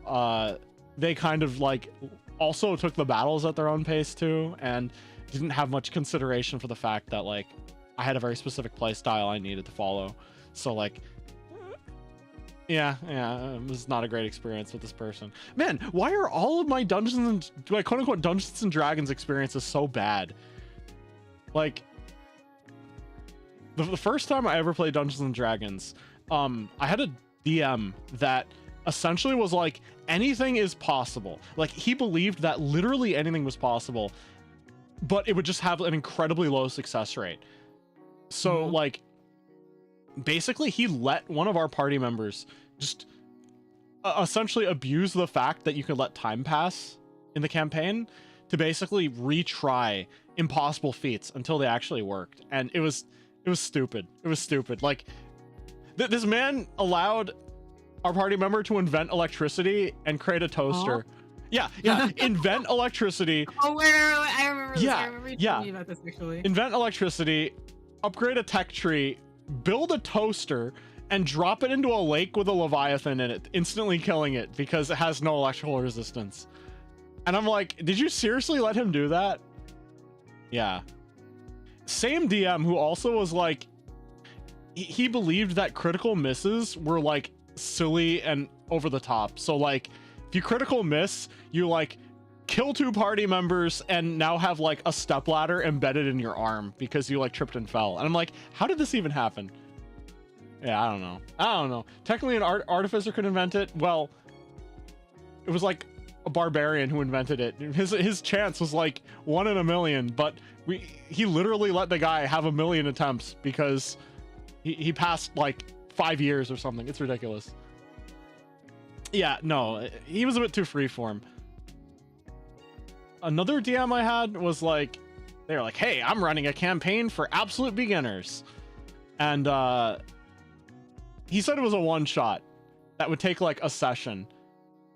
A: they kind of like also took the battles at their own pace too, and didn't have much consideration for the fact that like I had a very specific play style I needed to follow. So like, yeah, it was not a great experience with this person. Man, why are all of my Dungeons and my quote-unquote Dungeons and Dragons experiences so bad? Like, the first time I ever played Dungeons and Dragons, I had a DM that essentially was like, anything is possible. Like, he believed that literally anything was possible, but it would just have an incredibly low success rate. So, like, basically he let one of our party members just essentially abuse the fact that you could let time pass in the campaign to basically retry impossible feats until they actually worked. And it was stupid. It was stupid. Like, this man allowed our party member to invent electricity and create a toaster. Yeah, invent electricity.
C: Oh, wait, I remember this.
A: Yeah,
C: I remember you telling me about this, actually.
A: Invent electricity, upgrade a tech tree, build a toaster, and drop it into a lake with a leviathan in it, instantly killing it because it has no electrical resistance. And I'm like, did you seriously let him do that? Yeah. Same DM who also was like, he believed that critical misses were like silly and over the top. So like if you critical miss, you like kill 2 party members and now have like a stepladder embedded in your arm because you like tripped and fell. And I'm like, how did this even happen? Yeah, I don't know. Technically an artificer could invent it. Well, it was like a barbarian who invented it. His chance was like 1 in a million, but he literally let the guy have 1 million attempts because he passed like 5 years or something. It's ridiculous. Yeah, no, he was a bit too freeform. Another DM I had was like, they were like, hey, I'm running a campaign for absolute beginners. And he said it was a one-shot that would take like a session.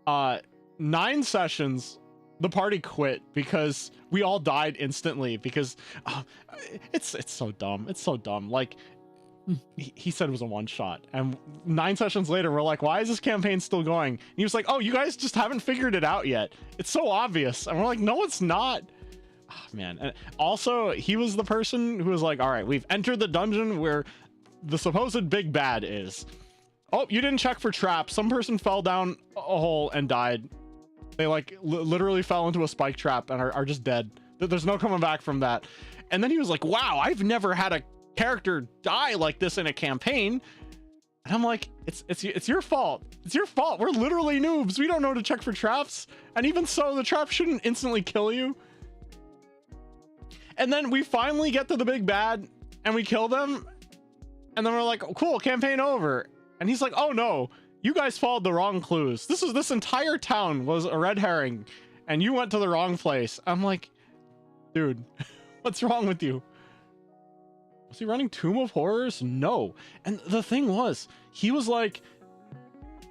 A: 9 sessions, the party quit because we all died instantly because it's so dumb. It's so dumb. Like, he said it was a one-shot, and 9 sessions later we're like, why is this campaign still going? And he was like, oh, you guys just haven't figured it out yet. It's so obvious. And we're like, no, it's not. Oh, man. And also, he was the person who was like, all right, we've entered the dungeon where the supposed big bad is. Oh, you didn't check for traps. Some person fell down a hole and died. They like literally fell into a spike trap and are just dead. There's no coming back from that. And then he was like, wow, I've never had a character die like this in a campaign. And I'm like, it's your fault. It's your fault. We're literally noobs. We don't know to check for traps. And even so, the trap shouldn't instantly kill you. And then we finally get to the big bad and we kill them. And then we're like, oh, cool, campaign over. And he's like, oh no, you guys followed the wrong clues. This entire town was a red herring and you went to the wrong place. I'm like, dude, what's wrong with you? Was he running Tomb of Horrors? No. And the thing was, he was like,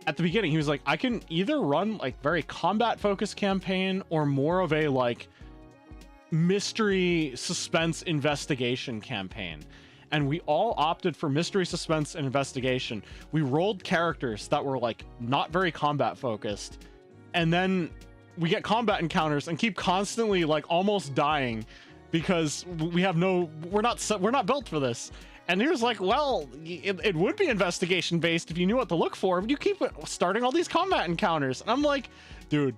A: at the beginning, he was like, I can either run like very combat focused campaign or more of a like mystery suspense investigation campaign. And we all opted for mystery suspense and investigation. We rolled characters that were like not very combat focused. And then we get combat encounters and keep constantly like almost dying because we're not built for this. And he was like, well, it would be investigation based if you knew what to look for, but you keep starting all these combat encounters. And I'm like, dude.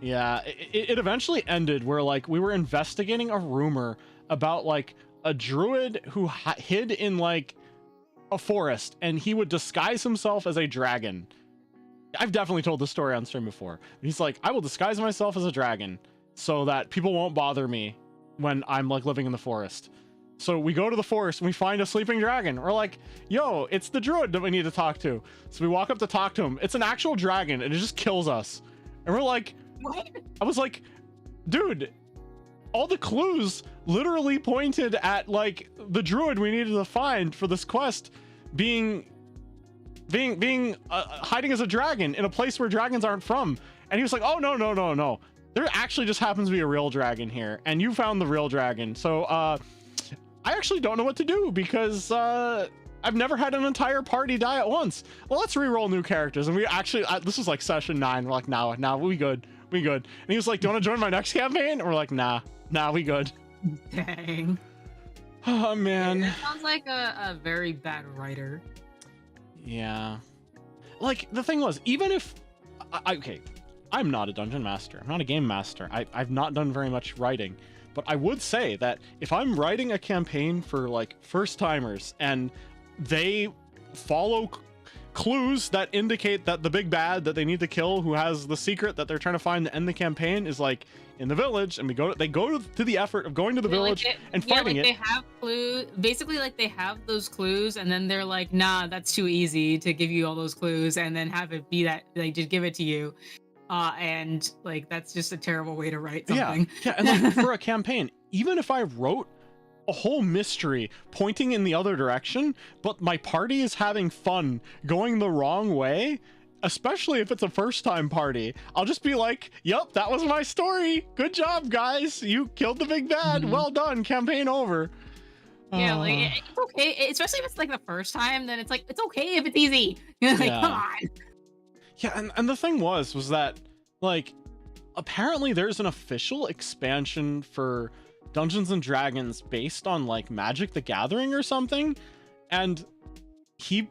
A: Yeah, it eventually ended where like we were investigating a rumor about like a druid who hid in like a forest and he would disguise himself as a dragon. I've definitely told this story on stream before. He's like, I will disguise myself as a dragon so that people won't bother me when I'm like living in the forest. So we go to the forest and we find a sleeping dragon. We're like, yo, it's the druid that we need to talk to. So we walk up to talk to him. It's an actual dragon and it just kills us. And we're like, what? I was like, dude, all the clues literally pointed at like the druid we needed to find for this quest being hiding as a dragon in a place where dragons aren't from. And he was like, oh no, there actually just happens to be a real dragon here and you found the real dragon. So I actually don't know what to do because I've never had an entire party die at once. Well, let's re-roll new characters. And we actually this was like session 9. We're like, nah, we good. And he was like, do you want to join my next campaign? And we're like, nah, we good.
C: Dang.
A: Oh man,
C: that sounds like a very bad writer.
A: Yeah, like the thing was, even if okay, I'm not a dungeon master, I'm not a game master, I've not done very much writing, but I would say that if I'm writing a campaign for like first timers and they follow clues that indicate that the big bad that they need to kill, who has the secret that they're trying to find to end the campaign, is like in the village, and they go to the effort of going to the village and fighting it.
C: They have clues, basically, like they have those clues, and then they're like, nah, that's too easy to give you all those clues, and then have it be that they just give it to you. And like that's just a terrible way to write something.
A: Yeah, and like for a campaign, even if I wrote a whole mystery pointing in the other direction, but my party is having fun going the wrong way, especially if it's a first time party, I'll just be like, yep, that was my story. Good job, guys. You killed the big bad. Well done. Campaign over.
C: Yeah, like it's okay, especially if it's like the first time, then it's like, it's okay if it's easy. Like,
A: yeah.
C: Come on.
A: Yeah, and the thing was that like apparently there's an official expansion for Dungeons and Dragons based on like Magic the Gathering or something, and he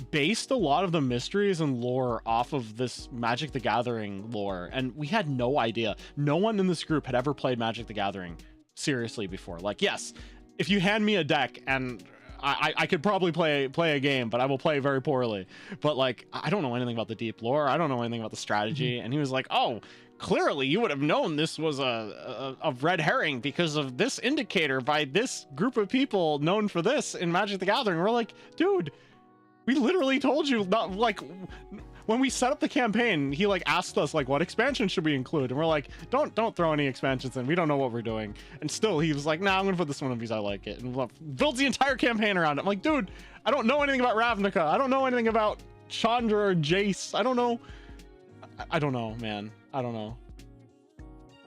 A: based a lot of the mysteries and lore off of this Magic the Gathering lore, and we had no idea. No one in this group had ever played Magic the Gathering seriously before. Like, yes, if you hand me a deck and I could probably play a game, but I will play very poorly. But like, I don't know anything about the deep lore. I don't know anything about the strategy. And he was like, oh, clearly you would have known this was a red herring because of this indicator by this group of people known for this in Magic the Gathering. We're like, dude, we literally told you, not like when we set up the campaign, he like asked us like, what expansion should we include? And we're like, don't throw any expansions in. We don't know what we're doing. And still he was like, nah, I'm gonna put this one in because I like it, and builds the entire campaign around it. I'm like, dude, I don't know anything about Ravnica. I don't know anything about Chandra or Jace. I don't know, man. I don't know.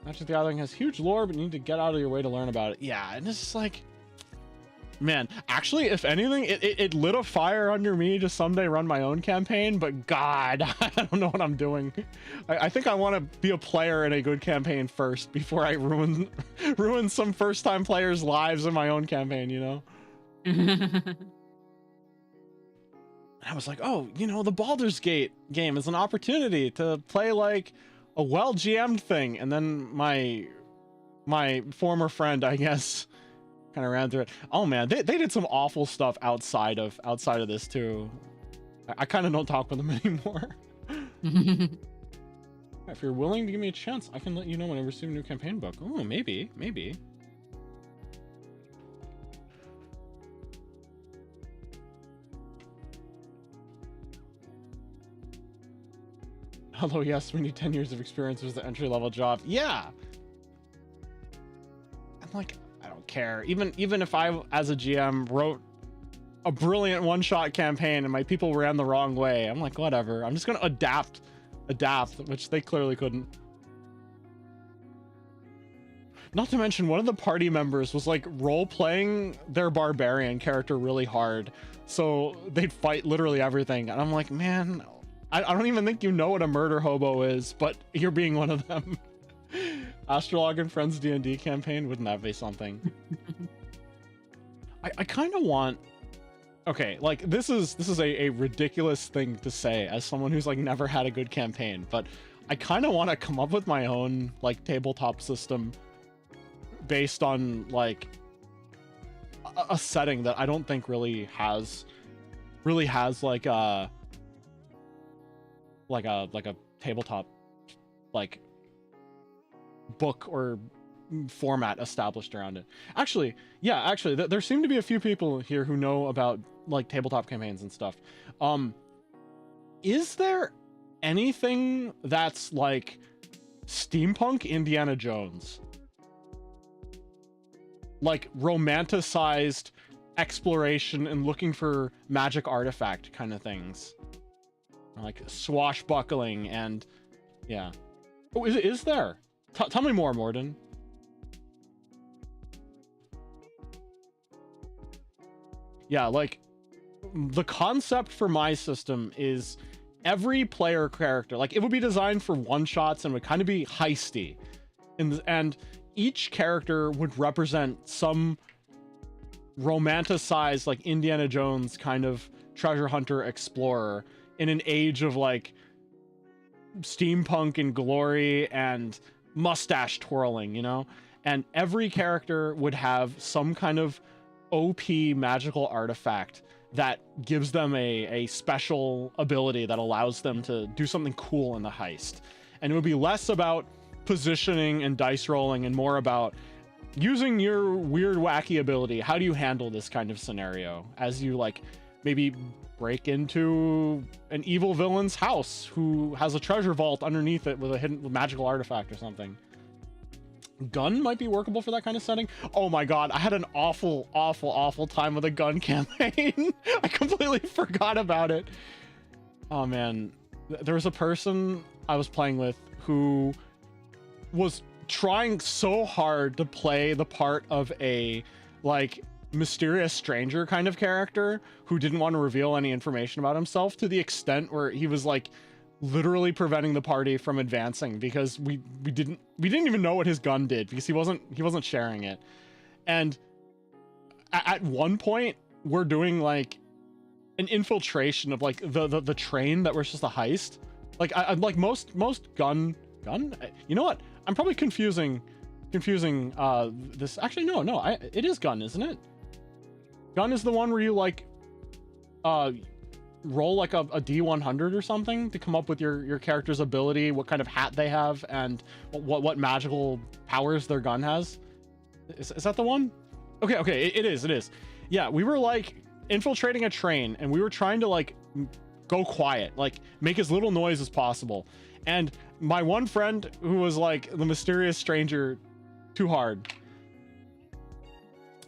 A: Magic the Gathering has huge lore, but you need to get out of your way to learn about it. Yeah, and it's just like, man, actually, if anything, it lit a fire under me to someday run my own campaign, but God, I don't know what I'm doing. I think I want to be a player in a good campaign first before I ruin some first-time players' lives in my own campaign, you know? I was like, oh, you know, the Baldur's Gate game is an opportunity to play like a well-GM'd thing, and then my former friend, I guess, kind of ran through it. Oh man, they did some awful stuff outside of this too. I kind of don't talk with them anymore. If you're willing to give me a chance, I can let you know when I receive a new campaign book. Oh, maybe. Although yes, we need 10 years of experience as the entry-level job. Yeah. I'm like, I don't care. Even if I, as a GM, wrote a brilliant one-shot campaign and my people ran the wrong way, I'm like, whatever. I'm just gonna adapt, which they clearly couldn't. Not to mention, one of the party members was like role-playing their barbarian character really hard, so they'd fight literally everything. And I'm like, man, I don't even think you know what a murder hobo is, but you're being one of them. Astralog and Friends D&D campaign, wouldn't that be something? I kind of want, okay, like this is a ridiculous thing to say as someone who's like never had a good campaign, but I kind of want to come up with my own like tabletop system based on like a setting that I don't think really has like a tabletop like book or format established around it. Actually, there seem to be a few people here who know about like tabletop campaigns and stuff. Is there anything that's like steampunk Indiana Jones, like romanticized exploration and looking for magic artifact kind of things, like swashbuckling? And yeah, oh, is there? Tell me more, Morden. Yeah, like the concept for my system is every player character, like it would be designed for one shots and would kind of be heisty, and each character would represent some romanticized like Indiana Jones kind of treasure hunter explorer in an age of like steampunk and glory and mustache twirling, you know? And every character would have some kind of OP magical artifact that gives them a special ability that allows them to do something cool in the heist. And it would be less about positioning and dice rolling and more about using your weird wacky ability. How do you handle this kind of scenario as you like maybe break into an evil villain's house who has a treasure vault underneath it with a hidden magical artifact or something? Gun might be workable for that kind of setting. Oh my god, I had an awful time with a gun campaign. I completely forgot about it. Oh man, there was a person I was playing with who was trying so hard to play the part of a like mysterious stranger kind of character who didn't want to reveal any information about himself, to the extent where he was like literally preventing the party from advancing because we didn't even know what his gun did because he wasn't sharing it. And at one point we're doing like an infiltration of like the train that was just a heist. Like I like most gun, you know what, I'm probably confusing this. Actually no, it is gun, isn't it? Gun is the one where you like roll like a D100 or something to come up with your character's ability, what kind of hat they have, and what magical powers their gun has. Is that the one? Okay, it is. Yeah, we were like infiltrating a train and we were trying to like go quiet, like make as little noise as possible. And my one friend, who was like the mysterious stranger too hard,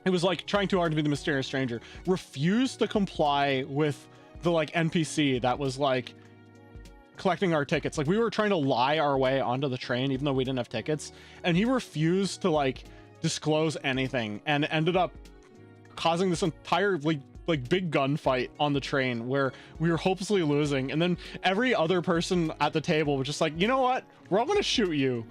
A: it was like trying too hard to be the mysterious stranger, refused to comply with the like NPC that was like collecting our tickets. Like we were trying to lie our way onto the train even though we didn't have tickets, and he refused to like disclose anything and ended up causing this entire like big gunfight on the train where we were hopelessly losing. And then every other person at the table was just like, you know what, we're all gonna shoot you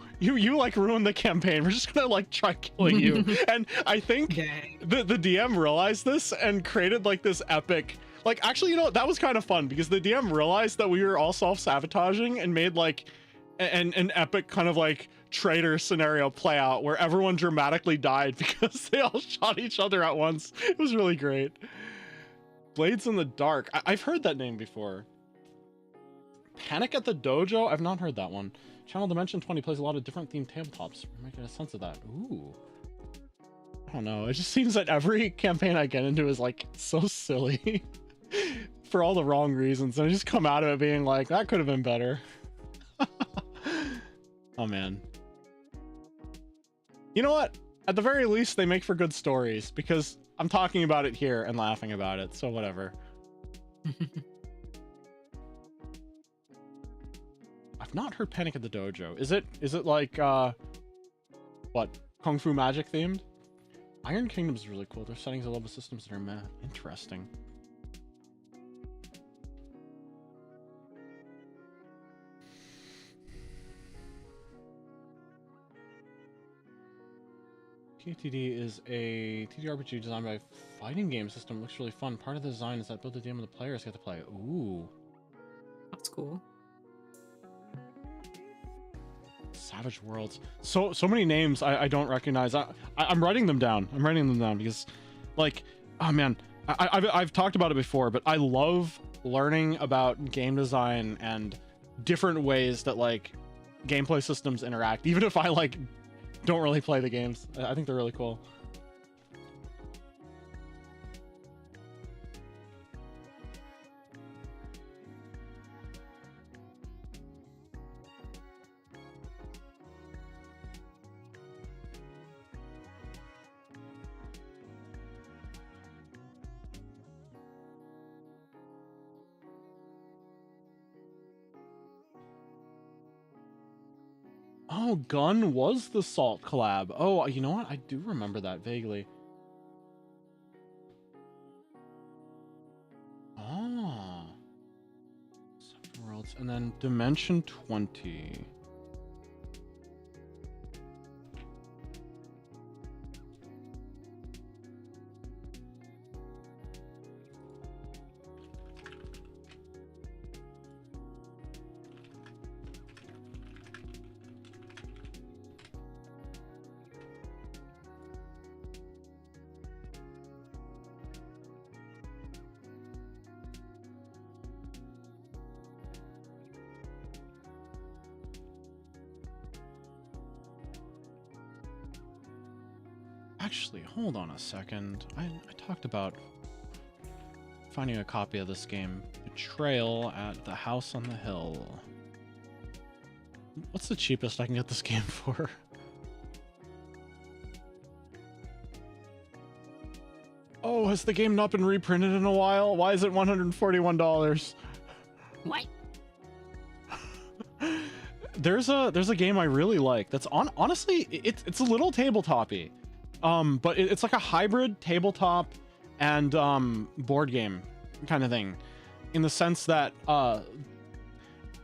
A: like ruined the campaign, we're just gonna like try killing you. And I think the DM realized this and created like this epic, like, actually, you know, that was kind of fun because the DM realized that we were all self-sabotaging and made like an epic kind of like traitor scenario play out where everyone dramatically died because they all shot each other at once. It was really great. Blades in the Dark. I've heard that name before. Panic at the Dojo? I've not heard that one. Channel Dimension 20 plays a lot of different themed tabletops. I'm making a sense of that. Ooh. I don't know. It just seems that every campaign I get into is like so silly for all the wrong reasons. And I just come out of it being like, that could have been better. Oh man. You know what? At the very least, they make for good stories because I'm talking about it here and laughing about it, so whatever. I've not heard Panic at the Dojo. Is it like what, Kung Fu Magic themed? Iron Kingdom is really cool. Their settings, I love the systems that are meh. Interesting. TTD is a TTRPG designed by fighting game system. It looks really fun. Part of the design is that both the DM and the players get to play. Ooh.
C: That's cool.
A: Savage Worlds. So many names I don't recognize. I'm writing them down. I'm writing them down because, like, oh man, I've talked about it before, but I love learning about game design and different ways that like gameplay systems interact, even if I like don't really play the games. I think they're really cool. Oh, Gun was the Salt collab. Oh, you know what? I do remember that vaguely. Ah. Seven Worlds. And then Dimension 20. Actually, hold on a second. I talked about finding a copy of this game, Betrayal at the House on the Hill. What's the cheapest I can get this game for? Oh, has the game not been reprinted in a while? Why is it $141?
C: What?
A: There's a game I really like that's honestly it's a little tabletop-y. But it's like a hybrid tabletop and board game kind of thing, in the sense that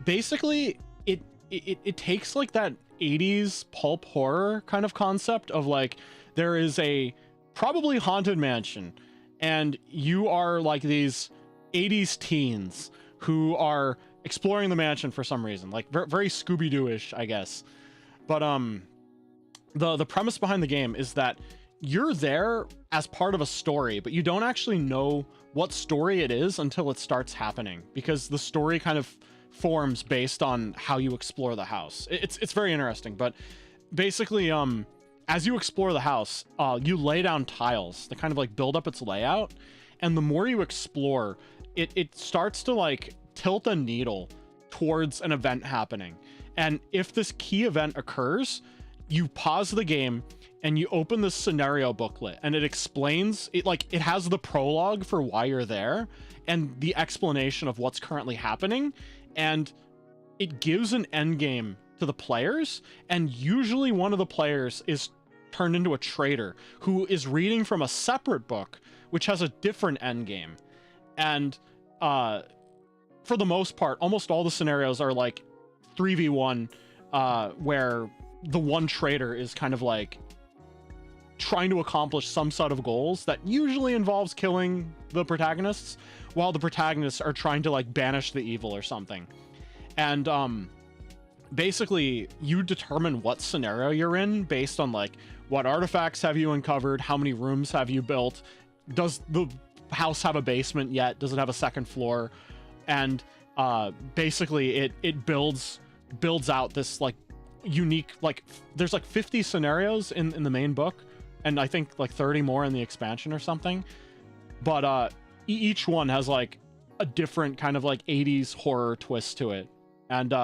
A: basically it takes like that 80s pulp horror kind of concept of like there is a probably haunted mansion and you are like these 80s teens who are exploring the mansion for some reason, like very Scooby-Doo-ish, I guess. But the premise behind the game is that you're there as part of a story, but you don't actually know what story it is until it starts happening, because the story kind of forms based on how you explore the house. It's very interesting, but basically as you explore the house, you lay down tiles that kind of like build up its layout, and the more you explore, it starts to like tilt a needle towards an event happening. And if this key event occurs, you pause the game and you open the scenario booklet, and it explains it, like it has the prologue for why you're there and the explanation of what's currently happening, and it gives an end game to the players. And usually one of the players is turned into a traitor who is reading from a separate book which has a different end game. And for the most part, almost all the scenarios are like 3v1, where the one traitor is kind of like trying to accomplish some set of goals that usually involves killing the protagonists, while the protagonists are trying to like banish the evil or something. And basically you determine what scenario you're in based on like what artifacts have you uncovered, how many rooms have you built, does the house have a basement yet, does it have a second floor, and basically it builds out this like unique, like there's like 50 scenarios in the main book, and I think like 30 more in the expansion or something, but each one has like a different kind of like 80s horror twist to it, and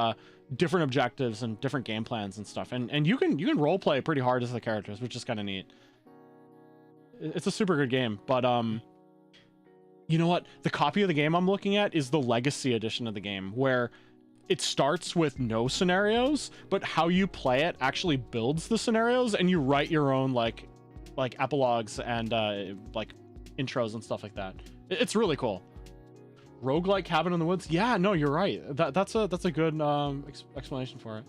A: different objectives and different game plans and stuff, and you can role play pretty hard as the characters, which is kind of neat. It's a super good game. But you know what, the copy of the game I'm looking at is the legacy edition of the game, where it starts with no scenarios, but how you play it actually builds the scenarios, and you write your own like epilogues and like intros and stuff like that. It's really cool. Roguelike Cabin in the Woods. Yeah, no, you're right. That's a good explanation for it.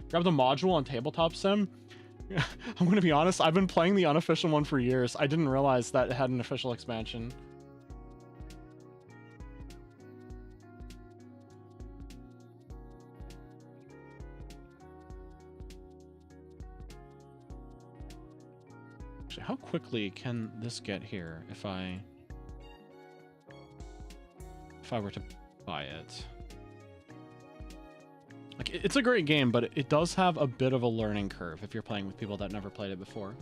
A: Grab the module on Tabletop Sim. I'm gonna be honest, I've been playing the unofficial one for years. I didn't realize that it had an official expansion. Actually, how quickly can this get here if I were to buy it? Like, it's a great game, but it does have a bit of a learning curve if you're playing with people that never played it before.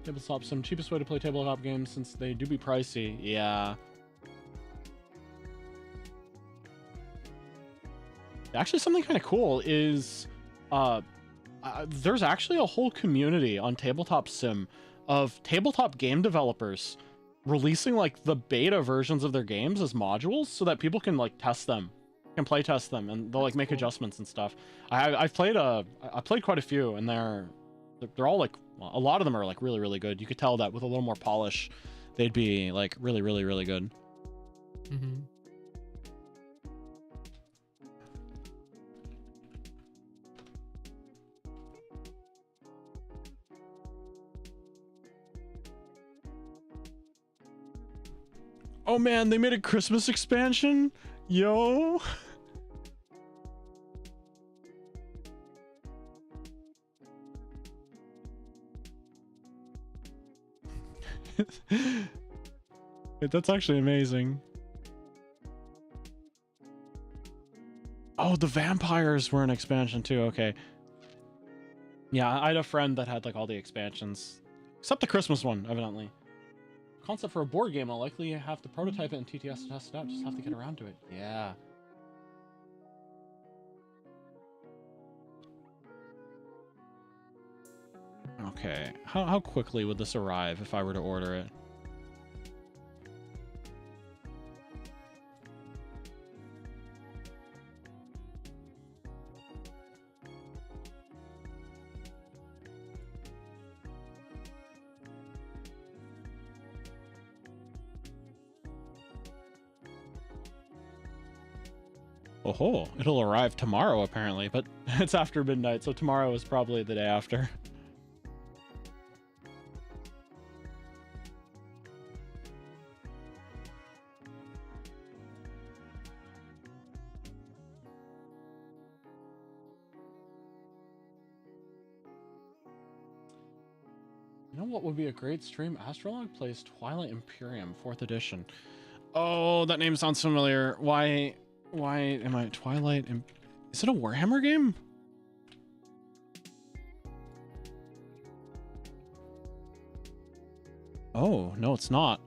A: Tabletop Sim, cheapest way to play tabletop games since they do be pricey. Yeah. Actually, something kind of cool is there's actually a whole community on Tabletop Sim of tabletop game developers releasing like the beta versions of their games as modules so that people can like test them, can play test them, and they'll like make adjustments and stuff. I played quite a few, and they're all like, well, a lot of them are like really good. You could tell that with a little more polish they'd be like really good.
C: Mm-hmm.
A: Oh man, they made a Christmas expansion? Yo! That's actually amazing. Oh, the vampires were an expansion too, okay. Yeah, I had a friend that had like all the expansions. Except the Christmas one, evidently. Concept for a board game, I'll likely have to prototype it in TTS to test it out. Just have to get around to it. Yeah. Okay. How quickly would this arrive if I were to order it? Oh, it'll arrive tomorrow apparently, but it's after midnight, so tomorrow is probably the day after. You know what would be a great stream? AstraLog plays Twilight Imperium 4th edition. Oh, that name sounds familiar. Why am I Twilight? Is it a Warhammer game? Oh, no, it's not.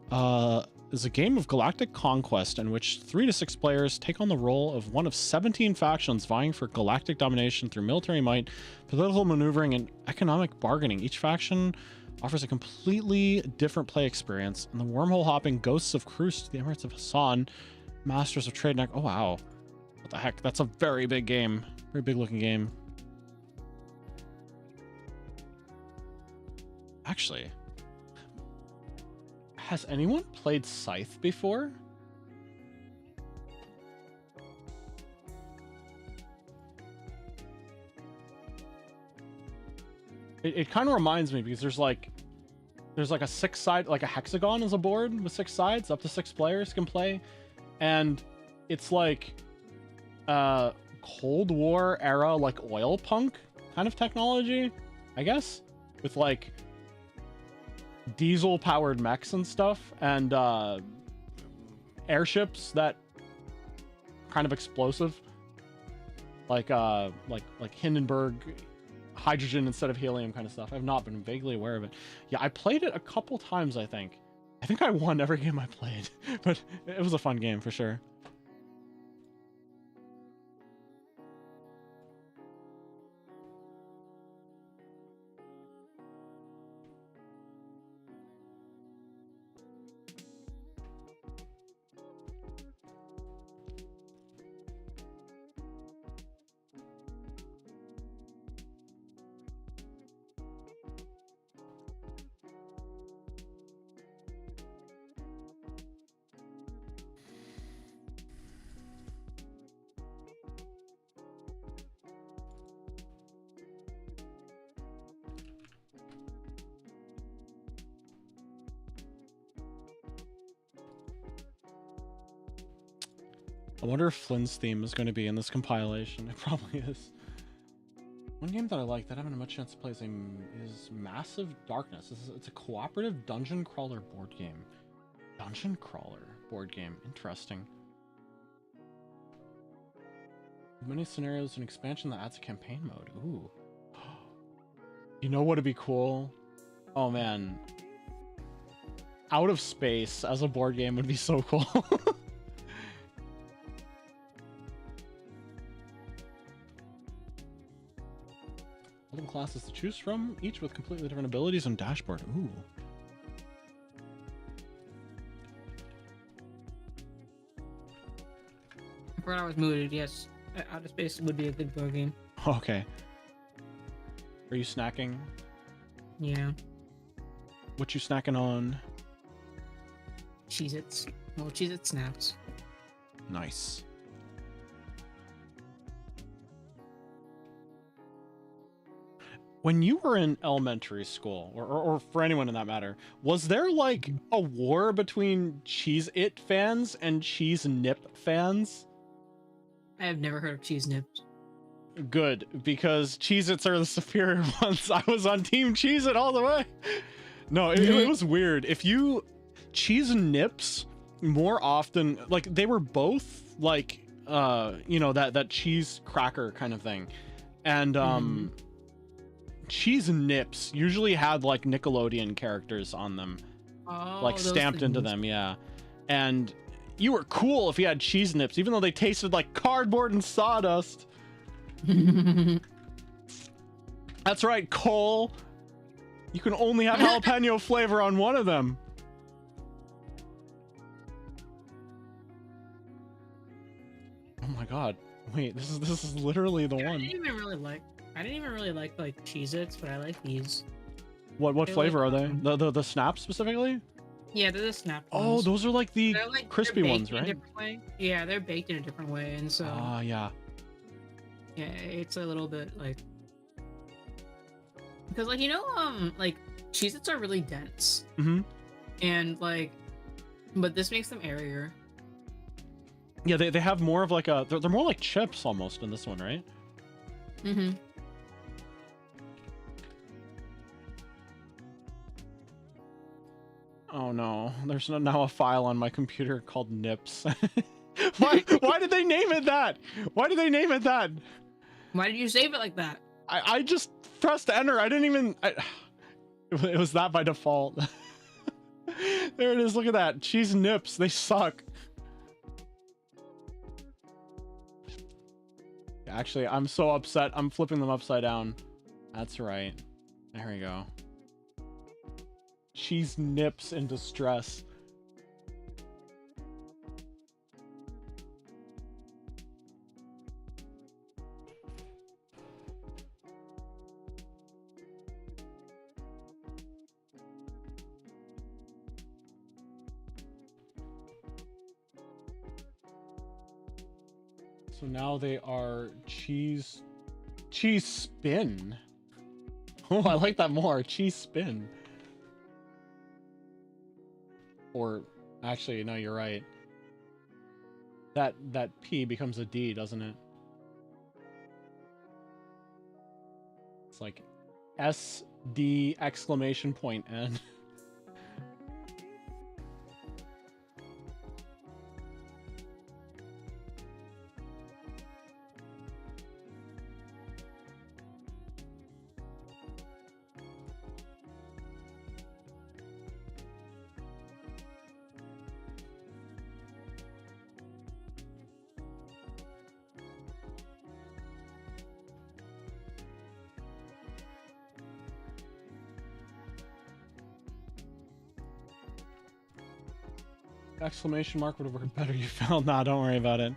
A: It's a game of galactic conquest in which 3 to 6 players take on the role of one of 17 factions vying for galactic domination through military might, political maneuvering, and economic bargaining. Each faction offers a completely different play experience, and the wormhole hopping ghosts of Cruz to the Emirates of Hassan, masters of trade. Oh wow, what the heck? That's a very big game, very big looking game. Actually, has anyone played Scythe before? It kind of reminds me because there's like a 6-side, like a hexagon is a board with 6 sides, up to 6 players can play, and it's like Cold War era like oil punk kind of technology, I guess, with like diesel powered mechs and stuff, and airships that kind of explosive, like Hindenburg hydrogen instead of helium kind of stuff. I've not been vaguely aware of it. Yeah, I played it a couple times, I think I won every game I played, but it was a fun game for sure. I wonder if Flynn's theme is going to be in this compilation. It probably is. One game that I like that I haven't had much chance to play is Massive Darkness. It's a cooperative dungeon crawler board game. Dungeon crawler board game. Interesting. Many scenarios and expansion that adds a campaign mode. Ooh. You know what would be cool? Oh man. Out of Space as a board game would be so cool. Multiple classes to choose from, each with completely different abilities and dashboard. Ooh.
C: I forgot I was muted. Yes, Out of Space would be a good board game.
A: Okay. Are you snacking?
C: Yeah.
A: What you snacking on?
C: Cheez-Its. Well, Cheez-It snaps.
A: Nice. When you were in elementary school, or for anyone in that matter, was there like a war between Cheez-It fans and Cheese Nip fans?
C: I have never heard of Cheese Nips.
A: Good, because Cheez-Its are the superior ones. I was on Team Cheez-It all the way. No, it was weird. If you... Cheese Nips, more often, like, they were both, like, you know, that cheese cracker kind of thing. And, Cheese Nips usually had, like, Nickelodeon characters on them.
C: Oh,
A: like, stamped into them, yeah. And you were cool if you had Cheese Nips, even though they tasted like cardboard and sawdust. That's right, Cole. You can only have jalapeno flavor on one of them. Oh my god. Wait, this is literally the one.
C: I didn't even really like Cheez-Its, but I like these.
A: What
C: They're
A: flavor
C: like,
A: are they? The Snap specifically?
C: Yeah, they're the snap
A: Oh,
C: ones.
A: those are like the
C: They're like
A: crispy
C: they're
A: ones,
C: baked in a
A: right?
C: different way. Yeah, they're baked in a different way, and so
A: Ah, yeah.
C: yeah, it's a little bit like because like like Cheez-Its are really dense
A: Mm-hmm.
C: and like, but this makes them airier.
A: Yeah, they have more of like a they're more like chips almost in this one, right?
C: Mm-hmm.
A: Oh no, there's now a file on my computer called nips. Why did they name it that? Why did they name it that?
C: Why did you save it like that?
A: I just pressed enter. I didn't even it was that by default. There it is. Look at that. Cheese nips. They suck. Actually, I'm so upset. I'm flipping them upside down. That's right. There we go. Cheese nips in distress. So now they are cheese spin. Oh, I like that more. Cheese spin. Or actually, no, you're right. That P becomes a D, doesn't it? It's like SD exclamation point N. Exclamation mark would have worked better. You found. Nah, don't worry about it.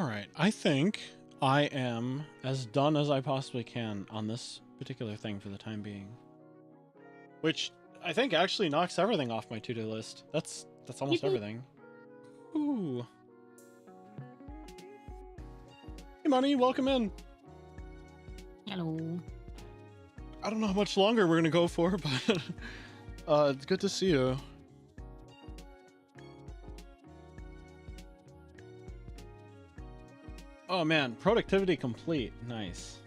A: All right, I think I am as done as I possibly can on this particular thing for the time being. Which I think actually knocks everything off my to-do list. That's almost everything. Ooh. Hey, Money, welcome in.
C: Hello.
A: I don't know how much longer we're gonna go for, but it's good to see you. Oh man, productivity complete. Nice.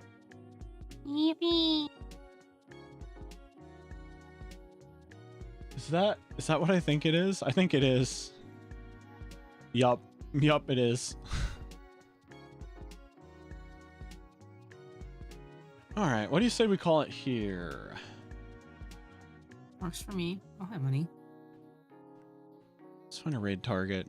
C: Yippee.
A: Is that what I think it is? I think it is. Yup, it is. All right, what do you say we call it here?
C: Works for me. I'll have money.
A: Let's find a raid target.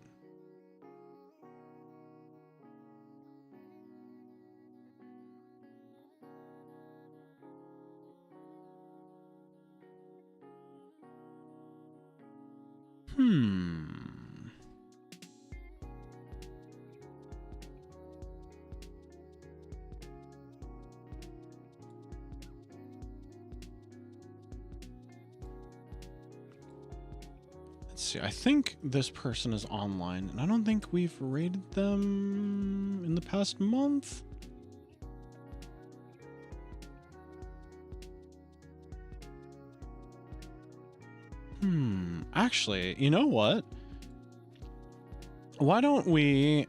A: Let's see. I think this person is online, and I don't think we've raided them in the past month. Actually, you know what? Why don't we...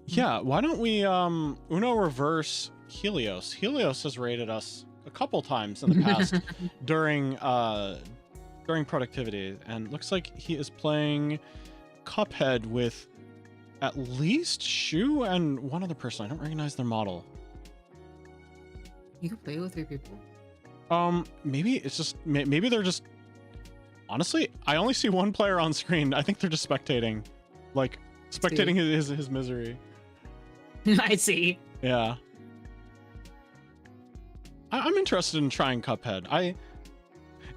A: Yeah, why don't we Uno reverse Helios? Helios has raided us a couple times in the past during productivity, and looks like he is playing Cuphead with at least Shu and one other person. I don't recognize their model.
C: You can play with 3 people.
A: Maybe it's just maybe they're just... Honestly, I only see one player on screen. I think they're just spectating. Like, spectating his misery.
C: I see.
A: Yeah. I'm interested in trying Cuphead.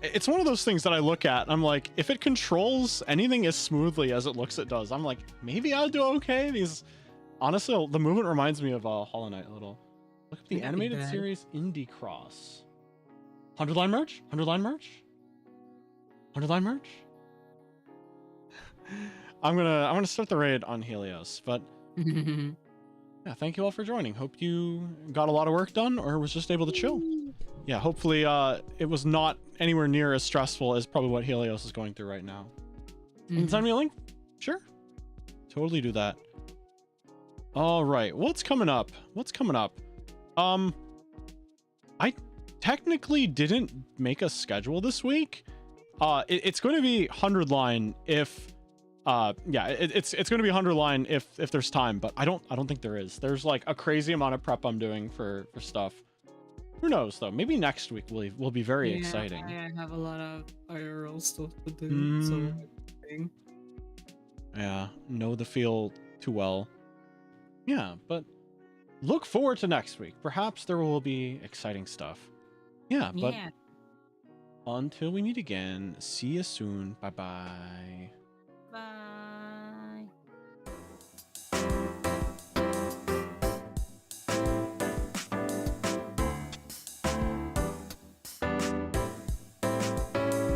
A: It's one of those things that I look at, and I'm like, if it controls anything as smoothly as it looks it does, I'm like, maybe I'll do okay. Honestly, the movement reminds me of Hollow Knight a little. Look up the animated series Indie Cross. 100-line merch? 100-line merch? 100-line merch? I'm gonna start the raid on Helios, but yeah, thank you all for joining. Hope you got a lot of work done or was just able to chill. Yeah, hopefully it was not anywhere near as stressful as probably what Helios is going through right now. Send me a link? Sure. Totally do that. All right, what's coming up? I technically didn't make a schedule this week. It's going to be 100-line if it's going to be 100-line if there's time, but I don't think there is. There's like a crazy amount of prep I'm doing for stuff. Who knows though? Maybe next week will be very exciting.
C: I have a lot of IRL stuff to do.
A: Yeah, know the feel too well. Yeah, but look forward to next week. Perhaps there will be exciting stuff. Yeah, but until we meet again, see you soon. Bye-bye.
C: Bye.